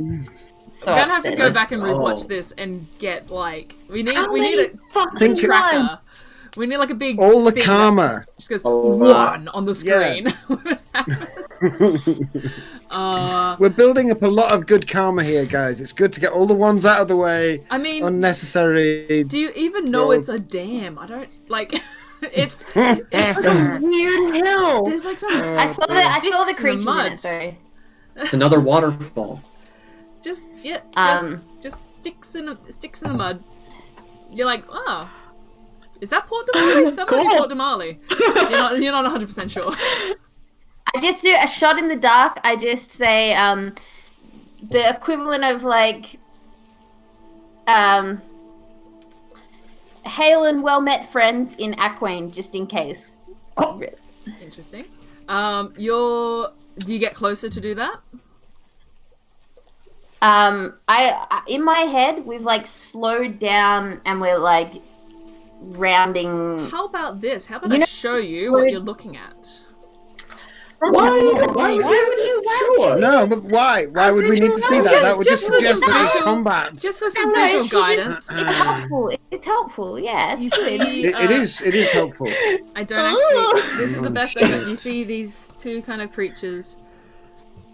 So I'm gonna have to go upstairs. back and rewatch Oh. this and get like we need How a many fucking Think it- tracker. We need like a big All the thing that karma. just goes Oh, one on the yeah. screen. When it happens. We're building up a lot of good karma here, guys. It's good to get all the ones out of the way. I mean, Unnecessary. do you even know Rolls. it's a dam? I don't like. It's a weird hill. there's like some. I saw the sticks in the creatures in mud. it though. It's another waterfall. Just Um, just sticks in the mud. You're like, oh, is that Port Damali? That might be Cool. Port Damali. You're not 100% sure. I just do a shot in the dark. I just say the equivalent of like hail and well met friends in Aquane, just in case. Oh. Interesting. Do you get closer to do that? I in my head we've like slowed down and we're like rounding. How about this? How about You I know- show you what you're looking at? Why would you? No, but why? Why would we need to see that? Just- That would just just for suggest some that it's visual- combat. Just for some No, visual she did- guidance. It's helpful. It's helpful. Yeah, You it's good. see, It is helpful. I don't actually. This is the Oh, best thing. You see these two kind of creatures.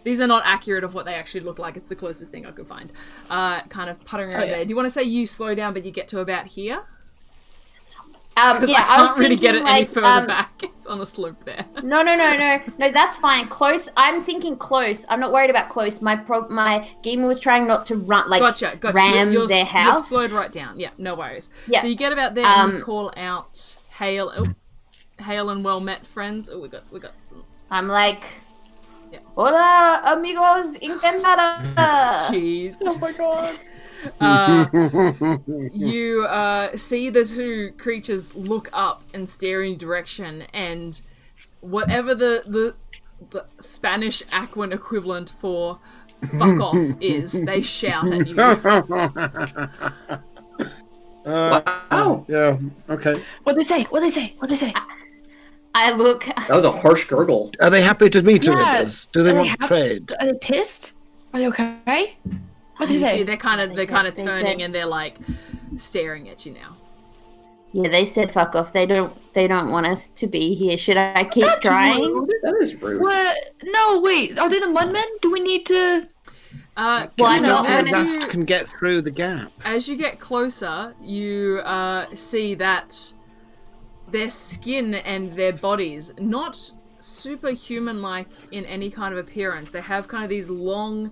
These are not accurate of what they actually look like. It's the closest thing I could find. Kind of puttering around there. Do you want to say you slow down, but you get to about here? Because Yeah, I I was can't really get it thinking, any like, further back. It's on a slope there. No, that's fine. Close. I'm thinking close. I'm not worried about close. My gamer was trying not to run, like Gotcha. ram You're their You've house. slowed right down. Yeah, no worries. Yeah. So you get about there and you call out hail. Oh, hail and well met friends. Oh, we got some. I'm like, Yeah. hola, amigos, encantada. Jeez. Oh my god. You see the two creatures look up and stare in your direction, and whatever the Spanish Aquan equivalent for fuck off is, they shout at you. Wow. Yeah. Okay. What they say? What they say? What they say? I look. That was a harsh gurgle. Are they happy to meet with Yeah. us? Do they Are they want to trade? Are they pissed? Are they okay? What they You see, say? they're kind of They said- turning and they're like staring at you now. Yeah, they said fuck off. They don't want us to be here. Should I keep That's trying? rude. That is rude. What? No, wait. Are they the mudmen? Do we need to? Well, Can I'm we not not as gonna- you- can get through the gap. As you get closer, you see that their skin and their bodies, not superhuman-like in any kind of appearance. They have kind of these long,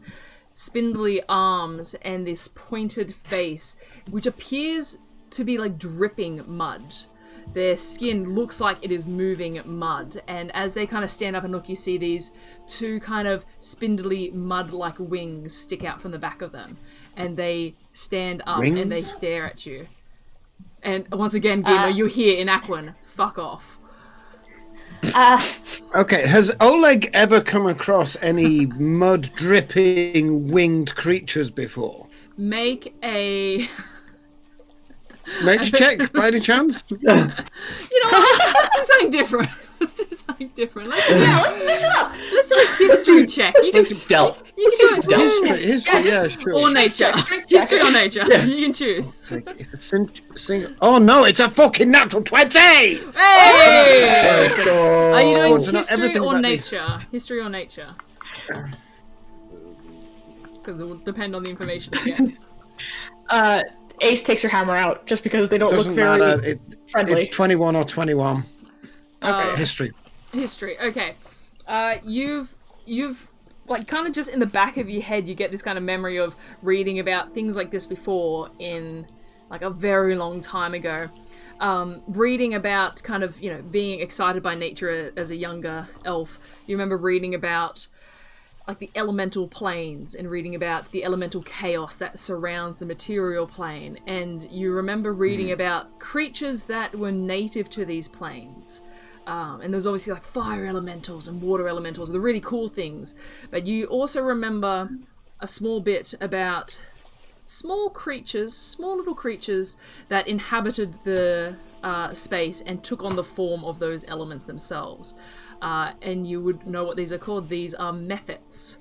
spindly arms and this pointed face, which appears to be like dripping mud. Their skin looks like it is moving mud, and as they kind of stand up and look, you see these two kind of spindly mud-like wings stick out from the back of them, and they stand up and they Wings? stare at you. And once again, Gamer, you're here in Aquan. Fuck off. Okay, has Oleg ever come across any mud dripping winged creatures before? Make a... Nature check by any chance? You know what? Let's do something different. Let's do something different. Let's Mix it up. do a history check. You can, Stealth. you can do it. History, yeah, sure. Or nature. History or nature. You can choose. It's oh no, it's a fucking natural 20! Hey! Oh, Are you doing to know history everything or about this. nature? History or nature? Because it will depend on the information you get. Ace takes her hammer out just because they don't Doesn't look very matter. friendly. It's 21 or 21. Okay. History. History. Okay. You've like kind of just in the back of your head, you get this kind of memory of reading about things like this before in like a very long time ago. Reading about kind of, you know, being excited by nature as a younger elf. You remember reading about like the elemental planes and reading about the elemental chaos that surrounds the material plane. And you remember reading about creatures that were native to these planes. And there's obviously like fire elementals and water elementals, the really cool things. But you also remember a small bit about small little creatures that inhabited the space and took on the form of those elements themselves. And you would know what these are called. These are mephits.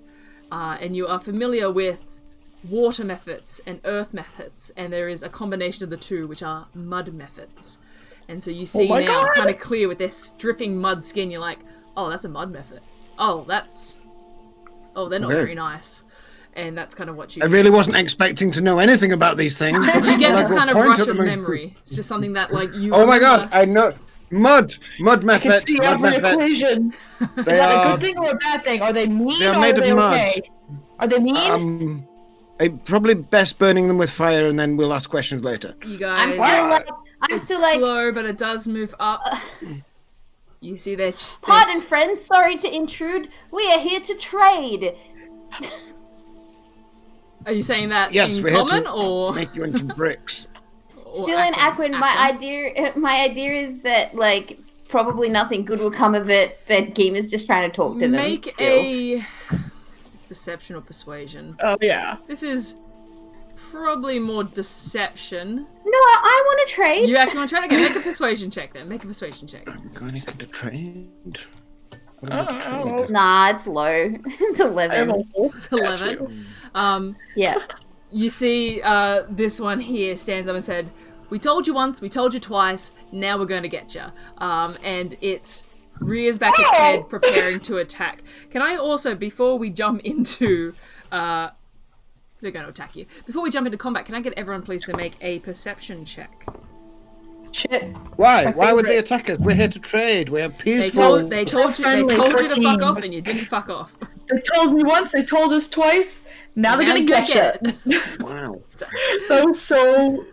And you are familiar with water mephits and earth mephits, and there is a combination of the two, which are mud mephits. And so you see now kind of clear with this dripping mud skin, you're like, oh, that's a mud mephit. Oh, they're not very nice. And that's kind of what you... I really wasn't expecting to know anything about these things. You get this kind of rush of memory. It's just something that, like, you... Oh my god, I know... Mud mephits. I can see every equation. Is that a good thing or a bad thing? Are they mean or are they okay? Are they mean? Probably best burning them with fire, and then we'll ask questions later. You guys... I'm still like... slow, but it does move up. You see that... Pardon, friends. Sorry to intrude. We are here to trade. Are you saying that yes, in we're common, here to or... make you into bricks. Still in Aquin, my idea is that, like, probably nothing good will come of it, but Game is just trying to talk to them. Make a deception or persuasion. Oh, yeah. This is probably more deception. No, I want to trade. You actually want to trade? Okay, make a persuasion check then. Make a persuasion check. Got anything to trade? Nah, it's low. It's 11. It's 11. Yeah. You see this one here stands up and said, we told you once, we told you twice, now we're going to get you. And it rears back its head, preparing to attack. Can I also, before we jump into... they're going to attack you. Before we jump into combat, can I get everyone please to make a perception check? Shit. Why? Why would they attack us? We're here to trade. We're peaceful. They told you to fuck off, and you didn't fuck off. They told me once, they told us twice. Now they're gonna get you. Wow. That was so,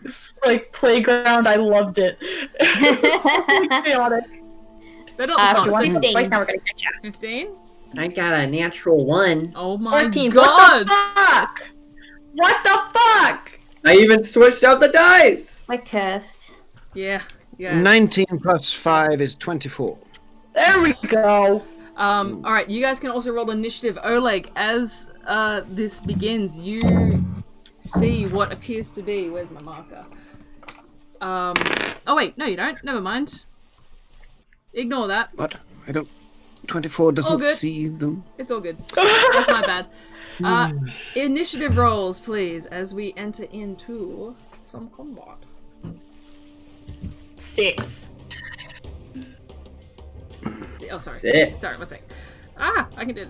like, playground. I loved it. It was so chaotic. They're not the 15. Twice, now we're gonna get you. 15? I got a natural 1. Oh my 14. god! What the fuck? What the fuck? I even switched out the dice! We're cursed. Yeah. 19 plus 5 is 24. There we go. Alright, you guys can also roll initiative. Oleg, as this begins, you see what appears to be... Where's my marker? Oh wait, no you don't. Never mind. Ignore that. What? I don't... 24 doesn't see them. It's all good. That's my bad. Initiative rolls, please, as we enter into some combat. 6. Oh, sorry. 6. Sorry, one sec. I can do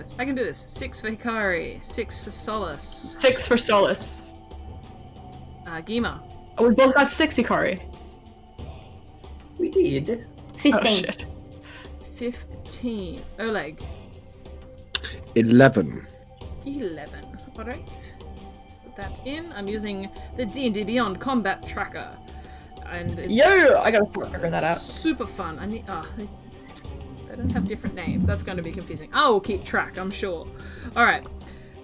this. 6 for Hikari. 6 for Solace. 6 for Solace. Gima. Oh, we both got 6, Hikari. We did. 15. Oh, shit. 15. Oleg. 11. 11. Alright. Put that in. I'm using the D&D Beyond Combat Tracker. And it's I gotta figure that out. super fun. I need... they don't have different names. That's going to be confusing. I will keep track, I'm sure. Alright.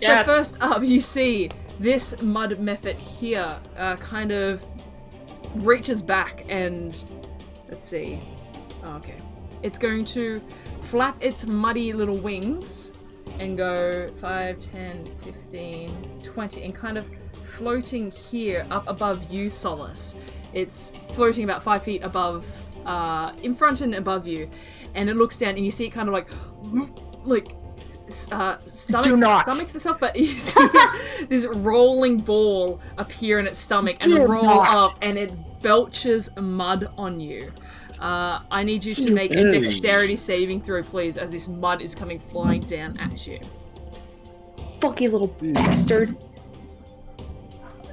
Yes. So first up, you see this mud mephit here kind of reaches back and... Let's see. Oh, okay. It's going to flap its muddy little wings and go 5, 10, 15, 20, and kind of floating here up above you, Solace. It's floating about 5 feet above, in front and above you, and it looks down and you see it kind of stomachs itself, but you see this rolling ball appear in its stomach and roll up, and it belches mud on you. I need you to make a dexterity saving throw, please, as this mud is coming flying down at you. Fucky little bastard.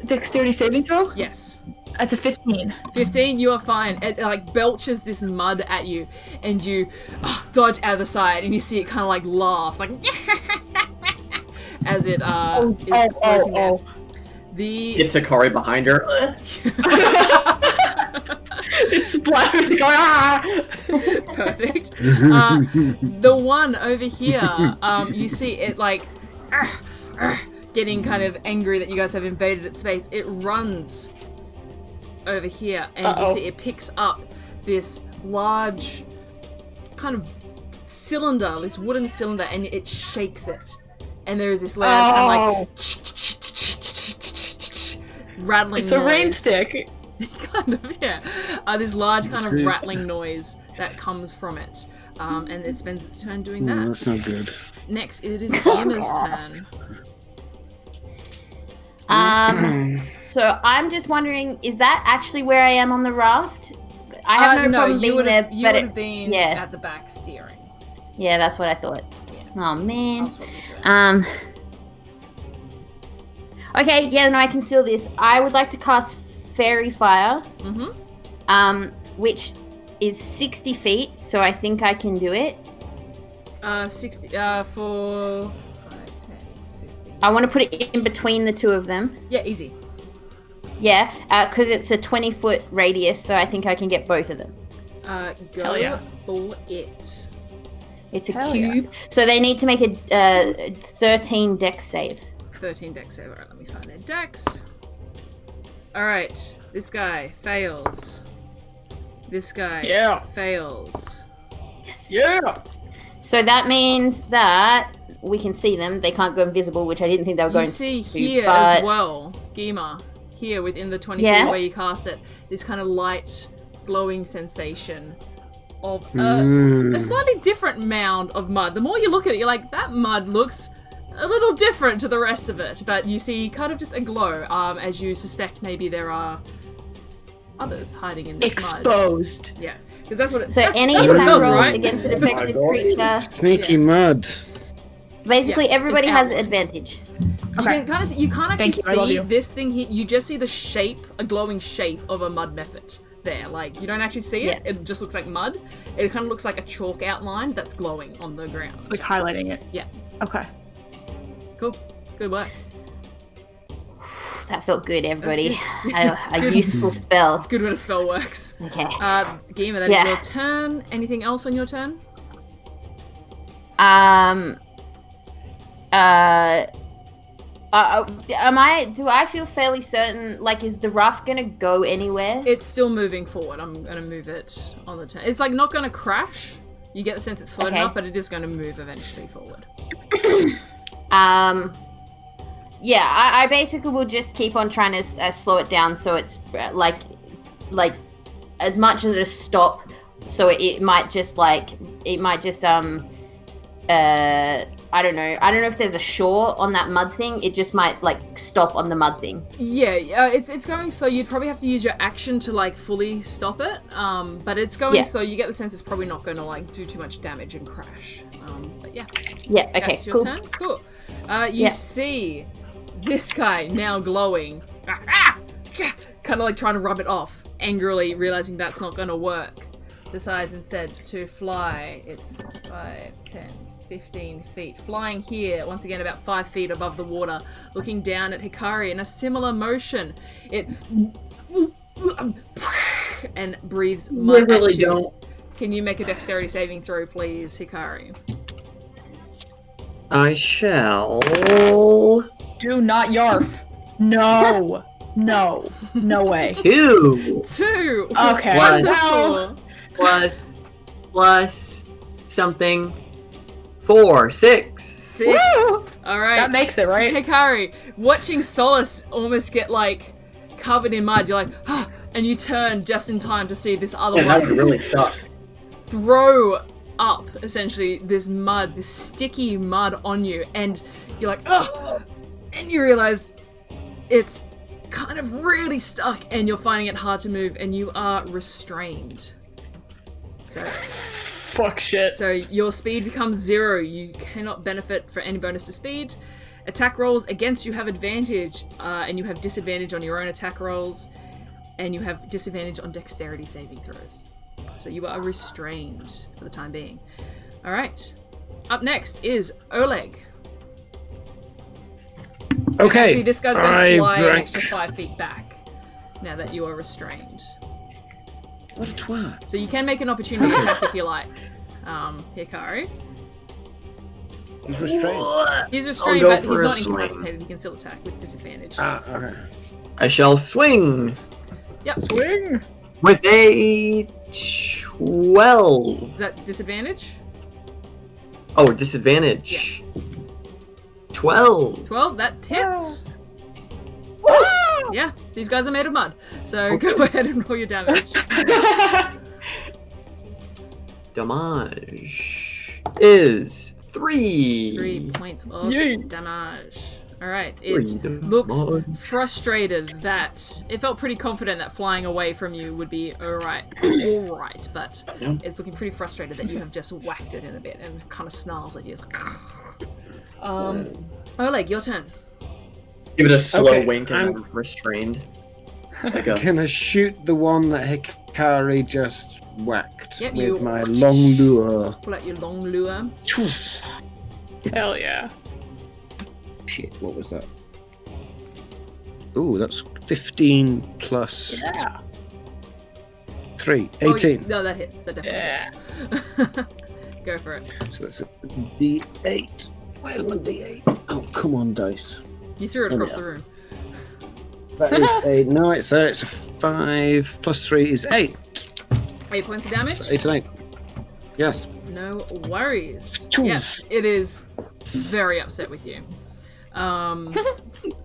Dexterity saving throw? Yes. That's a 15. 15, you are fine. It like belches this mud at you, and you dodge out of the side, and you see it kind of like laughs, like as it is floating there. It's Hikari behind her. It splatters going, Perfect. The one over here, you see it like getting kind of angry that you guys have invaded its space. It runs over here, and you see it picks up this large kind of cylinder, this wooden cylinder, and it shakes it. and there is this loud kind of like rattling It's noise. a rain stick. Kind of, yeah. This large kind of rattling noise that comes from it. And it spends its turn doing that. That's not good. Next, it is Emma's turn. So I'm just wondering, is that actually where I am on the raft? I have no problem being there, you but would have been at the back steering. Yeah, that's what I thought. Yeah. Oh man. I'll swap you to it. Okay, yeah, no, I can steal this. I would like to cast Fairy Fire. Which is 60 feet, so I think I can do it. 60 for 5, 10, 15. I want to put it in between the two of them. Yeah, easy. Yeah, because it's a 20-foot radius, so I think I can get both of them. Go for it. It's a cube. So they need to make a 13 dex save. 13 dex save. Alright, let me find their dex. Alright, this guy fails. This guy fails. Yes. Yeah! So that means that we can see them. They can't go invisible, which I didn't think they were going to. You see here as well, Gima, here within the 20 feet where you cast it, this kind of light, glowing sensation of a slightly different mound of mud. The more you look at it, you're like, that mud looks a little different to the rest of it. But you see kind of just a glow as you suspect maybe there are others hiding in this mud. Exposed. Yeah, because that's what it. So any that's what it attack does, roll right? against an affected creature. Sneaky mud. Basically, everybody it's has outlined. advantage. You can kind of, you can't actually Thank you, I love see you. this thing here. You just see the shape, a glowing shape of a mud method there. Like, you don't actually see it. Yeah. It just looks like mud. It kind of looks like a chalk outline that's glowing on the ground. It's like highlighting it. Yeah. Okay. Cool. Good work. That felt good, everybody. That's A good. useful spell. It's good when a spell works. Okay. Gamer, that is your turn. Anything else on your turn? Do I feel fairly certain, like, is the raft gonna go anywhere? It's still moving forward. I'm going to move it on the turn. It's like not going to crash. You get the sense it's slow enough, but it is going to move eventually forward. Yeah, I basically will just keep on trying to slow it down so it's like as much as a stop, so it might just I don't know if there's a shore on that mud thing. It just might like stop on the mud thing. Yeah, it's going slow. You'd probably have to use your action to like fully stop it. But it's going slow. You get the sense it's probably not going to like do too much damage and crash. But yeah. Yeah. Okay. That's your Cool. turn. Cool. You see this guy now glowing, kind of like trying to rub it off, angrily realizing that's not going to work. Decides instead to fly. It's 5, 10, 15 feet. Flying here, once again about 5 feet above the water, looking down at Hikari in a similar motion. It and breathes mud at you. Don't. Can you make a dexterity saving throw, please, Hikari? I shall. Do not yarf. No. No way. 2 2. Okay. Wonderful. plus something. 4, 6. 6. Woo! All right. That makes it, right? Hikari, watching Solace almost get like covered in mud, you're like, ah, and you turn just in time to see this other That's one really stuck. throw up essentially this mud, this sticky mud on you, and you're like, oh, and you realize it's kind of really stuck, and you're finding it hard to move, and you are restrained. So. Fuck shit. So your speed becomes 0. You cannot benefit for any bonus to speed. Attack rolls against you have advantage, and you have disadvantage on your own attack rolls, and you have disadvantage on dexterity saving throws. So you are restrained for the time being. All right. Up next is Oleg. Okay. Actually, this guy's going to fly an drank. extra 5 feet back now that you are restrained. What a twat. So you can make an opportunity attack if you like. Hikari. He's restrained. He's restrained, go but he's for a not swing. incapacitated. He can still attack with disadvantage. Okay. I shall swing Yep. Swing. with a 12. Is that disadvantage? Oh, disadvantage. 12. 12, that hits. Yeah, these guys are made of mud. So go ahead and roll your damage. Damage is 3. 3 points of Yay. damage. Alright, Three it damage. looks frustrated that it felt pretty confident that flying away from you would be alright, but it's looking pretty frustrated that you have just whacked it in a bit and kind of snarls at you. It's like, Oleg, your turn. Give it a slow Okay, wink and I'm- I'm restrained. Like a, Can I shoot the one that Hikari just whacked Yep, with you- my long lure? Pull out your long lure. Hell yeah. Shit, what was that? Ooh, that's 15 plus Yeah. 3, Oh, 18. no, that hits. That definitely hits. Go for it. So that's a D8. Where's my D8? Oh, come on, dice. You threw it Oh, across yeah. the room. That is a no. It's a 5 plus 3 is 8. 8 points of damage. 8 and 8. Yes. No worries. Choo. Yeah, it is very upset with you. All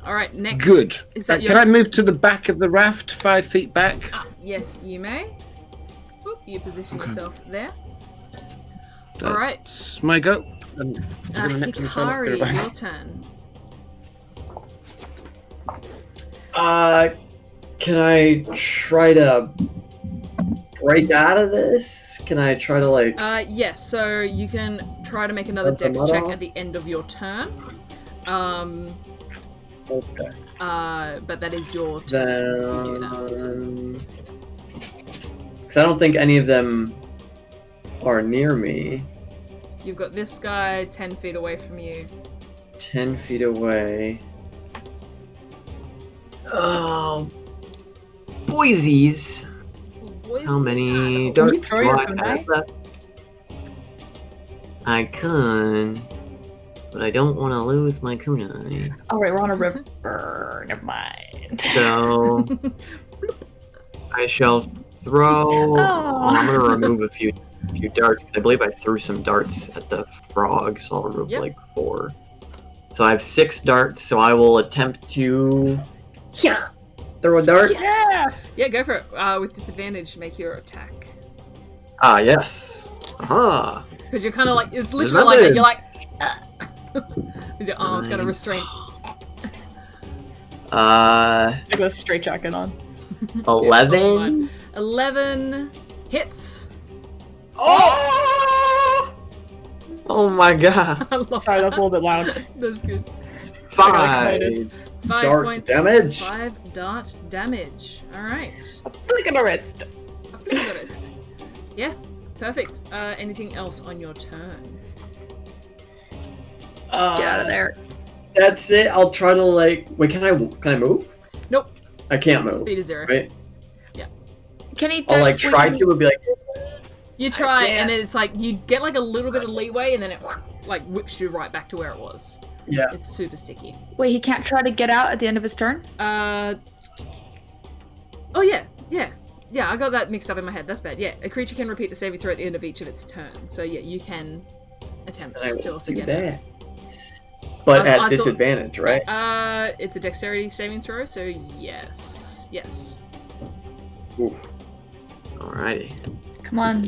right, next. Good. Is that Can your- I move to the back of the raft, 5 feet back? Yes, you may. Oop, you position Okay. yourself there. All right. That's my go. And Hikari, your turn. can I try to break out of this? Can I try to like? Yes. So you can try to make another Let the dex mud check off? at the end of your turn. Okay. But that is your turn if you do that. Then, because I don't think any of them are near me. You've got this guy 10 feet away from you. 10 feet away. Oh, boysies. How many darts throw do your I kunai? have left? I can, but I don't want to lose my kunai. Oh, right, we're on a river. Never mind. So I shall throw. Oh. I'm gonna remove a few darts because I believe I threw some darts at the frog, so I'll remove Yep. like 4. So I have 6 darts. So I will attempt to throw a dart. Yeah. Yeah, go for it. With disadvantage, make your attack. Ah, yes. Aha. Because you're kind of like, it's literally like that. Disadvantage. You're like, with your arms kind of restrained. It's like a straight jacket on. 11. 11 hits. Oh! Oh my god. I love Sorry, that. that's a little bit loud. That's good. got 5 excited. 5 dart points. damage. 5 dart damage. Alright. Flick of the wrist. A flick of the wrist. Yeah, perfect. Anything else on your turn? Get out of there. That's it. I'll try to like. Wait, can I move? Nope. I can't move. Speed is 0. Right. Can he? I'll like wait, try can he- to and be like. You try, can't. and then it's like, you get like a little bit of leeway, and then it like whips you right back to where it was. Yeah. It's super sticky. Wait, he can't try to get out at the end of his turn? Oh yeah. I got that mixed up in my head. That's bad. Yeah, a creature can repeat the saving throw at the end of each of its turn. So yeah, you can attempt I to will also do get it. that. But I at thought- disadvantage, right? It's a dexterity saving throw, so yes. Ooh. Alrighty. Come on,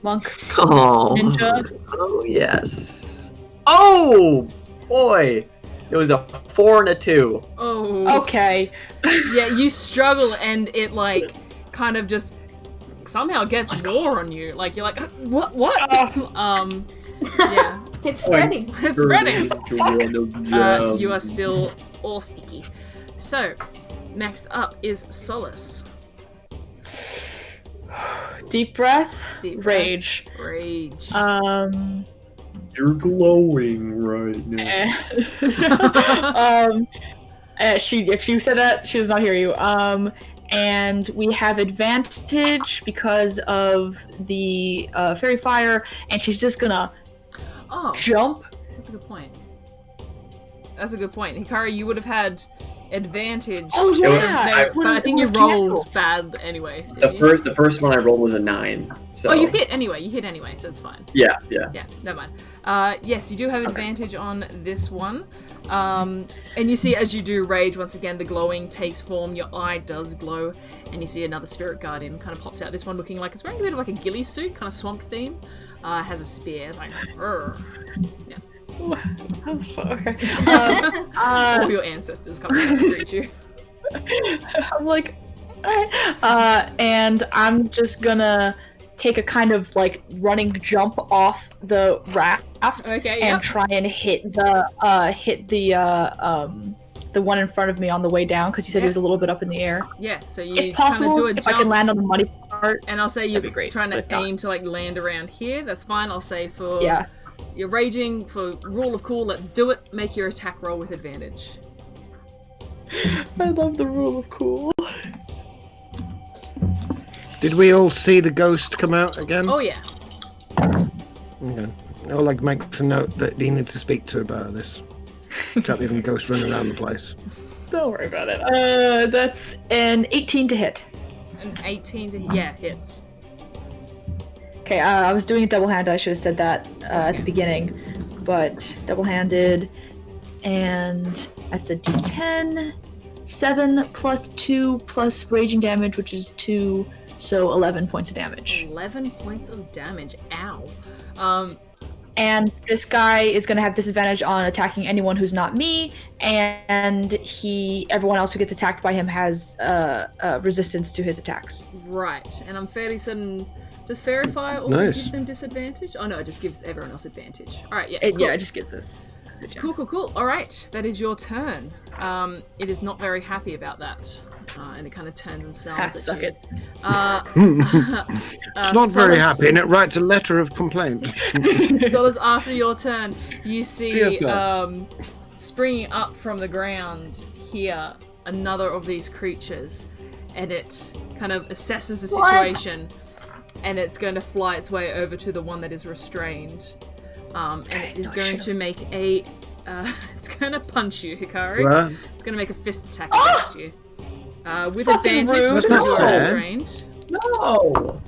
monk. Oh. Ninja. Oh yes. Oh boy. It was a 4 and a 2. Oh. Okay. Yeah, you struggle, and it like kind of just somehow gets more on you. Like you're like, what? Yeah, It's spreading. it's spreading. You are still all sticky. So, next up is Solace. Deep breath. Deep breath. Rage. Rage. You're glowing right now. If you said that, she does not hear you. And we have advantage because of the fairy fire, and she's just gonna Oh, jump. that's a good point. Hikari, you would have had advantage. Oh yeah, But I think you rolled bad anyway. The first one I rolled was a 9. So. Oh, you hit anyway. So it's fine. Yeah. Yeah, never mind. Yes, you do have advantage on this one. And you see as you do rage, once again, the glowing takes form. Your eye does glow, and you see another spirit guardian kind of pops out. This one looking like it's wearing a bit of like a ghillie suit, kind of swamp theme. Has a spear. It's like, yeah. Okay. All your ancestors come to greet you. I'm like, alright. And I'm just gonna take a kind of like running jump off the raft and try and hit the one in front of me on the way down, because you said he was a little bit up in the air. Yeah, so you if possible, do a jump, if I can land on the muddy part. And I'll say you're trying to aim to like land around here. That's fine. I'll say for you're raging for rule of cool. Let's do it. Make your attack roll with advantage. I love the rule of cool. Did we all see the ghost come out again? Oh yeah. Okay. Oleg makes a note that he needs to speak to her about this. Can't be having ghosts running around the place. Don't worry about it. That's an 18 to hit. An 18 to hits. Okay, I was doing it double-handed. I should have said that at the beginning, but double-handed, and that's a D10. 7 plus 2 plus raging damage, which is 2, so 11 points of damage. 11 points of damage. Ow. And this guy is going to have disadvantage on attacking anyone who's not me, and everyone else who gets attacked by him has resistance to his attacks. Right, and I'm fairly certain. Does Fairy Fire also give them disadvantage? Oh no, it just gives everyone else advantage. All right, yeah, cool. Yeah, just get this. Cool. All right, that is your turn. It is not very happy about that, and it kind of turns and snarls at you. It. It's not very happy, and it writes a letter of complaint. So as after your turn, you see springing up from the ground here another of these creatures, and it kind of assesses the situation, and it's going to fly its way over to the one that is restrained. And it is going to make a... it's going to punch you, Hikari. What? It's going to make a fist attack against you. With advantage because you're restrained. No!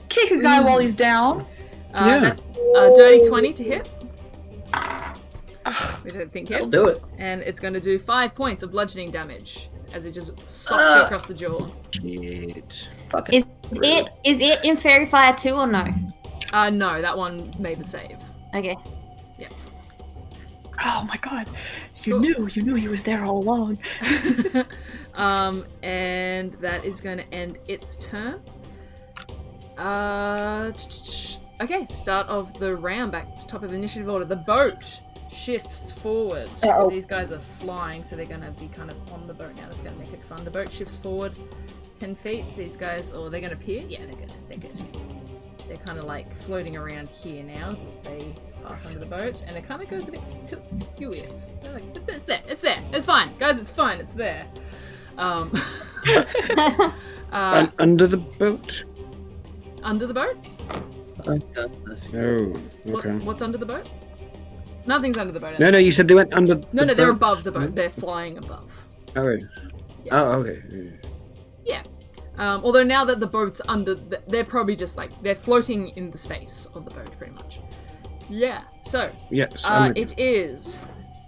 Kick a guy while he's down. That's a dirty 20 to hit. We don't think hits. That'll do it. And it's going to do 5 points of bludgeoning damage as it just sops you across the jaw. Shit. Is it in Fairy Fire 2 or no? No, that one made the save. Okay. Yeah. Oh my god. You knew he was there all along. And that is going to end its turn. Okay, start of the round, back to top of the initiative order. The boat shifts forward. These guys are flying, so they're going to be kind of on the boat now. That's going to make it fun. The boat shifts forward 10 feet. These guys, they're going to appear? Yeah, they're good. They're kind of like floating around here now as they pass under the boat, and it kind of goes a bit skewy. They're like, it's there, it's fine, guys, it's fine, it's there. And under the boat? Under the boat? Oh, okay. What's under the boat? Nothing's under the boat. No, you said they went under. No, they're above the boat. They're flying above. Okay. Yeah. Oh, okay. Yeah. Although now that the boat's under, they're probably just like, they're floating in the space of the boat, pretty much. Yeah, so. Yes. It is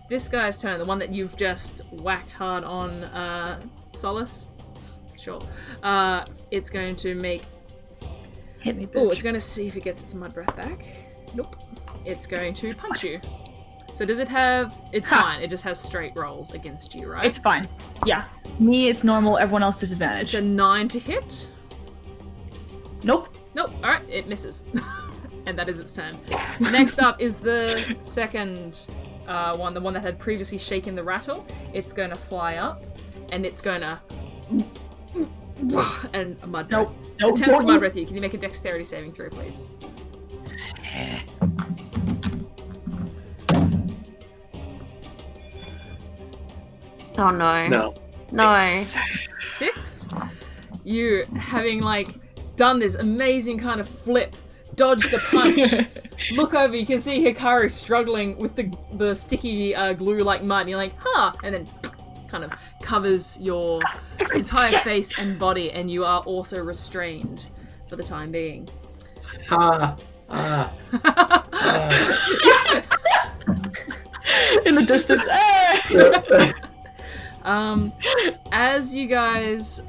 this guy's turn, the one that you've just whacked hard on, Solace. Sure. It's going to make. Hit me, bitch. Oh, it's going to see if it gets its mud breath back. Nope. It's going to punch you. So does it have... It's fine. It just has straight rolls against you, right? It's fine. Yeah. Me, it's normal. Everyone else disadvantage. It's a 9 to hit. Nope. Alright, it misses. And that is its turn. Next up is the second one, the one that had previously shaken the rattle. It's going to fly up, and it's going to... And a mud breath. Nope. Attempt to mud breath you. Can you make a dexterity saving throw, please? Oh no. No. 6? You having like done this amazing kind of flip, dodged a punch, look over, you can see Hikari struggling with the sticky glue like mud, and you're like, and then kind of covers your entire face and body, and you are also restrained for the time being. In the distance. As you guys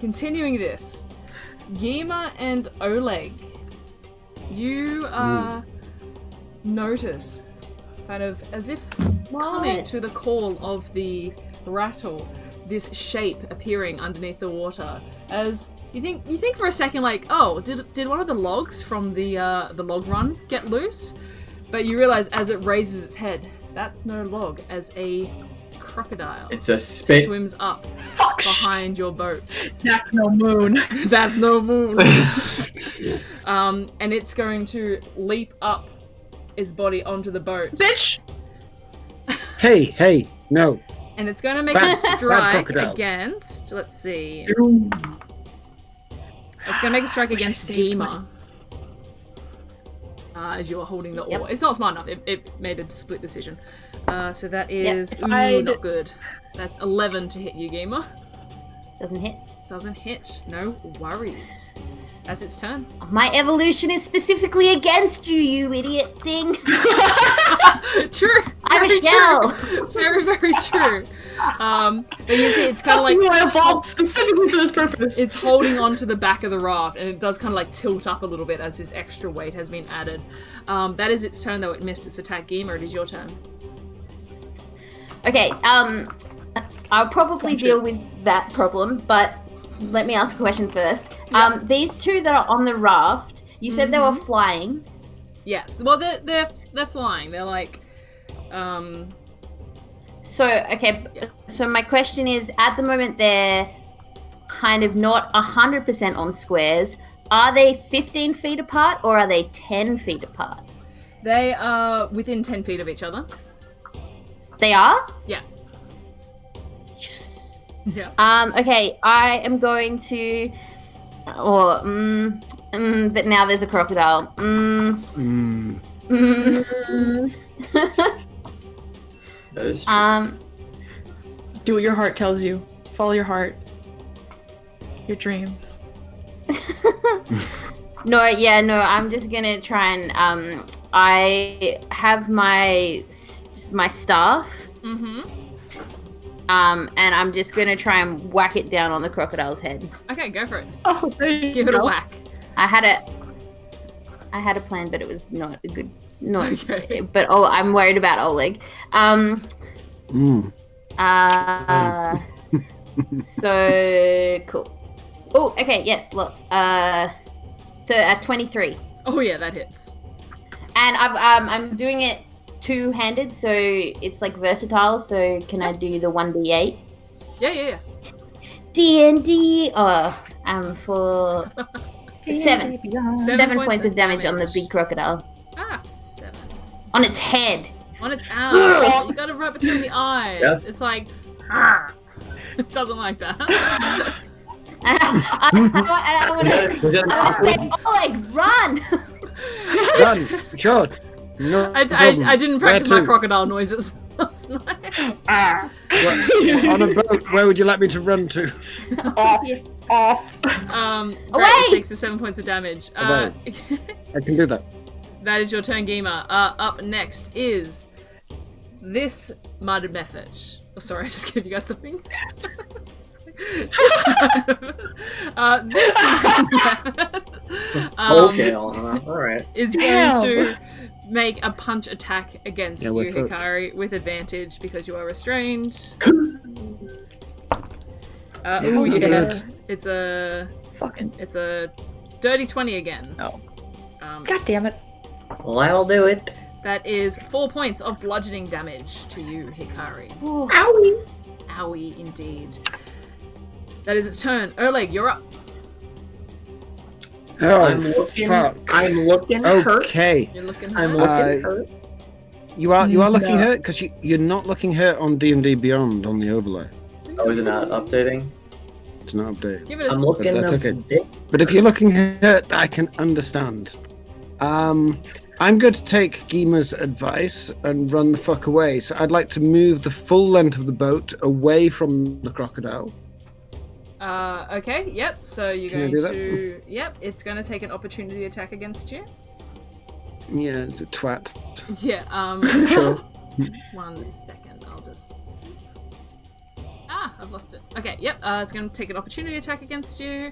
continuing this, Gima and Oleg, you notice, kind of as if coming to the call of the rattle, this shape appearing underneath the water. As you think for a second, like, oh, did one of the logs from the log run get loose? But you realize as it raises its head, that's no log, as a crocodile. It's a spit. Swims up behind your boat. That's no moon. That's no moon. And it's going to leap up its body onto the boat. Bitch! Hey, no. And it's going to make a strike against, let's see. It's going to make a strike against Gima. As you are holding the oar. It's not smart enough. It made a split decision. So that is not good. That's 11 to hit you, Gima. Doesn't hit. Doesn't hit. No worries. That's its turn. My evolution is specifically against you, you idiot thing. True. I'm a shell. Very, very true. But you see, it's kind of like I evolved specifically for this purpose. it's holding onto the back of the raft, and it does kind of like tilt up a little bit as this extra weight has been added. That is its turn, though. It missed its attack. Gima, it is your turn. Okay. I'll probably deal with that problem, but let me ask a question first. Yep. These two that are on the raft, you said they were flying. Yes. Well, they're flying. They're like, So, okay, so my question is, at the moment they're kind of not 100% on squares. Are they 15 feet apart or are they 10 feet apart? They are within 10 feet of each other. They are? Yeah. Yes. Yeah. Okay, I am going to... but now there's a crocodile. That is true. Do what your heart tells you. Follow your heart. Your dreams. No, I'm just gonna try and, I have my staff. Mm-hmm. And I'm just gonna try and whack it down on the crocodile's head. Okay, go for it. Oh, there you Give it go. a whack. I had a plan, but it was not a good. No, Okay. but I'm worried about Oleg. So cool. Oh, okay, yes, lots. 23, Oh yeah, that hits. and I'm doing it two-handed, so it's like versatile. So can I do the 1d8? Yeah. D&D. For 7 points of damage on the big crocodile. 7. On its head. On its eye. You got it right between the eyes. Yes. It's like, it doesn't like that. And I want to say, Oleg, run! Done. Sure. No I didn't practice Where my to? crocodile noises last night. On a boat, where would you like me to run to? Off. Great, Away! it takes the 7 points of damage. Away. I can do that. That is your turn, Gima. Up next is this mud method. Oh, sorry, I just gave you guys the thing. This method Okay, alright. is going to make a punch attack against you, we're fucked. Hikari, with advantage because you are restrained. Yes, Oh yeah, good. it's a Fucking. dirty 20 again. Oh. God damn it. Well, I'll do it. That is 4 points of bludgeoning damage to you, Hikari. Ooh. Owie! Owie, indeed. That is its turn. Oleg, you're up. Oh, I'm looking. fuck. I'm looking hurt. Okay. You're looking I'm hurt. looking hurt. You are looking No. hurt because you're not looking hurt on D&D Beyond on the overlay. Oh, is it not updating? It's not updated. Give it a I'm looking. that's a okay. bit- But if you're looking hurt, I can understand. I'm going to take Gima's advice and run the fuck away. So I'd like to move the full length of the boat away from the crocodile. Okay, yep. So you're Can I going do that? to... Yep, it's going to take an opportunity attack against you. Yeah, the twat. Yeah, Sure. 1 second, I'll just... I've lost it. Okay, yep, it's going to take an opportunity attack against you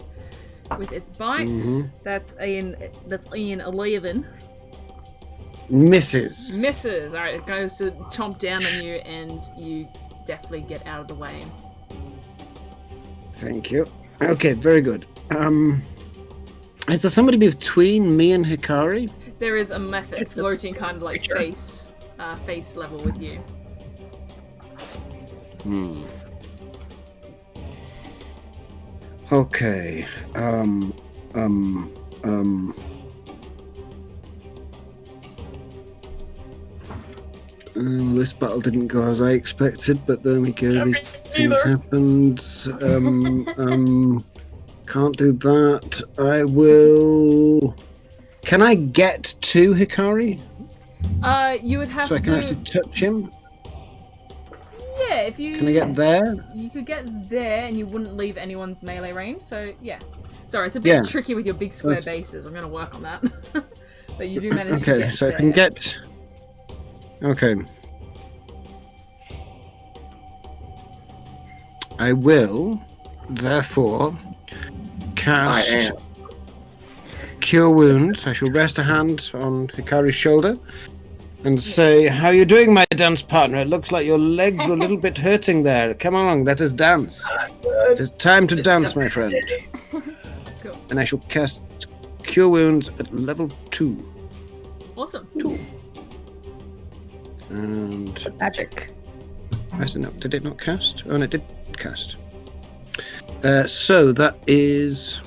with its bite. Mhm. That's an 11. Misses. Misses. Alright, it goes to chomp down on you and you definitely get out of the way. Thank you. Okay, very good. Is there somebody between me and Hikari? There is a method It's a floating kind of like creature. face level with you. Okay. This battle didn't go as I expected, but there we go. These things happened. Can't do that. I will. Can I get to Hikari You would have so I can to... actually touch him? Yeah, if you... Can I get there? You could get there and you wouldn't leave anyone's melee range, so yeah. Sorry, it's a bit tricky with your big square bases. I'm going to work on that. But you do manage to get Okay, so there. I can get. Okay. I will, therefore, cast Cure Wounds. I shall rest a hand on Hikari's shoulder and say, "How are you doing, my dance partner? It looks like your legs were a little bit hurting there. Come along, let us dance. It is time to dance, my friend." Cool. And I shall cast Cure Wounds at level 2. Awesome. And Magic. did it not cast? Oh, no, it did cast. So that is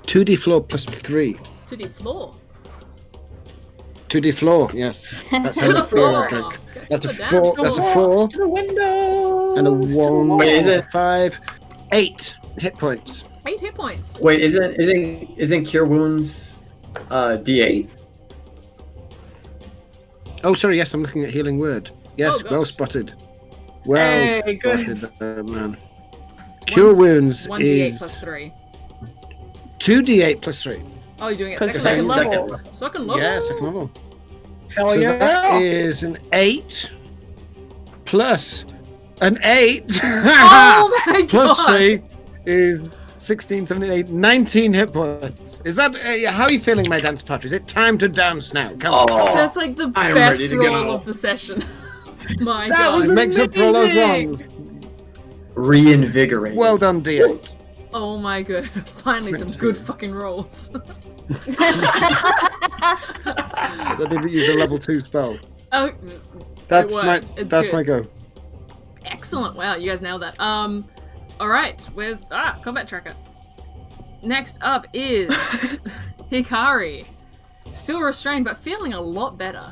2d floor plus 3. 2D floor. 2d floor, yes. That's how To the the floor floor. drink. That's a Put that 4. to the That's a wall. 4 To the window. and a 1. Wait, is it- 5, 8 hit points. 8 hit points. Wait, isn't Cure Wounds D8? Oh, sorry. Yes, I'm looking at Healing Word. Yes, Oh, gosh. well spotted. Well Hey, good. spotted, man. Cure Wounds 1d8 plus is 3. 2d8 plus 3. Oh, you're doing it 'Cause second second level. level. Second level. Yeah, second level. Hell So yeah. that is an 8 plus an 8. Oh my god. Plus 3 is 16, 17, 18, 19 hit points. Is that... how are you feeling, my dance partner? Is it time to dance now? Come on. Oh. That's like the I'm best ready to roll go. of the session. My That god. was Makes up for all those amazing. wrongs. Reinvigorate. Well done, D8. Oh my god. Finally some good fucking rolls. I didn't use a level 2 spell. Oh, That's it my works. It's that's good. my go. Excellent. Wow, you guys nailed that. Alright, where's combat tracker? Next up is Hikari. Still restrained, but feeling a lot better.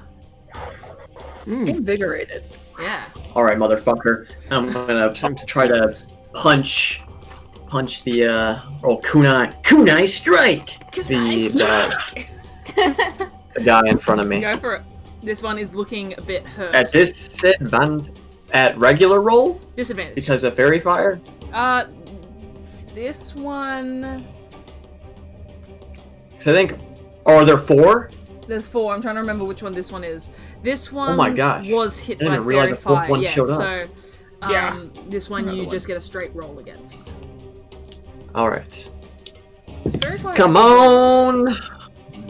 Invigorated. Yeah. All right, motherfucker. I'm gonna try to punch the kunai strike the guy in front of me. Go for it. This one is looking a bit hurt. At regular roll Disadvantage. because of fairy fire. This one... So I think, are there 4? There's 4. I'm trying to remember which one this one is. This one my gosh. was hit I by didn't realize fairy a fourth fire. one Yeah, showed up. so Yeah. this one Another you one. just get a straight roll against. All right, Is fairy fire... come on,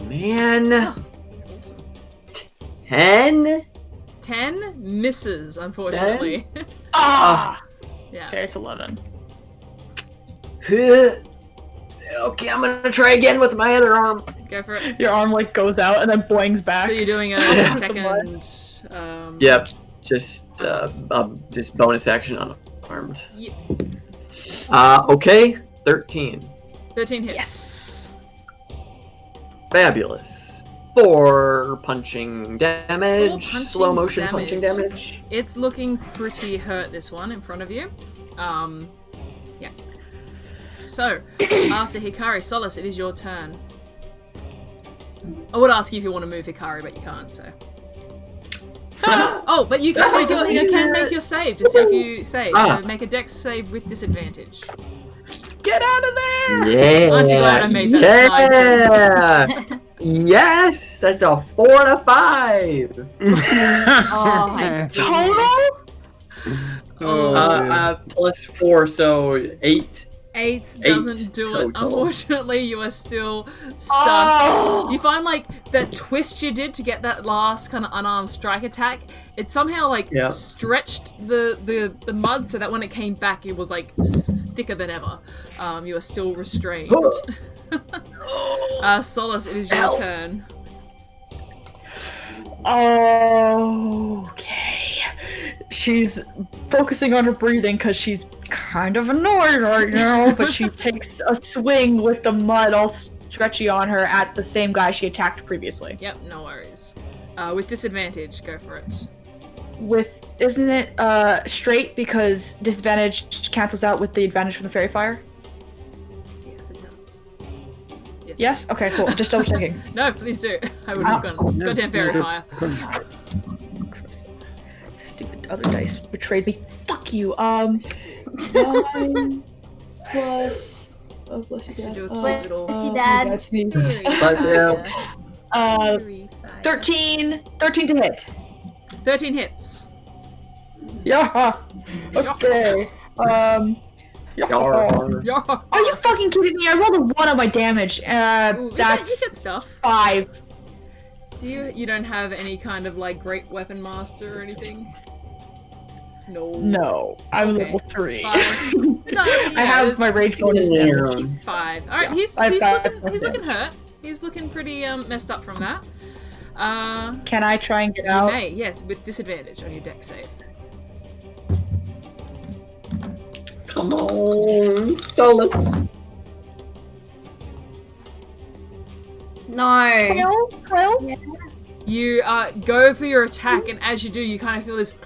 man. Oh, that's awesome. 10. 10 misses, unfortunately. Ah. Yeah. Okay, it's 11. Okay, I'm gonna try again with my other arm. Go for it. Your arm like goes out and then boings back. So you're doing a The second... Yep, just bonus action unarmed. Yep. Okay, 13. 13 hits. Yes. Fabulous. 4 punching damage. 4 punching Slow motion punching damage. It's looking pretty hurt, this one, in front of you. Yeah. So, after Hikari, Solace, it is your turn. I would ask you if you want to move Hikari, but you can't, so. Oh, but you can make your save to see if you save. So make a dex save with disadvantage. Get out of there! Yeah. Aren't you glad I made that slide? Yes, that's a 4 and a 5. Oh my Total? Plus 4, so 8. 8 doesn't do it. total. Unfortunately, you are still stuck. Oh! You find like that twist you did to get that last kind of unarmed strike attack. It somehow like stretched the mud so that when it came back, it was like thicker than ever. You are still restrained. Solace, it is your turn. Okay. She's focusing on her breathing because she's kind of annoyed right now, but she takes a swing with the mud all stretchy on her at the same guy she attacked previously. Yep, no worries. With disadvantage, go for it. Isn't it straight because disadvantage cancels out with the advantage from the fairy fire? Yes, it does. Yes? Okay, cool. Just double checking. No, please do. I would have gone goddamn fairy fire. Stupid other dice betrayed me. Fuck you. 9 plus. Oh, bless you, I should Dad. do a cute Bless little. you, Dad. That's me. Fairy But, fire. 13 to hit. 13 hits. Yeah. Okay. Yar. Yarr. Are you fucking kidding me? I rolled a 1 on my damage. Ooh, That's you get stuff. 5. Do you don't have any kind of like great weapon master or anything? No. No, I'm Okay. level 3. 5. No, I have my rage bonus now. 5. All right, he's I've got looking hurt. He's looking pretty messed up from that. Can I try and get You out? may, yes, with disadvantage on your dex save. Come on, Solace. No. Well, You go for your attack, and as you do, you kind of feel this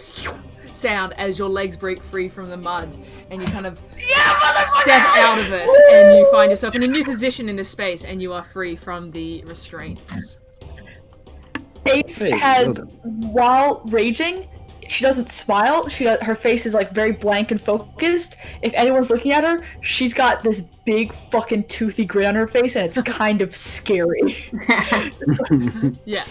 sound as your legs break free from the mud, and you kind of step out of it, and you find yourself in a new position in this space, and you are free from the restraints. Ace Hey, has, well done. while raging, she doesn't smile. Her face is like very blank and focused. If anyone's looking at her, she's got this big fucking toothy grin on her face, and it's kind of scary. Yeah,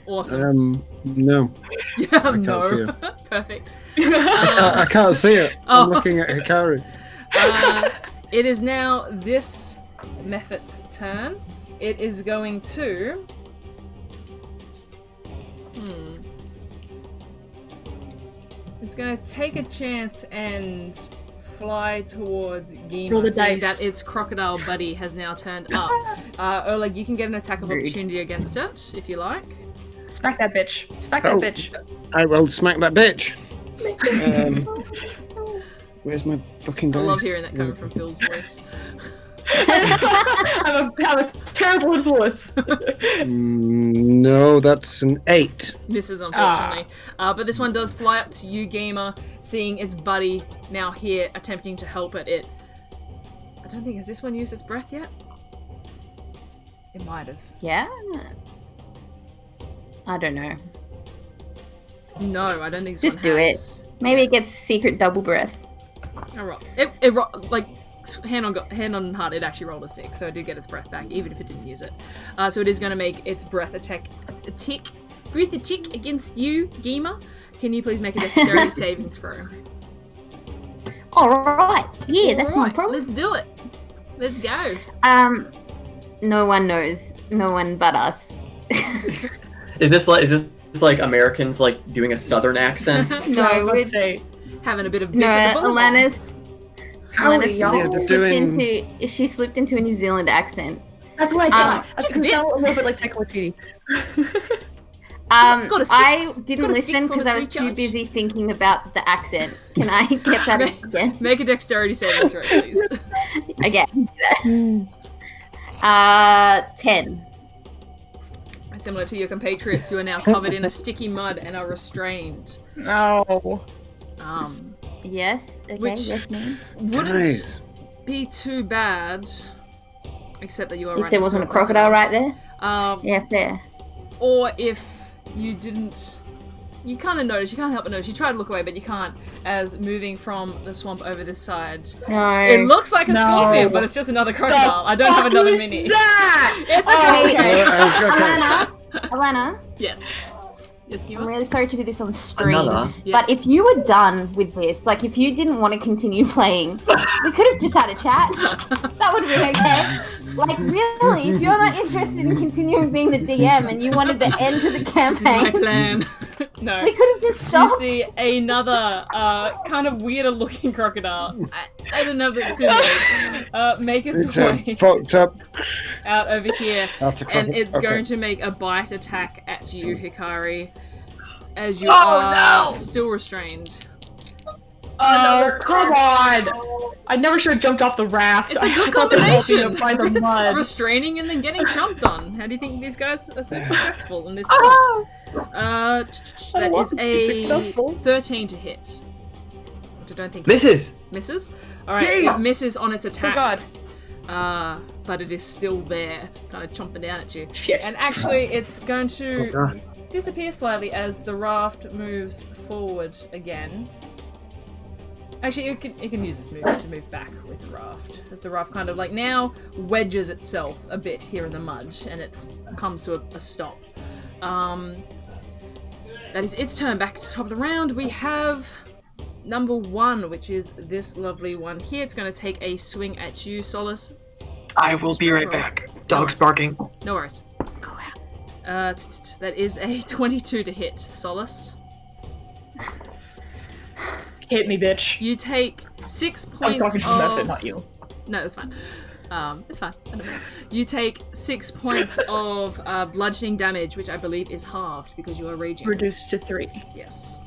awesome. No. Yeah, can't no. see her. Perfect. I can't see it. Oh. I'm looking at Hikari. It is now this Mephit's turn. It is going to... It's going to take a chance and fly towards Roll Gima, the seeing dice. that its crocodile buddy has now turned up. Oleg, you can get an attack of opportunity against it, if you like. Smack that bitch. Smack that Oh. bitch. I will smack that bitch. Where's my fucking dice? I love hearing that coming from Phil's voice. I'm a terrible influence. No, that's an 8. Misses, unfortunately. But this one does fly up to you, Gamer, seeing its buddy now here, attempting to help it. I don't think, has this one used its breath yet? It might have. Yeah? I don't know. No, I don't think this Just one do has. Maybe it gets secret double breath. Like, hand on heart, it actually rolled a 6, so it did get its breath back, even if it didn't use it. So it is going to make its breath attack a tick against you, Gima. Can you please make a dexterity saving throw? Alright. Yeah, that's no Alright, problem. let's do it. Let's go. No one knows. No one but us. Is this like Americans like doing a southern accent? No, I was about we're to say, Having a bit of beef no, at the bottom. Alanis Yeah, they're she slipped into a New Zealand accent. that's what I thought. That's just a because it bit. sounded a little bit like Taika Waititi. Got a 6. I didn't Got a listen 6 on because I was its too recharge. busy thinking about the accent. Can I get that again? Make a dexterity saving throw, please. Again. 10. Similar to your compatriots, you are now covered in a sticky mud and are restrained. No. Yes. Okay. Which- Yes, ma'am. Wouldn't Nice. be too bad, except that you are If running there wasn't a into crocodile right there. Yeah, fair. Or if you didn't... You kind of notice, you can't help but notice. You try to look away, but you can't, as moving from the swamp over this side. No. It looks like a scorpion, but it's just another crocodile. I don't have another mini. That? It's okay. Alana. Yes. Yes, Kiva? I'm really sorry to do this on stream, Yeah. but if you were done with this, like if you didn't want to continue playing, we could have just had a chat. That would have been okay. Like really, if you're not interested in continuing being the DM and you wanted the end to the This is my campaign, plan. No. we could have just You stopped. see another kind of weirder looking crocodile. I don't know if it's too big. Make its way Fucked up. out over here. That's a And crocodile. it's Okay. going to make a bite attack at you, Hikari, as you are still restrained. Oh, come on! I never should have jumped off the raft. It's a I good thought they were helping combination. to By the mud. Restraining and then getting jumped on. How do you think these guys are so successful in this swamp? That is a successful. 13 to hit. Which I don't think Misses. misses. Alright, it misses on its attack. God. But it is still there, kind of chomping down at you. Shit. And actually, it's going to God. disappear slightly as the raft moves forward again. Actually, it can use its movement to move back with the raft, as the raft kind of like now wedges itself a bit here in the mud, and it comes to a stop. That is its turn. Back to the top of the round, we have number 1, which is this lovely one here. It's going to take a swing at you, Solace. I will be right back. Dog's barking. No worries. Go out. That is a 22 to hit, Solace. Hit me, bitch. You take 6 I was points talking to of... Method, not you. No, that's fine. It's fine. I don't know. You take 6 points of bludgeoning damage, which I believe is halved because you are raging. Reduced to 3. Yes.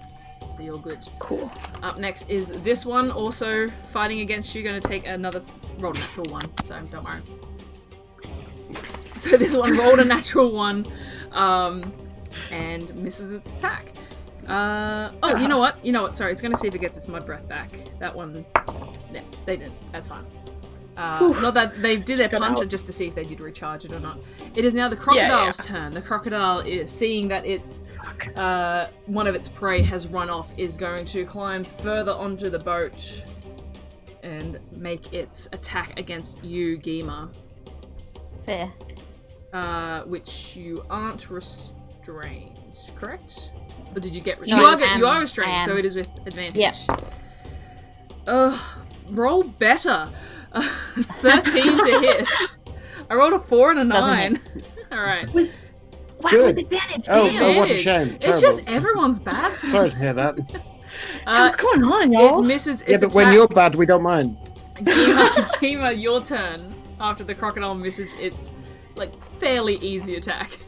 So you're good. Cool. Up next is this one, also fighting against you. Going to take another... Rolled a natural 1, so don't worry. So this one rolled a natural 1 and misses its attack. Oh, you know what? Sorry, it's going to see if it gets its mud breath back. That one... No, they didn't. That's fine. Not that they did their punch, just to see if they did recharge it or not. It is now the crocodile's turn. The crocodile, is seeing that it's one of its prey has run off, is going to climb further onto the boat and make its attack against you, Gima. Fair. Which you aren't restrained, correct? Or did you get No, restrained? You are restrained, so it is with advantage. Yep. Roll better. It's 13 to hit. I rolled a 4 and a 9. Alright. Wow, Good. with advantage. Oh, Damn. oh, what a shame. It's Terrible. just everyone's bad. Sorry to hear that. What's going on, y'all? It misses its Yeah, but when attack. you're bad, we don't mind. Kima, your turn. After the crocodile misses its fairly easy attack.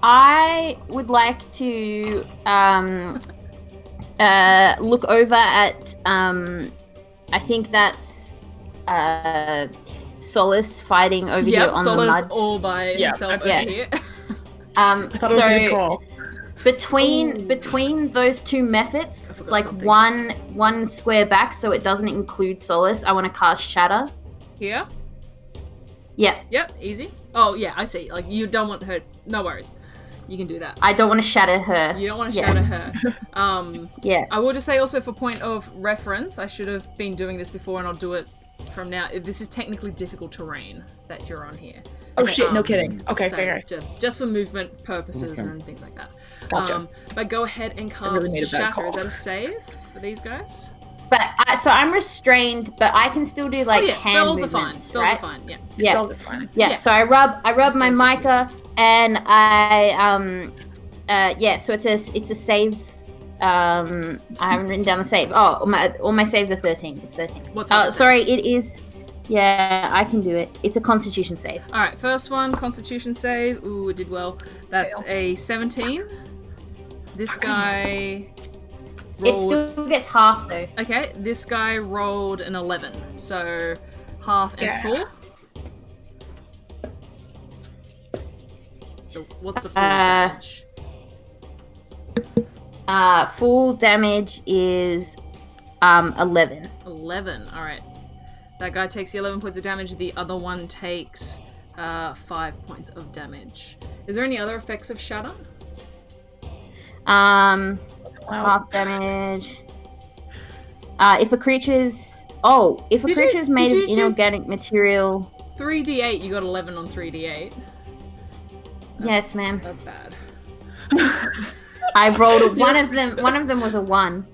I would like to look over at I think that's Solace fighting over here on Solace the mud. all by himself over here. I thought it was a good call. Between those two methods, like something. one square back, so it doesn't include Solace, I want to cast Shatter. Here? Yeah, Yep, easy. Oh, yeah, I see. You don't want her... No worries. You can do that. I don't want to shatter her. You don't want to shatter her. Yeah. I will just say also for point of reference, I should have been doing this before and I'll do it from now. This is technically difficult terrain that you're on here. Oh shit, no kidding. Okay, So okay. just for movement purposes and things like that. Gotcha. But go ahead and cast really made a bad Shatter. call. Is that a save for these guys? But so I'm restrained, but I can still do like Oh yeah, hand spells are movements, fine. Spells right? are fine, yeah. Yeah. Spells are fine. Yeah, Yeah. so I rub my Just mica and I so it's a save. I haven't written down the save. Oh, all my saves are 13. It's 13. What's up? Sorry, it is. Yeah, I can do it. It's a Constitution save. Alright, first one, Constitution save. Ooh, it did well. That's a 17. This guy It rolled... still gets half though. Okay, this guy rolled an 11. So, half and full. So what's the full damage? Full damage is 11. 11, alright. That guy takes the 11 points of damage. The other one takes 5 points of damage. Is there any other effects of shatter? Half damage. If a creature's made of inorganic material. 3d8. You got 11 on 3d8. Yes, ma'am. That's bad. I rolled one of them. One of them was a 1.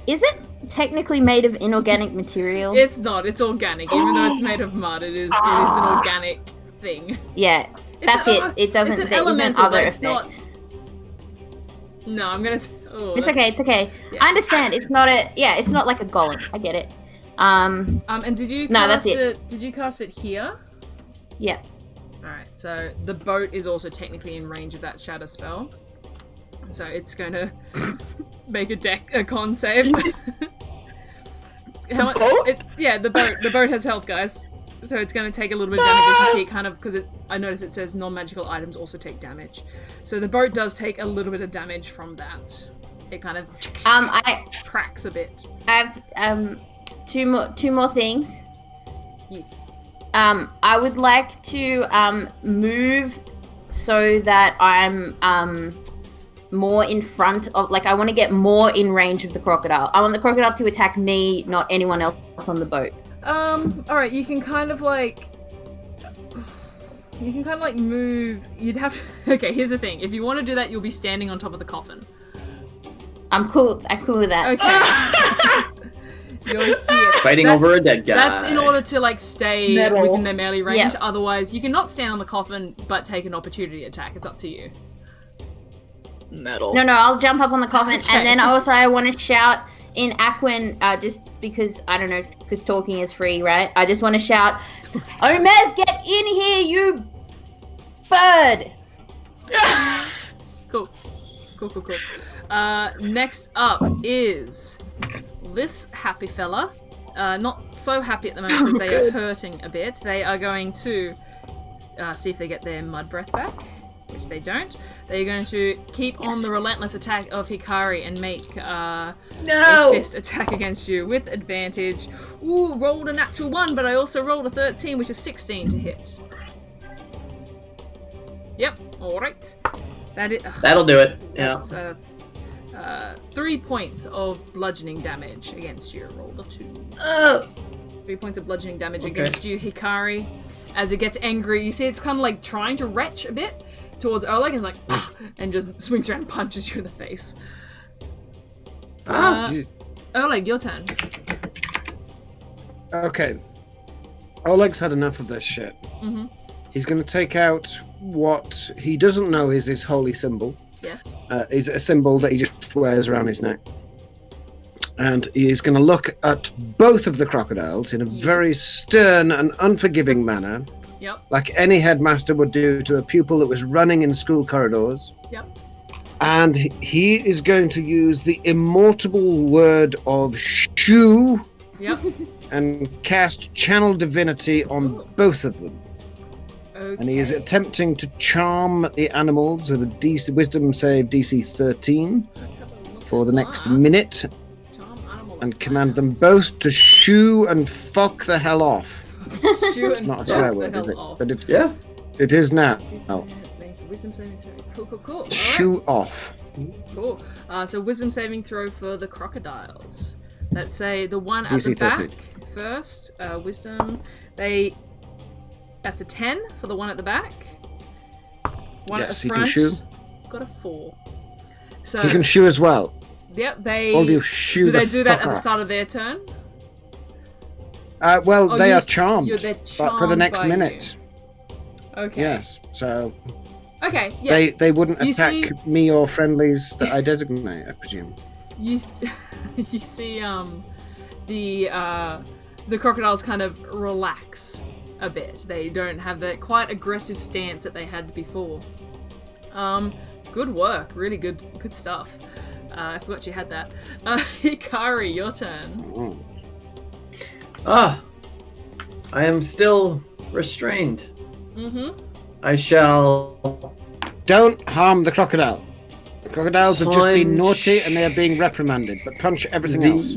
Is it technically made of inorganic material? It's not. It's organic. Even though it's made of mud, it is an organic thing. Yeah, that's it. It doesn't. It's an there isn't elemental, other but it's effects. No, I'm gonna. Oh, It's okay. It's okay. Yeah. I understand. It's not a. Yeah, it's not like a golem. I get it. And did you No, cast that's it? Did you cast it here? Yeah. All right. So the boat is also technically in range of that shatter spell. So it's going to make a con save. The boat? The boat has health, guys. So it's going to take a little bit of damage as you see it kind of, because I notice it says non-magical items also take damage. So the boat does take a little bit of damage from that. It kind of cracks a bit. I have two more things. Yes. I would like to move so that I'm more in front of, like, I want to get more in range of the crocodile. I want the crocodile to attack me, not anyone else on the boat. Alright, you can kind of like move. You'd have to... Okay, here's the thing. If you want to do that, you'll be standing on top of the coffin. I'm cool with that. Okay. You're here. Fighting over a dead guy. That's in order to like stay within their melee range. Yeah. Otherwise, you cannot stand on the coffin but take an opportunity attack. It's up to you. Metal. No, I'll jump up on the coffin, Okay. and then also I want to shout in Aquan, just because, I don't know, because talking is free, right? I just want to shout, Omez, get in here, you bird! Cool. Next up is this happy fella. Not so happy at the moment because they are hurting a bit. They are going to see if they get their mud breath back, which they don't. They're going to keep on the relentless attack of Hikari and make a fist attack against you with advantage. Ooh, rolled a natural 1, but I also rolled a 13, which is 16 to hit. Yep, alright. That'll do it. Yeah. That's 3 points of bludgeoning damage against you. Rolled a 2. 3 points of bludgeoning damage against you, Hikari. As it gets angry, you see it's kind of like trying to retch a bit towards Oleg, and it's like, and just swings around and punches you in the face. Oleg, your turn. Okay. Oleg's had enough of this shit. Mm-hmm. He's going to take out what he doesn't know is his holy symbol. Yes. Is a symbol that he just wears around his neck. And he's going to look at both of the crocodiles in a very stern and unforgiving manner. Yep. Like any headmaster would do to a pupil that was running in school corridors. Yep. And he is going to use the immortal word of shoo. Yep. And cast channel divinity on both of them. Okay. And he is attempting to charm the animals with a wisdom save DC 13 for the next minute. And command them both to shoo and fuck the hell off. It's not a swear word, is it? But it's, it is now. Oh. Wisdom saving throw. Cool. Shoo off. Cool. So wisdom saving throw for the crocodiles. Let's say the one at DC the back 13. first. Wisdom. That's a 10 for the one at the back. One at the he front. can shoo. Got a 4. So He can shoo as well. Yep, they. All of you shoo Do the they do that fuck at the off. start of their turn? Well, they are they're charmed, but for the charmed next by minute. Okay. Yes, so Okay. Yeah. they wouldn't You attack see- me or friendlies that I designate, I presume. You see, the crocodiles kind of relax a bit. They don't have that quite aggressive stance that they had before. Good work. Really good stuff. I forgot you had that. Hikari, your turn. I am still restrained. Mm-hmm. I shall... Don't harm the crocodile. The crocodiles have just been Punch naughty and they are being reprimanded, but punch everything else.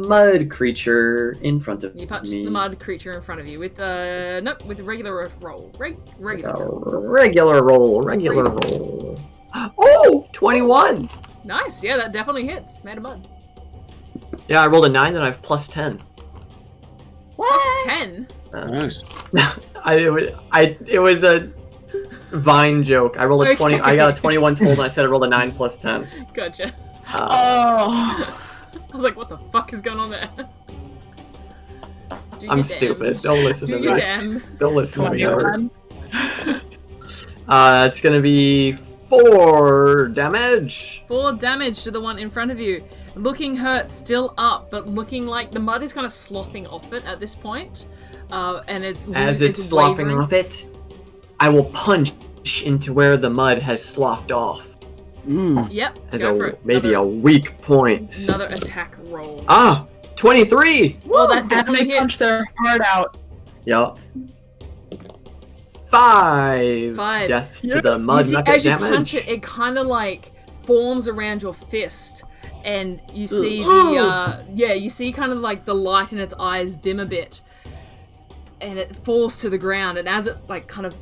mud creature in front of me. You punch the mud creature in front of you with with a regular roll. Regular roll. Oh, 21. Nice. Yeah, that definitely hits. Made of mud. Yeah, I rolled a 9 and I have plus 10. What? Plus 10. Nice. It was a Vine joke. I rolled a 20. I got a 21 total, and I said I rolled a 9 plus 10. Gotcha. Oh. I was like, what the fuck is going on there? I'm stupid. Don't listen to me. Don't listen to me. It's gonna be 4 damage. 4 damage to the one in front of you. Looking hurt, still up, but looking like the mud is kind of sloughing off it at this point. And it's sloughing wavering. off it, I will punch into where the mud has sloughed off. Yep. As maybe a weak point. Another attack roll. 23. Well, that definitely hits. Punch their heart out. Yup. 5. 5. Death to the mud nugget as you damage. punch it, it kind of like forms around your fist, and you see you see kind of like the light in its eyes dim a bit, and it falls to the ground. And as it like kind of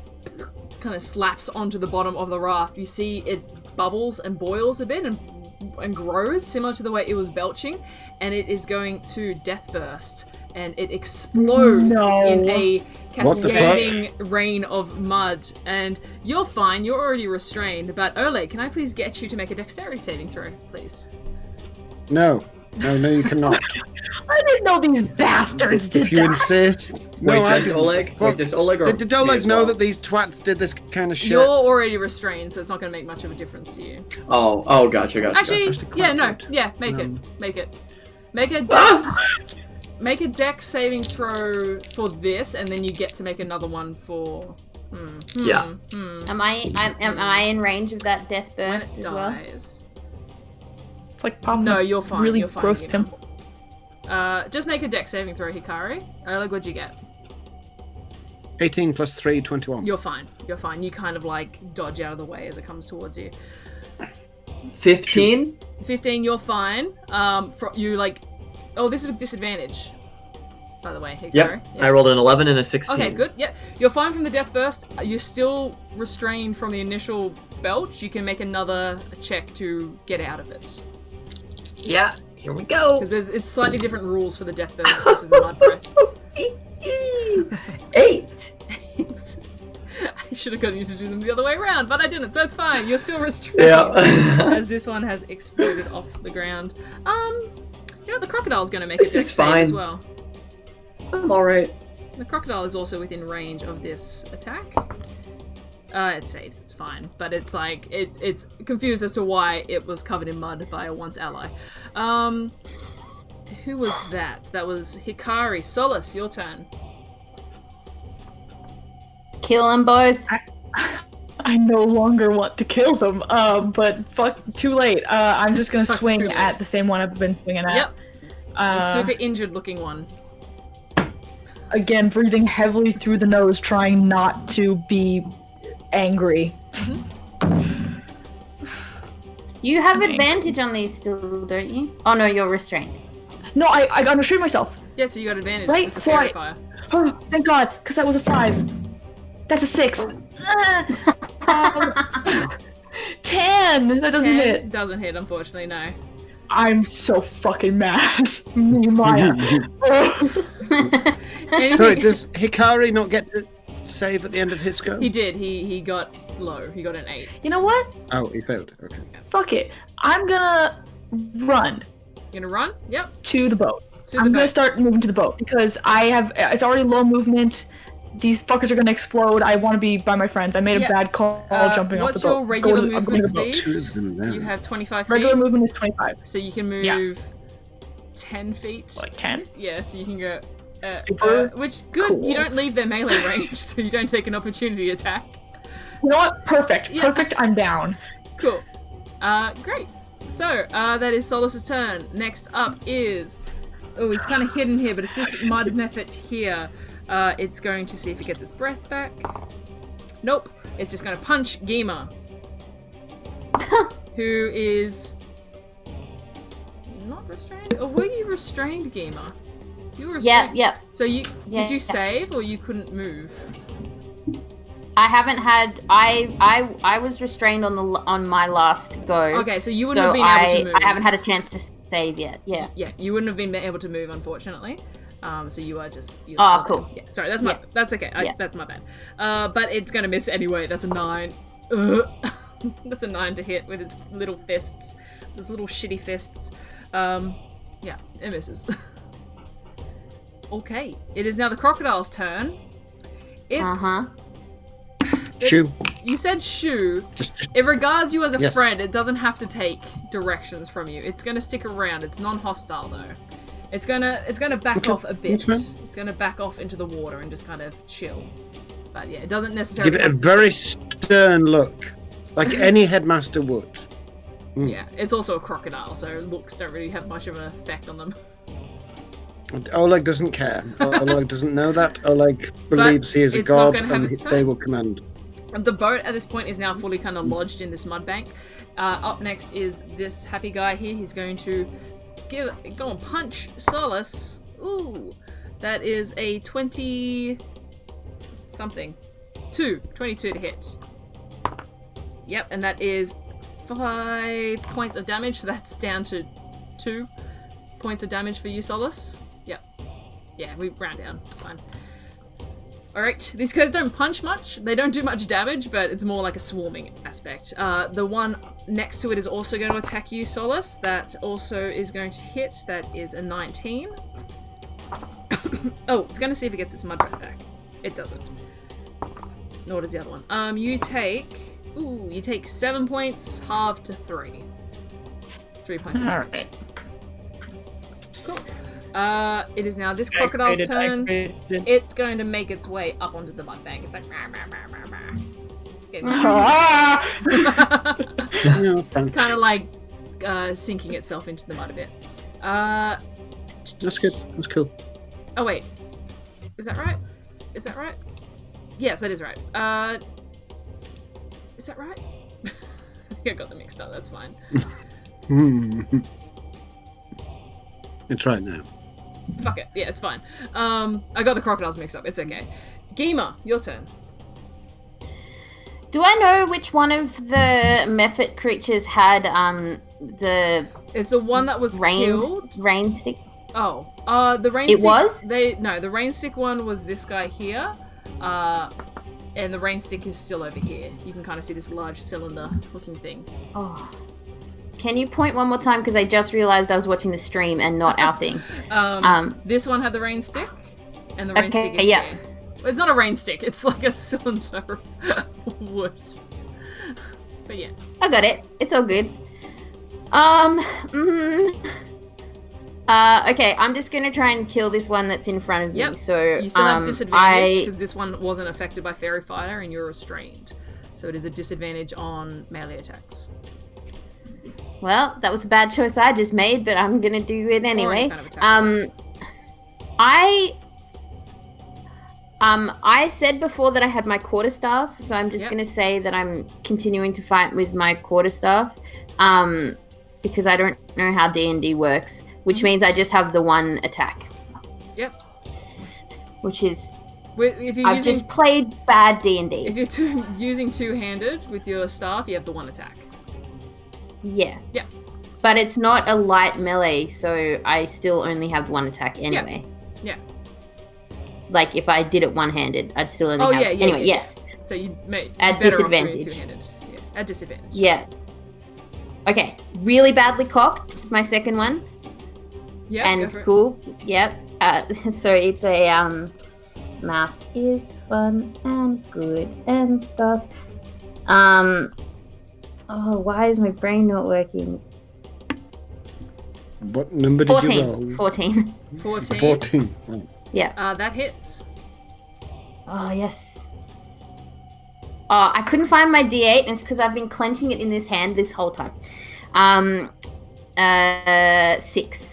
slaps onto the bottom of the raft, you see it bubbles and boils a bit and grows similar to the way it was belching, and it is going to death burst, and it explodes in a cascading rain of mud. And you're fine, you're already restrained, but Oleg, can I please get you to make a dexterity saving throw, please? No, you cannot. I didn't know these bastards did If you insist. No, Wait, does Oleg? Well, Wait, does Oleg or did Oleg know well? that these twats did this kind of shit? You're already restrained, so it's not going to make much of a difference to you. Oh, gotcha. Actually, make it. Make a dex. Make a dex saving throw for this, and then you get to make another one for. Yeah. Am I in range of that death burst when it as well? dies. It's like popping. No, you're fine. Really you're fine, gross you know. pimple. Just make a dex saving throw, Hikari. Oleg, what'd you get? 18 plus 3, 21. You're fine. You're fine. You kind of like dodge out of the way as it comes towards you. 15. 15. You're fine. You like. Oh, this is with disadvantage. By the way, Hikari. Yep. I rolled an 11 and a 16. Okay, good. Yep. You're fine from the death burst. You're still restrained from the initial belch. You can make another check to get out of it. Yeah. Here we go. Because it's slightly different rules for the death burst versus the mud breath. 8. I should have gotten you to do them the other way around, but I didn't, so it's fine. You're still restrained. Yeah. As this one has exploded off the ground. You know, the crocodile's going to make a dex save fine. as well. I'm alright. The crocodile is also within range of this attack. It saves, it's fine. But it's like, it's confused as to why it was covered in mud by a once ally. Who was that? That was Hikari. Solace, your turn. Kill them both. I no longer want to kill them, but fuck, too late. I'm just gonna swing at the same one I've been swinging at. Yep. The super injured looking one. Again, breathing heavily through the nose, trying not to be angry. You have advantage on these still, don't you? Oh no, you're restrained. No, I got to restrain myself. Yeah, so you got advantage. Right, It's a so fairy fire. Oh, thank God, because that was a 5. That's a 6. 10! That doesn't hit. Doesn't hit, unfortunately, no. I'm so fucking mad. Me, Maya. Sorry, does Hikari not get to save at the end of his go? He did. He got low. He got an 8. You know what? Oh, he failed. Okay. Fuck it. I'm gonna run. You gonna run? Yep. To the boat. To the I'm gonna boat. start moving to the boat because it's already low movement. These fuckers are gonna explode. I want to be by my friends. I made a bad call jumping off the boat. What's your regular I'm going movement to the boat. speed? You have 25 feet. Regular movement is 25. So you can move 10 feet. Like 10? Yeah, so you can go. Super which good. cool. You don't leave their melee range, so you don't take an opportunity attack. You know what? Perfect. Yeah. Perfect. I'm down. Cool. Great. So that is Solace's turn. Next up is. Oh, it's kind of hidden here, but it's this mud method here. It's going to see if it gets its breath back. Nope. It's just going to punch Gima. Who is not not restrained? Or were you restrained, Gima? You were restrained. Yep. So did you save or you couldn't move? I haven't had. I was restrained on my last go. Okay, so you wouldn't have been able to move. I haven't had a chance to save yet. Yeah. Yeah, you wouldn't have been able to move, unfortunately. So you are just. Oh, cool. Yeah, sorry, that's my. Yeah. That's okay. That's my bad. But it's gonna miss anyway. That's a 9. That's a 9 to hit with his little fists, his little shitty fists. Yeah, it misses. Okay, it is now the crocodile's turn. It's. Shoo. You said shoo. It regards you as a friend. It doesn't have to take directions from you. It's gonna stick around. It's non-hostile though. It's gonna back off a bit. It's gonna back off into the water and just kind of chill. But yeah, it doesn't necessarily give it a very stern look, like any headmaster would. Yeah, it's also a crocodile, so looks don't really have much of an effect on them. Oleg doesn't care. Oleg doesn't know that. Oleg believes he is a god and they will command. The boat at this point is now fully kind of lodged in this mud bank. Up next is this happy guy here. He's going to go and punch Solace. Ooh, that is a 22 to hit. Yep, and that is 5 points of damage. So that's down to 2 points of damage for you, Solace. Yep. Yeah, we round down. It's fine. Alright, these guys don't punch much. They don't do much damage, but it's more like a swarming aspect. The one next to it is also going to attack you, Solace. That also is going to hit. That is a 19. Oh, it's going to see if it gets its mud right back. It doesn't. Nor does the other one. You take 7 points, halved to 3. 3 points of damage. Alright. Cool. It is now this crocodile's turn. It's going to make its way up onto the mud bank. It's like kind of like sinking itself into the mud a bit. That's good. That's cool. Oh wait, is that right? Is that right? Yes, that is right. Is that right? I think I got them mixed up. That's fine. It's right now. Fuck it. Yeah, it's fine. I got the crocodiles mixed up. It's okay. Gima, your turn. Do I know which one of the Mephit creatures had the? It's the one that was killed. Rain stick. Oh, the rain. It stick, was. The rain stick one was this guy here. And the rain stick is still over here. You can kind of see this large cylinder-looking thing. Oh. Can you point one more time? Because I just realized I was watching the stream and not our thing. This one had the rain stick, and the rain stick is here. It's not a rain stick. It's like a cylinder of wood. But yeah. I got it. It's all good. Okay, I'm just going to try and kill this one that's in front of me. So, you still have disadvantage because this one wasn't affected by Fairy Fighter and you're restrained. So it is a disadvantage on melee attacks. Well, that was a bad choice I just made, but I'm going to do it anyway. I said before that I had my quarterstaff, so I'm just going to say that I'm continuing to fight with my quarterstaff because I don't know how D&D works. Which means I just have the one attack. Yep. Which is... I've just played bad D&D. If you're using two-handed with your staff, you have the one attack. Yeah. Yeah. But it's not a light melee, so I still only have one attack anyway. Yeah. Like, if I did it one-handed, I'd still only have... Anyway, yes. So you may... At disadvantage. Two-handed. Yeah. At disadvantage. Yeah. Okay. Really badly cocked, my second one. Yeah, and cool. Yep. So it's a math is fun and good and stuff. Oh, why is my brain not working? What number did you roll? 14. 14. Oh. Yeah. That hits. Oh, yes. Oh, I couldn't find my D8, and it's because I've been clenching it in this hand this whole time. 6.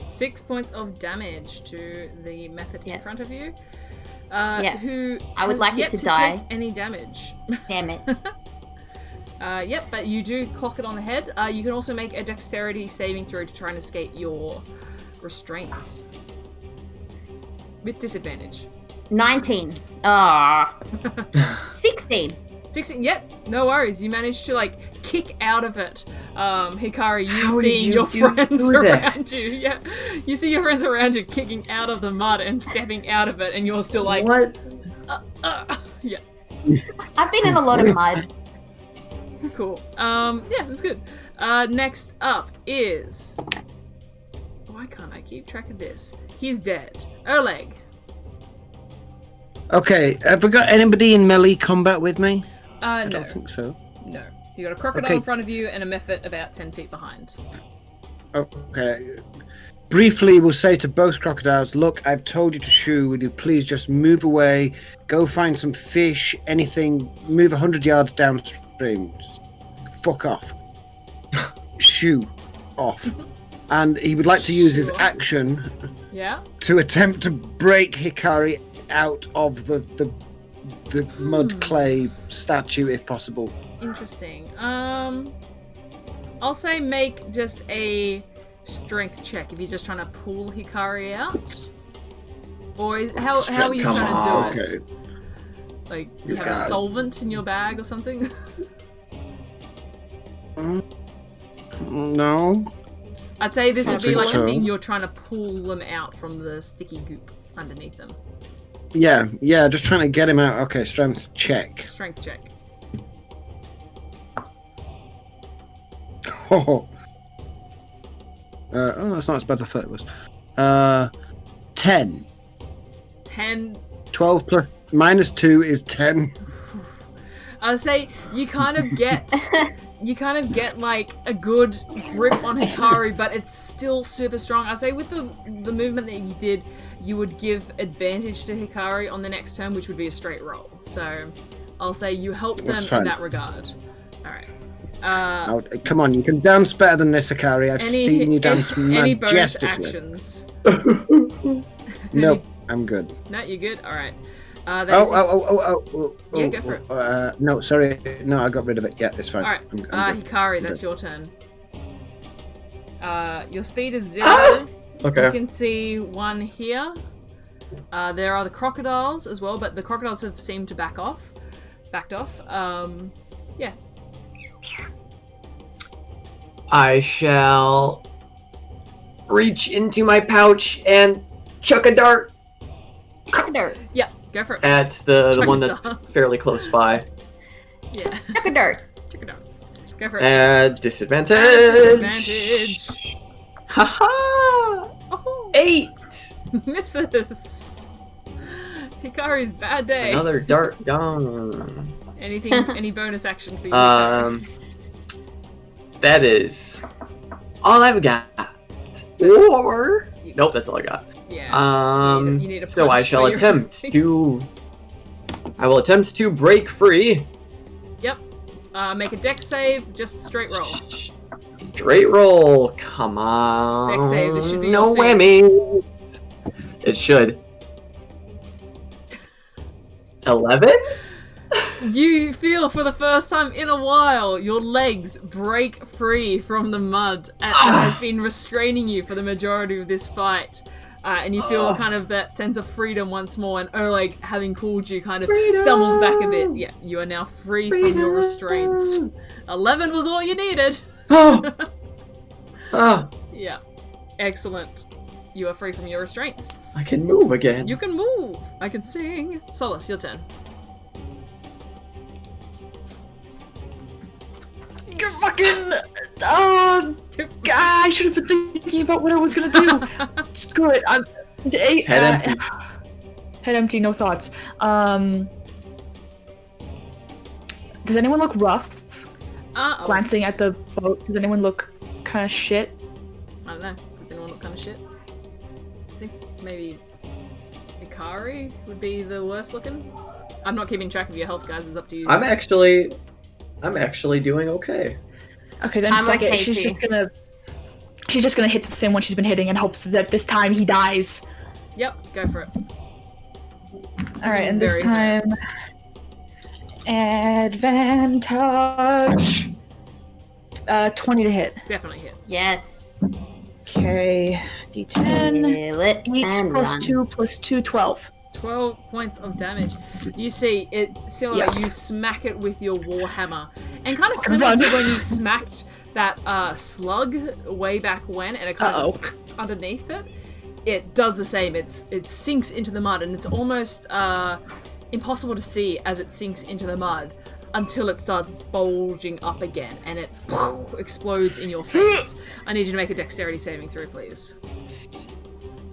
6 points of damage to the Mephit in front of you. Who I would like yet it to die. Take any damage. Damn it. Yep, but you do clock it on the head. You can also make a dexterity saving throw to try and escape your restraints. With disadvantage. 19. 16. 16, yep, no worries. You managed to, like, kick out of it. Hikari, How seeing did you your friends do that? around you. Yeah, you see your friends around you kicking out of the mud and stepping out of it, and you're still like... What? Yeah. I've been in a lot of mud. Cool. Yeah, that's good. Next up is... Why can't I keep track of this? He's dead. Oleg. Okay, have we got anybody in melee combat with me? I No. don't think so. No. You got a crocodile in front of you and a mephit about 10 feet behind. Okay. Briefly, we'll say to both crocodiles, look, I've told you to shoo. Would you please just move away, go find some fish, anything, move 100 yards downstream. Just fuck off. Shoo off. And he would like to use his action to attempt to break Hikari out of the mud clay statue if possible. Interesting. I'll say make just a strength check if you're just trying to pull Hikari out. Or how are you trying to do it? Like, do you have a solvent in your bag or something? No. I'd say this would be like a thing you're trying to pull them out from the sticky goop underneath them. Yeah, just trying to get him out. Okay, strength check. Strength check. Oh, that's not as bad as I thought it was. 10. 10. 12 plus minus 2 is 10. I'd say you kind of get like a good grip on Hikari, but it's still super strong. I'd say with the movement that you did, you would give advantage to Hikari on the next turn, which would be a straight roll. So I'll say you help them in that regard. All right. Come on, you can dance better than this, Hikari. I've seen you dance majestically. Any bonus actions? Nope, I'm good. No, you're good? Alright. Yeah, go for it. No, sorry. No, I got rid of it. Yeah, it's fine. Alright. I'm good. Hikari, that's your turn. Your speed is 0. Okay. You can see one here. There are the crocodiles as well, but the crocodiles have seemed to backed off. Yeah. I shall reach into my pouch and chuck a dart Chuck a dart. Yeah, go for it. at the one that's fairly close by. Yeah. Chuck a dart. Check it out. Go for it. At disadvantage. Disadvantage. Haha! Oh. 8! Misses. Hikari's bad day. Another dart gone. Any bonus action for you? That is all I've got. Or nope, that's all I got. Yeah. You need a so I punch shall for your attempt things. to. I will attempt to break free. Yep. Make a dex save, just straight roll. Straight roll. Come on. Dex save, this should be no your thing. whammies. It should. 11? You feel for the first time in a while your legs break free from the mud that has been restraining you for the majority of this fight. And you feel kind of that sense of freedom once more, and Oleg, having pulled you, kind of stumbles back a bit. Yeah, you are now free from your restraints. 11 was all you needed. Yeah. Excellent. You are free from your restraints. I can move again. You can move. I can sing. Solace, your turn. You're fucking. I should have been thinking about what I was gonna do. Screw it. Head empty. Head empty. No thoughts. Does anyone look rough? Glancing at the boat, does anyone look kind of shit? I don't know. Does anyone look kind of shit? I think maybe Hikari would be the worst looking. I'm not keeping track of your health, guys. It's up to you. I'm actually doing okay. Okay, then fuck it. She's just gonna hit the same one she's been hitting in hopes that this time he dies. Yep, go for it. Alright, and this time Advantage. 20 to hit. Definitely hits. Yes. Okay. D10. Kill it 8 and plus run. 2 plus 2, 12. 12 points of damage. You see, it similar. Yes. You smack it with your warhammer, and kind of similar to when you smacked that slug way back when, and it kind of underneath it. It does the same. It sinks into the mud, and it's almost impossible to see as it sinks into the mud until it starts bulging up again, and it explodes in your face. I need you to make a dexterity saving throw, please.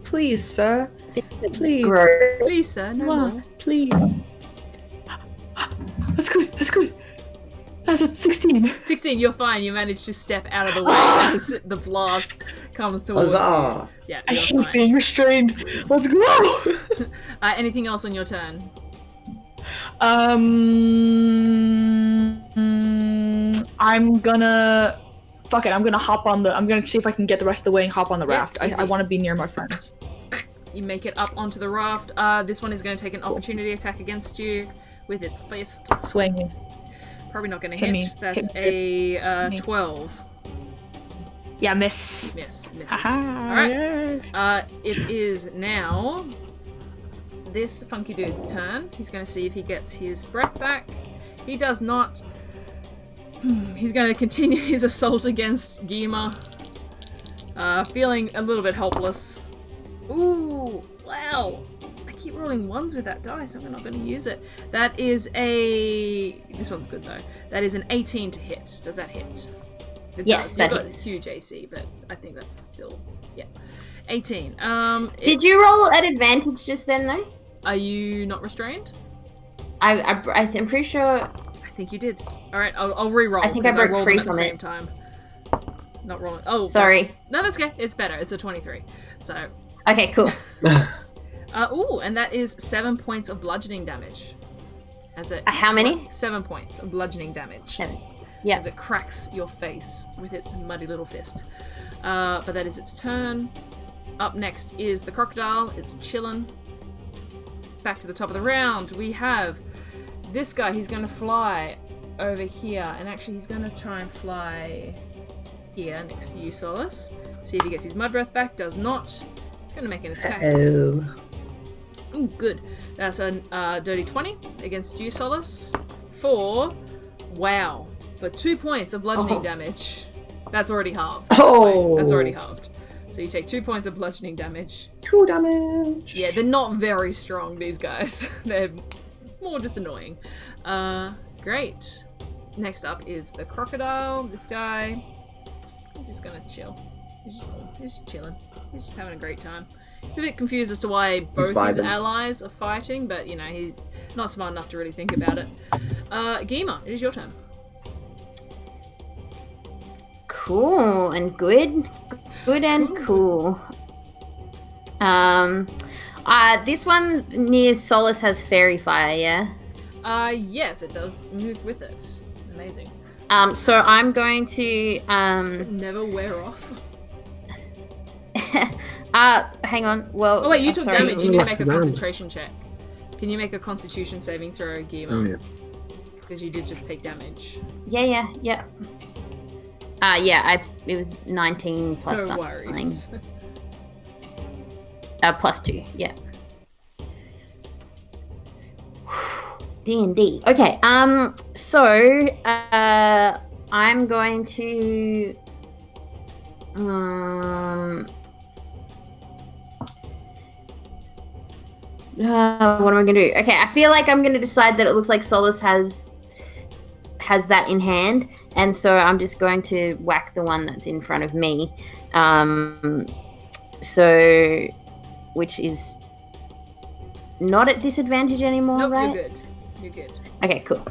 Please, sir. Please. Please, sir. No Come more. on, please. That's good. That's good. That's a 16. 16, you're fine. You managed to step out of the way as the blast comes towards Huzzah. you. Yeah, I you're hate fine. being restrained. Let's go. Anything else on your turn? I'm gonna. Fuck it. I'm gonna hop on the. I'm gonna see if I can get the rest of the way and hop on the Yeah, raft. easy. I want to be near my friends. You make it up onto the raft. This one is going to take an opportunity attack against you with its fist. Swinging. Probably not going to Hit hit. me. That's Hit a me. 12. Yeah, miss. Misses. Aha, Alright. yeah. It is now this funky dude's turn. He's going to see if he gets his breath back. He does not. He's going to continue his assault against Gima. Feeling a little bit helpless. Ooh, wow. I keep rolling ones with that dice. I'm not going to use it. That is a... This one's good, though. That is an 18 to hit. Does that hit? It Yes, does. that You've got hits. huge AC, but I think that's still... Yeah. 18. Did you roll at advantage just then, though? Are you not restrained? I'm pretty sure. I think you did. Alright, I'll re-roll. I think I 'cause broke rolled free them at the from same it. time. Not rolling. Oh, Sorry. No, that's okay. It's better. It's a 23. So... Okay, cool. Ooh, and that is 7 points of bludgeoning damage. As it How many? 7 points of bludgeoning damage. 7. Yeah. As it cracks your face with its muddy little fist. But that is its turn. Up next is the crocodile. It's chillin'. Back to the top of the round. We have this guy. He's going to fly over here, and actually he's going to try and fly here next to you, Solace. See if he gets his mud breath back. Does not. He's going to make an attack. Oh. Ooh, good. That's a dirty 20 against you, Solace. For 2 points of bludgeoning damage. That's already halved. Oh. That's already halved. So you take 2 points of bludgeoning damage. 2 damage. Yeah, they're not very strong, these guys. They're more just annoying. Great. Next up is the crocodile. This guy, he's just gonna chill. He's just chilling. He's just having a great time. He's a bit confused as to why both his vibing. allies are fighting, but you know, he's not smart enough to really think about it. Gima, it is your turn. Cool and good. Good and cool. This one near Solace has fairy fire, yeah? Yes, it does move with it. Amazing. So I'm going to Never wear off. hang on. Well, Oh wait, you took sorry. damage. You need to Last make a round. concentration check. Can you make a Constitution saving throw, Gima? Oh, yeah. Because you did just take damage. Yeah. It was 19 plus No something. worries. Plus 2, yeah. D&D. Okay, so, I'm going to, what am I gonna do? Okay, I feel like I'm gonna decide that it looks like Solace has that in hand, and so I'm just going to whack the one that's in front of me. So, which is not at disadvantage anymore, Nope, right? you're good. You're good. Okay, cool.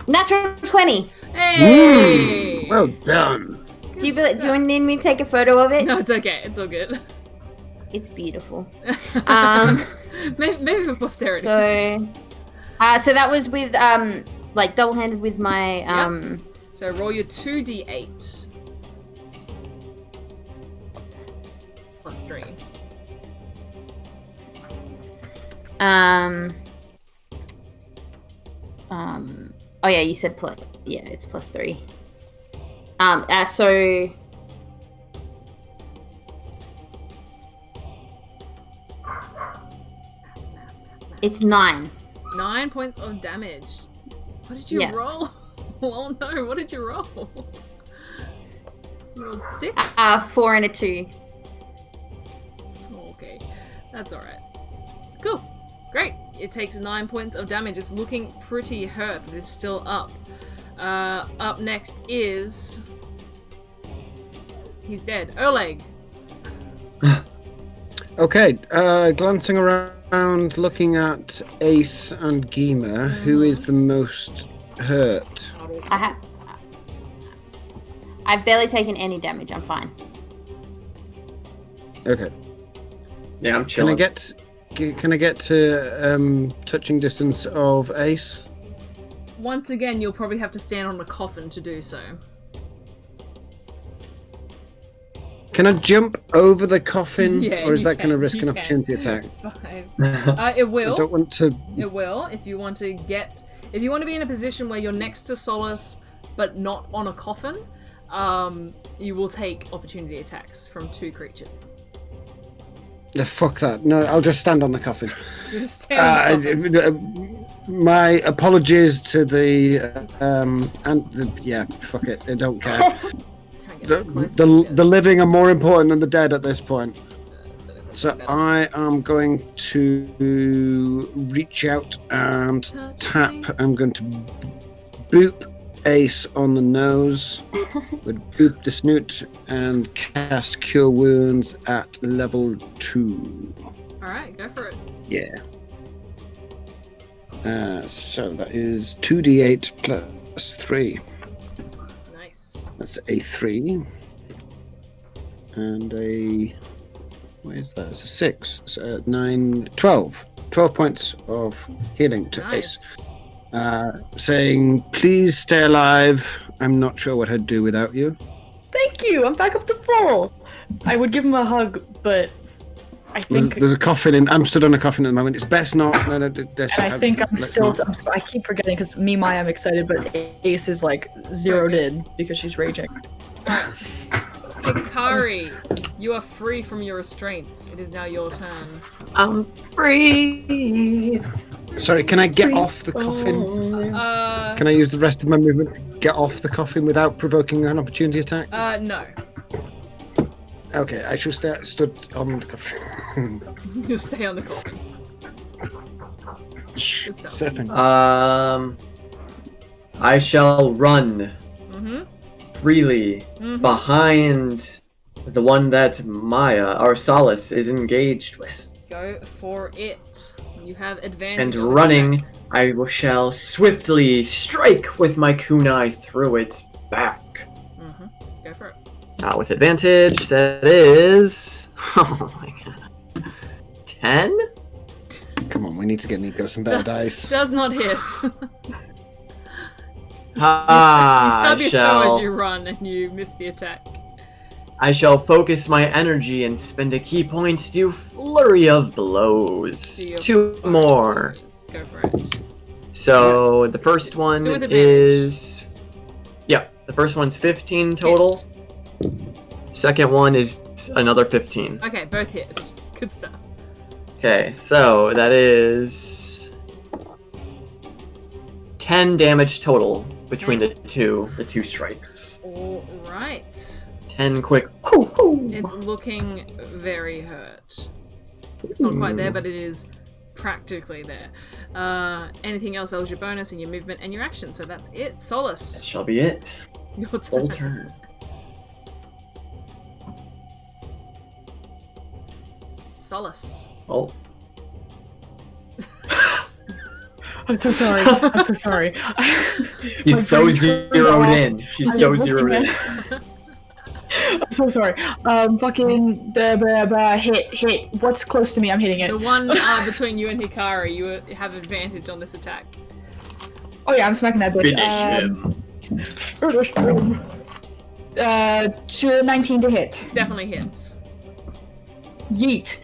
Natural 20. Hey! Well done. Do you need me to take a photo of it? No, it's okay. It's all good. It's beautiful. Maybe for posterity. So that was with like double-handed with my So roll your 2d8. Plus 3. Oh yeah, you said plus. Yeah, it's +3. So. It's 9. 9 points of damage. What did you roll? Oh no, what did you roll? You rolled 6? 4 and a 2. Okay, that's alright. Cool. Great. It takes 9 points of damage. It's looking pretty hurt, but it's still up. Up next is... He's dead. Oleg. Okay, glancing around, looking at Ace and Gima, who is the most hurt? I've barely taken any damage. I'm fine. Okay. Yeah, I'm chilling. Can I get to touching distance of Ace? Once again, you'll probably have to stand on a coffin to do so. Can I jump over the coffin, Yeah, or is you that going to can, risk you an can. opportunity attack? 5. It will. I don't want to. It will. If you want to be in a position where you're next to Solace, but not on a coffin, you will take opportunity attacks from 2 creatures. Fuck that. No, I'll just stand on the coffin. You just stand on the coffin. My apologies to the yeah, fuck it. I don't care. The living are more important than the dead at this point. So I am going to reach out and tap. I'm going to boop Ace on the nose, would boop the snoot, and cast Cure Wounds at level 2. Alright, go for it. Yeah. So that is 2d8 plus 3. Nice. That's a 3. And a... What is that? It's a 6. So 9... 12. 12 points of healing to Ace. Saying, please stay alive. I'm not sure what I'd do without you. Thank you. I'm back up to full. I would give him a hug, but I think there's a coffin in. I'm stood on a coffin at the moment. It's best not. No, I think I'm still. I keep forgetting because Maya, I'm excited, but Ace is like zeroed in because she's raging. Hikari, you are free from your restraints. It is now your turn. I'm free. Sorry, can I get off the coffin? Can I use the rest of my movement to get off the coffin without provoking an opportunity attack? No. Okay, I shall stay stood on the coffin. You'll stay on the coffin. Good stuff. Surfing. I shall run freely behind the one that Maya, or Solace, is engaged with. Go for it. You have advantage. And running, I shall swiftly strike with my kunai through its back. Go for it. With advantage, that is... Oh my god. 10? Come on, we need to get Nico some better dice. Does not hit. You stub your toe as you run and you miss the attack. I shall focus my energy and spend a key point to do flurry of blows. 2 more. Go for it. So the first one is... Yep, the first one's 15 total. Hits. Second one is another 15. Okay, both hit. Good stuff. Okay, so that is 10 damage total between the two strikes. All right. 10 quick. It's looking very hurt. It's not quite there, but it is practically there. Anything else? That was your bonus and your movement and your action. So that's it. Solace. That shall be it. Your turn. Full turn. Solace. Oh. I'm so sorry. I'm so sorry. He's so zeroed in. She's so zeroed in. I'm so sorry. Fucking hit. What's close to me? I'm hitting it. The one between you and Hikari, you have advantage on this attack. Oh yeah, I'm smacking that bitch. Finish him. 19 to hit. Definitely hits. Yeet.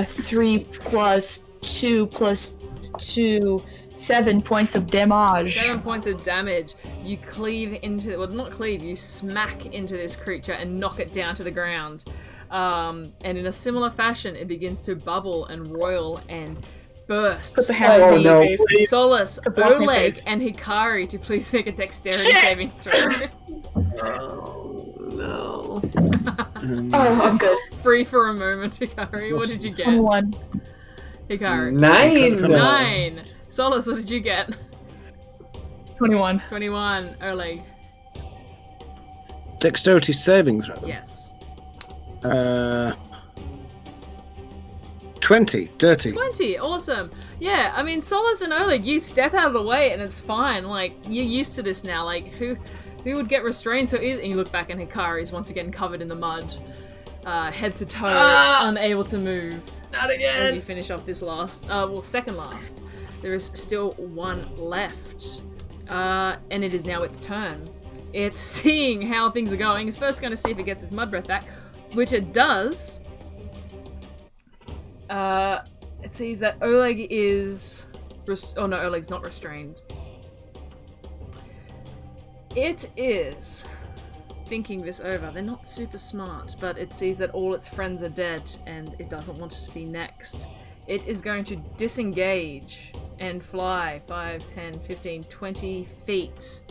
Three plus 2 plus 2, 7 points of damage. 7 points of damage. You cleave into, well, not cleave, you smack into this creature and knock it down to the ground. And in a similar fashion, it begins to bubble and roil and burst. Put the hammer in no, my face. Solace, Put the hammer in my Oleg, face. and Hikari to please make a dexterity saving throw. Oh, no. Oh, I'm good. Free for a moment, Hikari. What did you get? 21. Hikari. 9! 9. Solace, what did you get? 21. 21. Oleg. Dexterity saving throw. Yes. 20. Dirty. 20. Awesome. Yeah, I mean, Solace and Oleg, you step out of the way and it's fine. Like, you're used to this now. Like, who would get restrained so easily? And you look back and Hikari's once again covered in the mud. Head to toe, unable to move. Not As you again! finish off this last, second last. There is still one left. And it is now its turn. It's seeing how things are going. It's first going to see if it gets its mud breath back, which it does. It sees that Oleg is... oh no, Oleg's not restrained. It is thinking this over. They're not super smart, but it sees that all its friends are dead and it doesn't want to be next. It is going to disengage and fly 5, 10, 15, 20 feet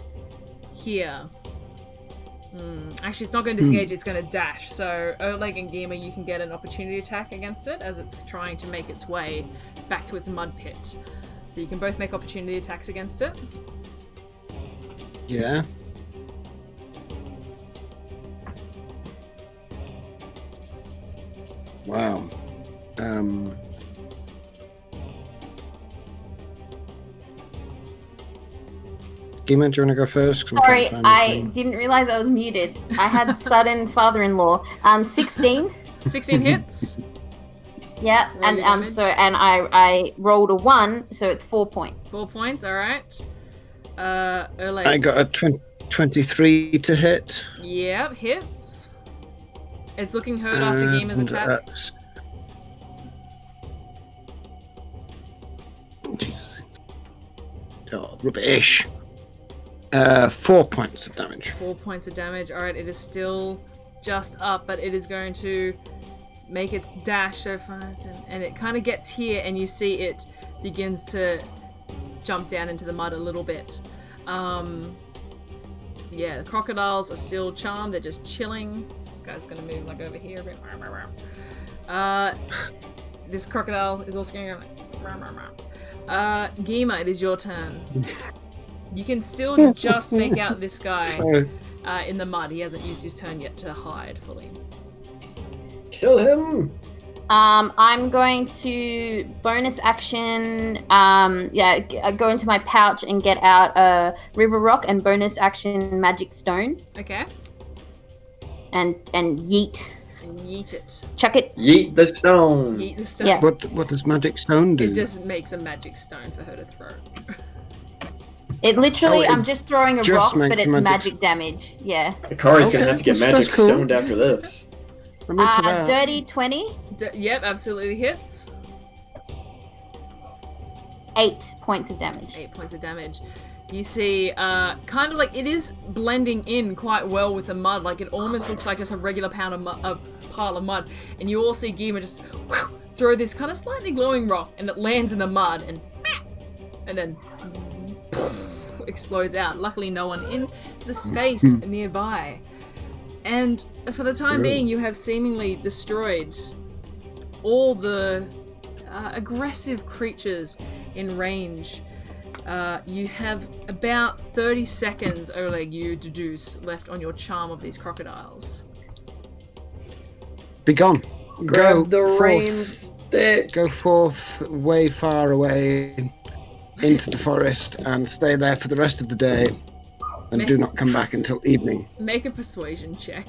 here. Actually, it's not going to disengage, it's going to dash. So Oleg and Gima, you can get an opportunity attack against it as it's trying to make its way back to its mud pit. So you can both make opportunity attacks against it. Yeah. Wow. Gima, do you want to go first? 'Cause I'm Sorry, trying to find I the thing. didn't realize I was muted. I had sudden father-in-law. 16. 16 hits. Yeah, Roll and your damage. I rolled a 1, so it's 4 points. 4 points, alright. Oleg. I got a 23 to hit. Yep, hits. It's looking hurt after Gima's And attack. that's- Oh, rubbish. 4 points of damage. 4 points of damage. Alright, it is still just up, but it is going to make its dash so far. And it kind of gets here, and you see it begins to jump down into the mud a little bit. Yeah, the crocodiles are still charmed. They're just chilling. This guy's going to move like over here a bit. This crocodile is also going to go like... Gima, it is your turn. You can still just make out this guy in the mud. He hasn't used his turn yet to hide fully. Kill him! I'm going to bonus action, go into my pouch and get out a river rock and bonus action magic stone Okay. and yeet. And yeet it. Chuck it. Yeet the stone! Yeet the stone. Yeah. What does magic stone do? It just makes a magic stone for her to throw. It literally, Oh, it I'm just throwing a just rock, but makes it's magic- magic damage. Yeah. Hikari's Okay, gonna have to get that's magic cool. stoned after this. I'm into that. Dirty 20, Yep, absolutely hits. 8 points of damage. 8 points of damage. You see, kind of like it is blending in quite well with the mud. Like it almost looks like just a regular pile of mud. And you all see Gima just throw this kind of slightly glowing rock, and it lands in the mud and then explodes out. Luckily, no one in the space nearby. And for the time being, you have seemingly destroyed all the aggressive creatures in range. You have about 30 seconds, Oleg, you deduce, left on your charm of these crocodiles. Be gone. Grab the forth. rain stick! Go forth way far away into the forest and stay there for the rest of the day and do not come back until evening. Make a persuasion check.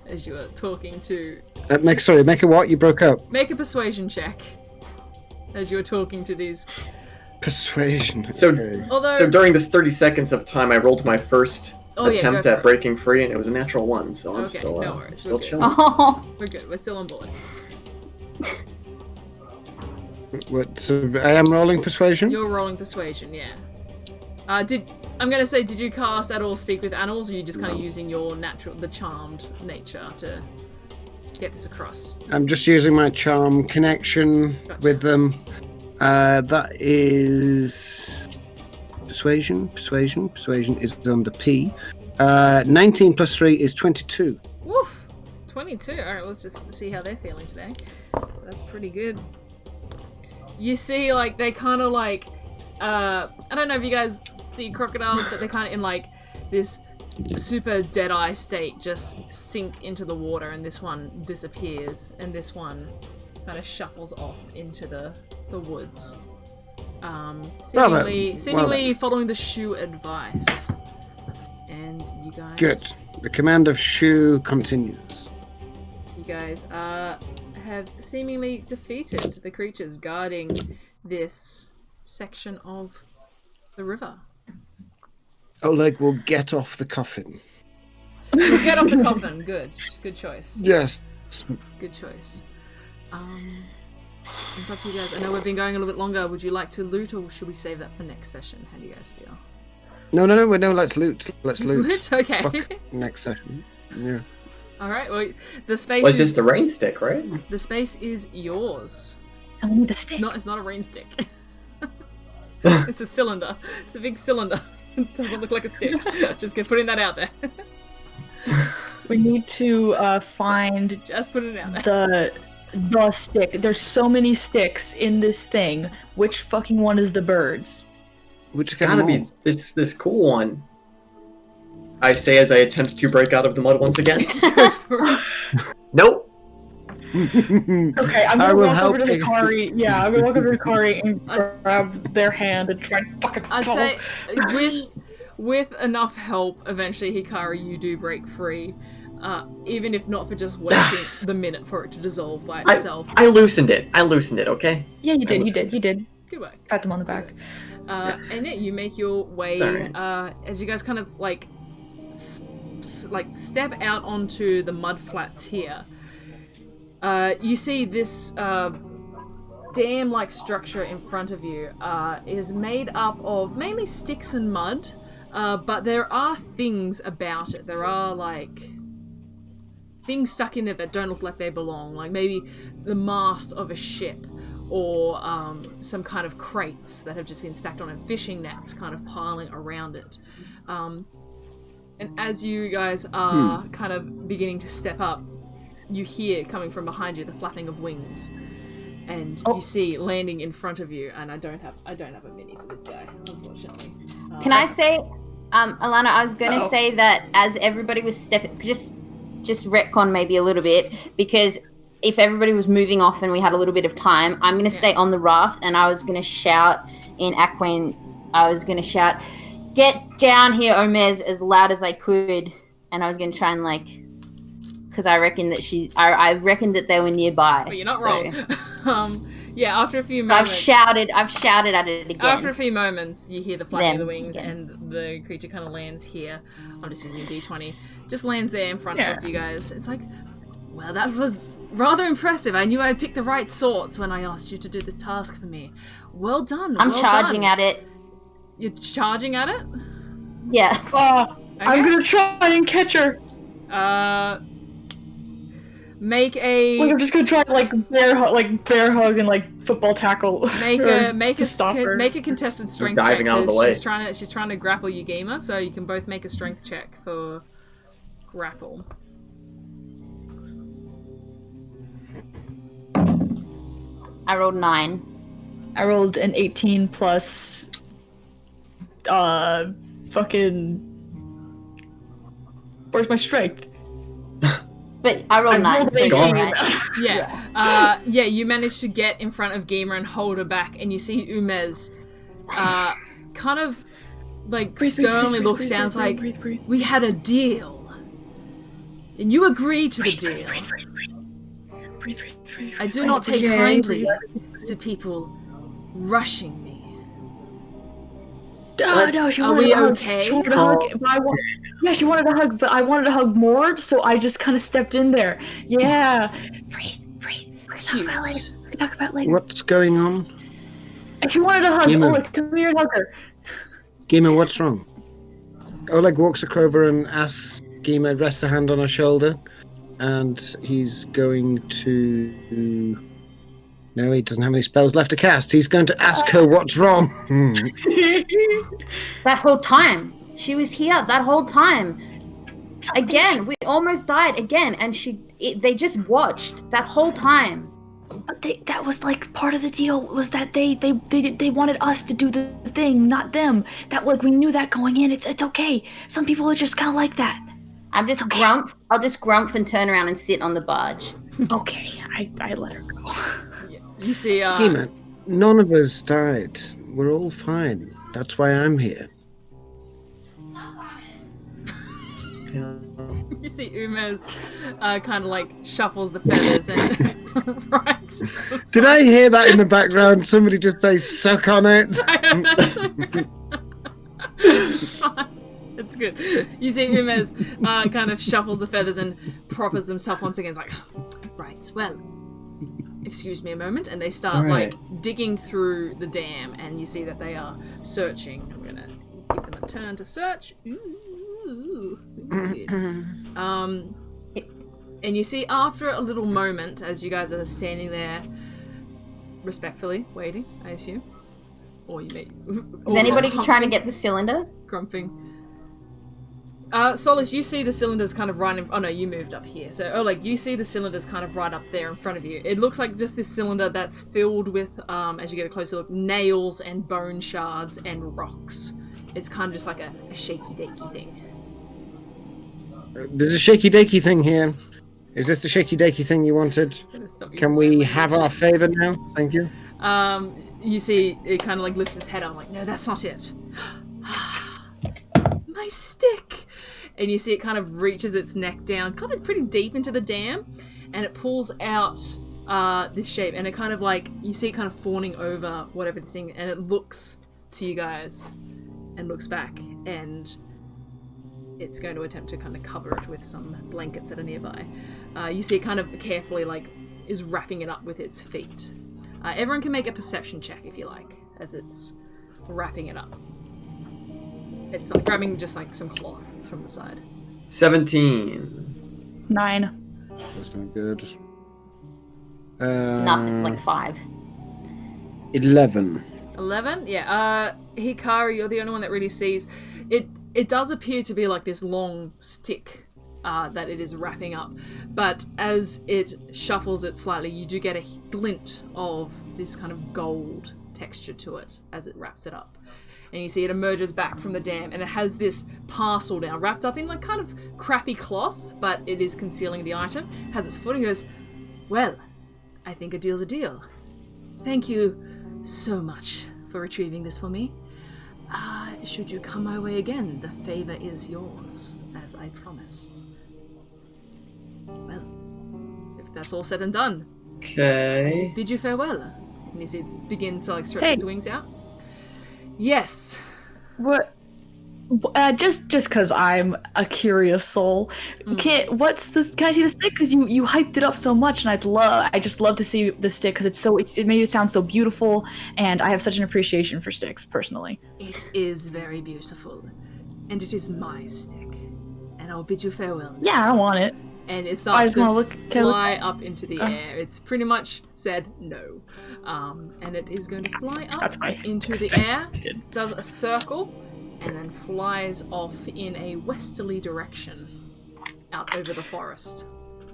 As you are talking to... Make a what? You broke up. Make a persuasion check. As you are talking to these... Persuasion. So, okay. Although... so during this 30 seconds of time, I rolled my first attempt at breaking free, and it was a natural 1, so I'm still, no worries. still We're good. chilling. Oh, We're good. We're still on board. So I am rolling persuasion. You're rolling persuasion, yeah. Did you cast at all speak with animals, or are you just kind of using your the charmed nature to get this across? I'm just using my charm connection with them. That is persuasion. Persuasion is under P. 19 plus 3 is 22. Woof! 22. Alright, let's just see how they're feeling today. That's pretty good. You see, like, they kind of like, I don't know if you guys see crocodiles, but they're kind of in like this super dead-eye state, just sink into the water, and this one disappears, and this one kind of shuffles off into the woods. Seemingly following the shoe advice. And you guys... Good. The command of Shu continues. You guys have seemingly defeated the creatures guarding this section of the river. Oleg will get off the coffin. Get off the coffin. Good choice. Yes. Good choice. It's up to you guys. I know we've been going a little bit longer. Would you like to loot, or should we save that for next session? How do you guys feel? No, let's loot. Let's loot. Okay. Fuck next session. Yeah. Alright, well, the space Well, it's just the rain stick, right? The space is yours. I need the stick. It's not a rain stick. It's a cylinder. It's a big cylinder. It doesn't look like a stick. Just putting that out there. We need to find Just putting it out there. the stick. There's so many sticks in this thing. Which fucking one is the birds? Which It's gotta be this cool one. I say as I attempt to break out of the mud once again. Nope. Okay, I'm gonna walk over to Hikari. Yeah, I'm gonna walk over to Hikari and grab their hand and try and fucking I'd say with enough help, eventually Hikari, you do break free. Even if not for just waiting the minute for it to dissolve by itself. I loosened it. Okay? Yeah, you did. Good work. Pat them on the back. And yeah, you make your way as you guys kind of like step out onto the mud flats here. You see this dam-like structure in front of you is made up of mainly sticks and mud, but there are things about it. There are like things stuck in there that don't look like they belong, like maybe the mast of a ship, or some kind of crates that have just been stacked on, and fishing nets kind of piling around it. And as you guys are kind of beginning to step up, you hear coming from behind you the flapping of wings, and you see landing in front of you. And I don't have a mini for this guy, unfortunately. Can I say, Alana? I was going to say that as everybody was stepping, just retcon maybe a little bit, because if everybody was moving off and we had a little bit of time, I'm going to stay on the raft, and I was going to shout in Aquan. I was going to shout, "Get down here, Omez," as loud as I could, and I was going to try and because I reckon that I reckon that they were nearby. But you're not wrong. Yeah, after a few moments... I've shouted at it again. After a few moments, you hear the flapping of the wings, and the creature kind of lands here. I'm just using D20. Just lands there in front of you guys. It's like, well, that was rather impressive. I knew I picked the right sorts when I asked you to do this task for me. Well done. I'm charging at it. You're charging at it? Yeah. Okay. I'm gonna try and catch her. Make a. I'm just gonna try bear hug and football tackle. Make a contested strength check. Diving out of the way. She's trying to grapple you, gamer. So you can both make a strength check for grapple. I rolled 9. I rolled an 18 plus. Fucking. Where's my strength? But I rolled 9. So Yeah. You managed to get in front of Gamer and hold her back, and you see Umez kind of sternly looks down. It's like, we had a deal, and you agreed to the deal. I do not take kindly to people rushing me. No, she Are wanted we a hug. okay? She wanted a hug, but yeah, she wanted a hug, but I wanted a hug more, so I just kind of stepped in there. Yeah. Breathe. We can talk about it later. What's going on? And she wanted a hug. Gima. Oleg, come here and hug her. Gima, what's wrong? Oleg walks over and asks Gima, rests a hand on her shoulder, and he's going to... No, he doesn't have any spells left to cast. He's going to ask her what's wrong. That whole time. She was here that whole time. Again, we almost died again, and they just watched that whole time. But that was like part of the deal, was that they wanted us to do the thing, not them. That, like, we knew that going in. It's okay. Some people are just kind of like that. I'm just grump. I'll just grump and turn around and sit on the barge. Okay, I let her go. You see, Gima, none of us died. We're all fine. That's why I'm here. you see Umez kind of like shuffles the feathers and right. Did I hear that in the background? Somebody just say, suck on it? It's fine. It's good. You see Umez kind of shuffles the feathers and proppers himself once again. It's like, right, well, excuse me a moment. And they start like digging through the dam, and you see that they are searching. I'm going to give them a turn to search. Ooh, good. And you see after a little moment, as you guys are standing there respectfully waiting, I assume, or you may... Is anybody trying to get the cylinder? Grumping. Solace, you see the cylinders kind of right in... Oh no, you moved up here. So, Oleg, you see the cylinders kind of right up there in front of you. It looks like just this cylinder that's filled with, as you get a closer look, nails and bone shards and rocks. It's kind of just like a shaky-dakey thing. There's a shaky-dakey thing here. Is this the shaky-dakey thing you wanted? Can we have our favor now? Thank you. You see it kind of like lifts its head up, like, no, that's not it. My stick! And you see it kind of reaches its neck down, kind of pretty deep into the dam, and it pulls out this shape, and it kind of like, you see it kind of fawning over whatever this thing, and it looks to you guys, and looks back, and it's going to attempt to kind of cover it with some blankets that are nearby. You see it kind of carefully like is wrapping it up with its feet. Everyone can make a perception check if you like, as it's wrapping it up. It's like grabbing just like some cloth from the side. 17. 9. That's not good. Nothing, like 5. 11. 11? Yeah. Hikari, you're the only one that really sees. It does appear to be like this long stick that it is wrapping up. But as it shuffles it slightly, you do get a glint of this kind of gold texture to it as it wraps it up. And you see it emerges back from the dam, and it has this parcel now wrapped up in like kind of crappy cloth, but it is concealing the item. Has its foot and goes, well, I think a deal's a deal. Thank you so much for retrieving this for me. Should you come my way again, the favor is yours, as I promised. Well, if that's all said and done, Okay. bid you farewell. And you see it begins to like stretch its wings out. Yes. What? Just because I'm a curious soul, what's this? Can I see the stick? Because you hyped it up so much, and I just love to see the stick because it made it sound so beautiful, and I have such an appreciation for sticks personally. It is very beautiful, and it is my stick, and I'll bid you farewell. Yeah, I want it. And it starts to can I fly up into the air. It's pretty much said no, and it is going to fly up into the air. Does a circle. And then flies off in a westerly direction out over the forest.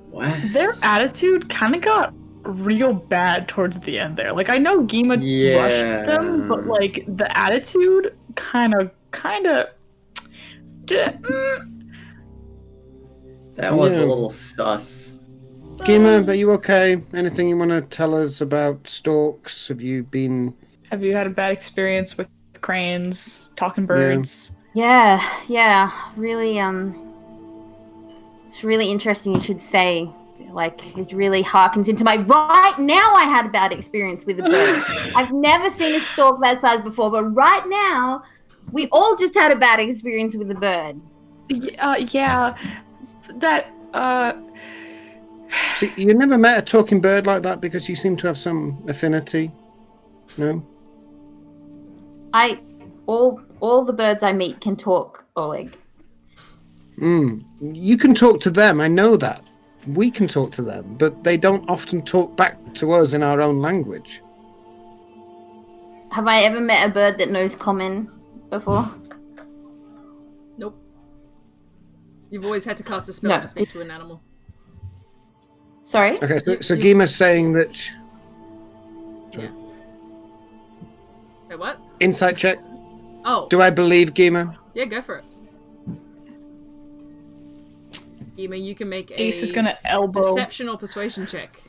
What? Their attitude kind of got real bad towards the end there. Like, I know Gima rushed them, but like the attitude kind of. That was a little sus. Gima, are you okay? Anything you want to tell us about storks? Have you had a bad experience with cranes, talking birds? Yeah, really, it's really interesting you should say. Like, it really harkens into my right now I had a bad experience with a bird. I've never seen a stork that size before, but right now, We all just had a bad experience with the bird. Yeah. That, So you never met a talking bird like that because you seem to have some affinity? No? All the birds I meet can talk, Oleg. You can talk to them, I know that. We can talk to them, but they don't often talk back to us in our own language. Have I ever met a bird that knows common before? Nope. You've always had to cast a spell to speak to an animal. Sorry? Okay, so Gima's saying that... Yeah. Wait, what? Insight check. Oh. Do I believe Gima? Yeah, go for it. Gima, you can make a Ace is gonna elbow. deception or persuasion check.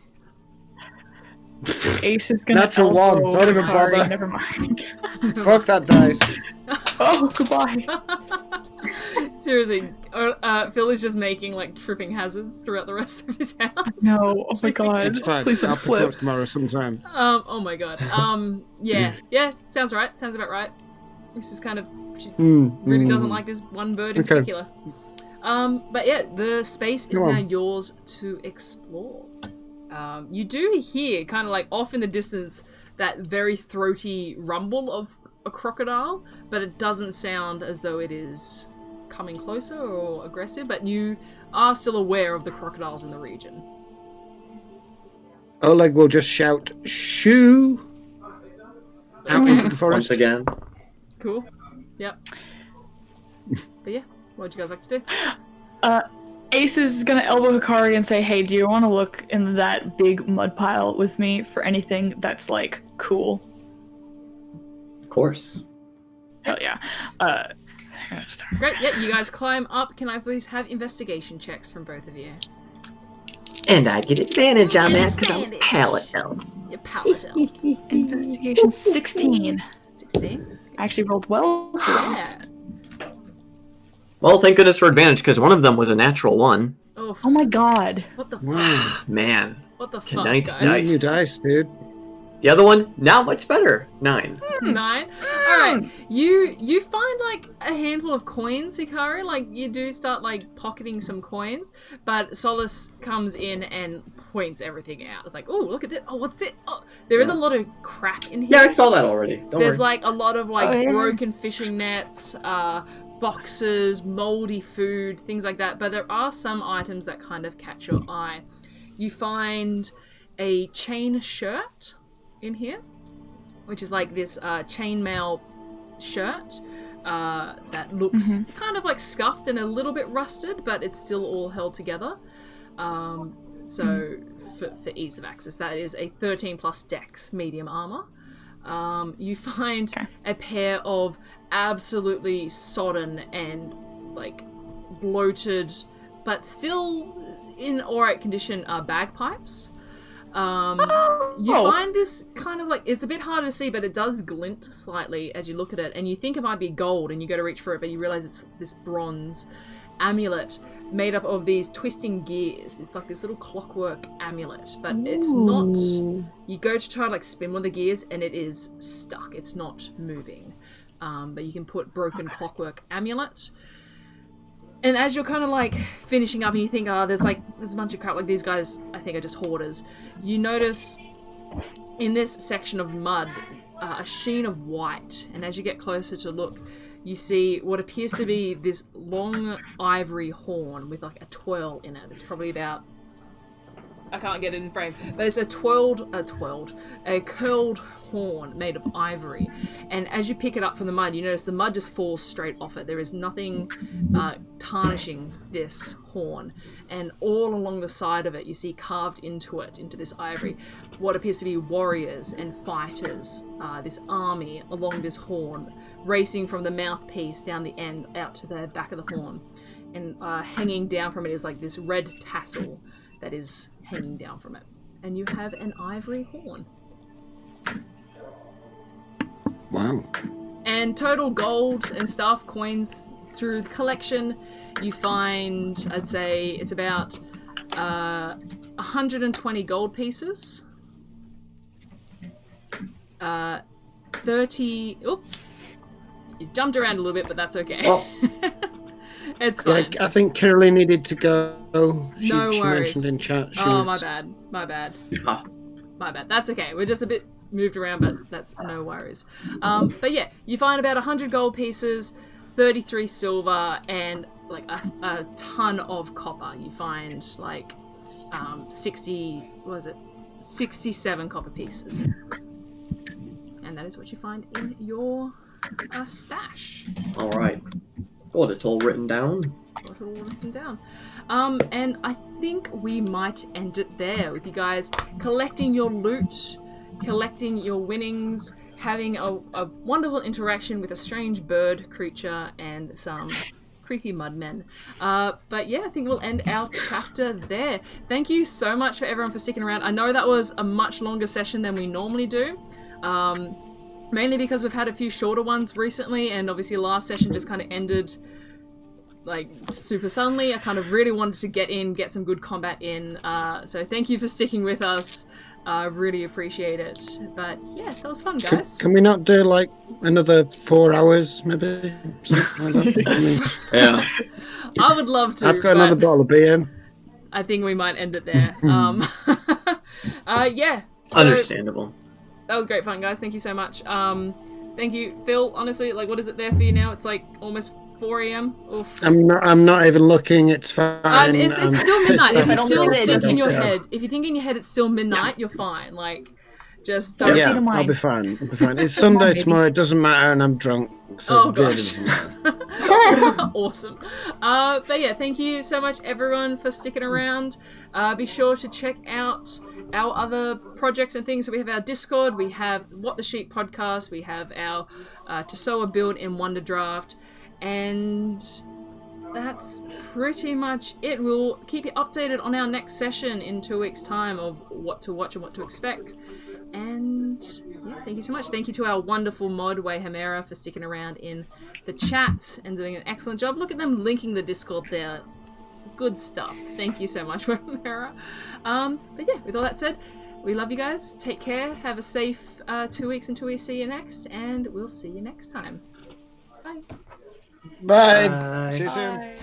Ace is gonna Natural elbow. one. Don't even Hikari. bother. Never mind. Fuck that dice. Oh, goodbye. Seriously, Phil is just making like tripping hazards throughout the rest of his house. No, oh my god. It's fine. Please don't I'll pick it up slip. tomorrow sometime. Oh my god. Yeah, sounds right. Sounds about right. This is kind of, she really doesn't like this one bird in particular. But yeah, the space is now yours to explore. You do hear kind of like off in the distance that very throaty rumble of a crocodile, but it doesn't sound as though it is coming closer or aggressive, but you are still aware of the crocodiles in the region. Oleg will just shout, shoo! Out into the forest. Once again. Cool. Yep. But yeah, what would you guys like to do? Ace is gonna elbow Hikari and say, hey, do you want to look in that big mud pile with me for anything that's, like, cool? Of course. Hell yeah. Great, yeah, you guys climb up. Can I please have investigation checks from both of you? And I get advantage on that because I'm a Pallid elf. Your palate elf. Investigation 16. 16? I actually rolled well. Yeah. Well, thank goodness for advantage, because one of them was a natural one. Oh, Oh my god. what the fuck? Wow. Man. What the fuck, Tonight's guys? dice. New dice, dude. The other one, not much better. 9. 9. Alright, you find like a handful of coins, Hikari. Like you do start like pocketing some coins, but Solace comes in and points everything out. It's like, oh, look at this. Oh, what's this? Oh, there is a lot of crap in here. Yeah, I saw that already. Don't There's worry. like a lot of like broken fishing nets, boxes, moldy food, things like that. But there are some items that kind of catch your eye. You find a chain shirt in here, which is like this chainmail shirt that looks kind of like scuffed and a little bit rusted, but it's still all held together. So for ease of access, that is a 13 plus dex medium armor. You find a pair of absolutely sodden and like bloated, but still in alright condition bagpipes. You find this kind of like, it's a bit harder to see, but it does glint slightly as you look at it, and you think it might be gold, and you go to reach for it, but you realize it's this bronze amulet made up of these twisting gears. It's like this little clockwork amulet, but it's not. You go to try to like spin one of the gears, and it is stuck. It's not moving. But you can put broken clockwork amulet. And as you're kind of like finishing up and you think, there's a bunch of crap, like these guys I think are just hoarders, you notice in this section of mud a sheen of white, and as you get closer to look, you see what appears to be this long ivory horn with like a twirl in it. It's probably about, I can't get it in frame, but it's a curled horn made of ivory. And as you pick it up from the mud, you notice the mud just falls straight off it. There is nothing tarnishing this horn. And all along the side of it, you see carved into this ivory, what appears to be warriors and fighters, this army along this horn, racing from the mouthpiece down the end out to the back of the horn. And hanging down from it is like this red tassel that is hanging down from it. And you have an ivory horn. Wow. And total gold and stuff, coins through the collection, you find, I'd say it's about 120 gold pieces, 30 You jumped around a little bit, but that's okay. Well, it's fine. I think Kiralee needed to go. She worries. mentioned in chat. My bad. Ah. My bad. That's okay. We're just a bit moved around, but that's no worries. But yeah, you find about 100 gold pieces, 33 silver, and like a ton of copper. You find like 67 copper pieces. And that is what you find in your stash. All right. Got it all written down. And I think we might end it there with you guys collecting your loot, collecting your winnings, having a wonderful interaction with a strange bird creature and some creepy mudmen. But yeah, I think we'll end our chapter there. Thank you so much for everyone for sticking around. I know that was a much longer session than we normally do. Mainly because we've had a few shorter ones recently, and obviously last session just kind of ended like super suddenly. I kind of really wanted to get some good combat in. So thank you for sticking with us. Really appreciate it. But yeah, that was fun, guys. Can we not do like another 4 hours, maybe? Something like that? Yeah. I would love to. I've got another bottle of beer. I think we might end it there. Yeah. So Understandable. that was great fun, guys. Thank you so much. Thank you, Phil. Honestly, like, what is it there for you now? It's like almost 4 a.m. Oof. I'm not even looking. It's fine. It's still midnight. If you still think think in your so. head, if you think in your head it's still midnight, you're fine. Like, just Don't don't. state Yeah, of mind. I'll be fine. It's Sunday tomorrow. It doesn't matter, and I'm drunk. So Oh good. gosh. Awesome. But yeah, thank you so much everyone for sticking around. Be sure to check out our other projects and things. So we have our Discord, we have What the Sheep podcast, we have our Tussoa build in Wonder Draft, and that's pretty much it. We'll keep you updated on our next session in 2 weeks' time of what to watch and what to expect. And yeah, thank you so much. Thank you to our wonderful mod, Wayhamera, for sticking around in the chat and doing an excellent job. Look at them linking the Discord there. Good stuff. Thank you so much, Wayhamera. But yeah, with all that said, we love you guys. Take care. Have a safe 2 weeks until we see you next, and we'll see you next time. Bye. Bye. Bye. See you soon. Bye.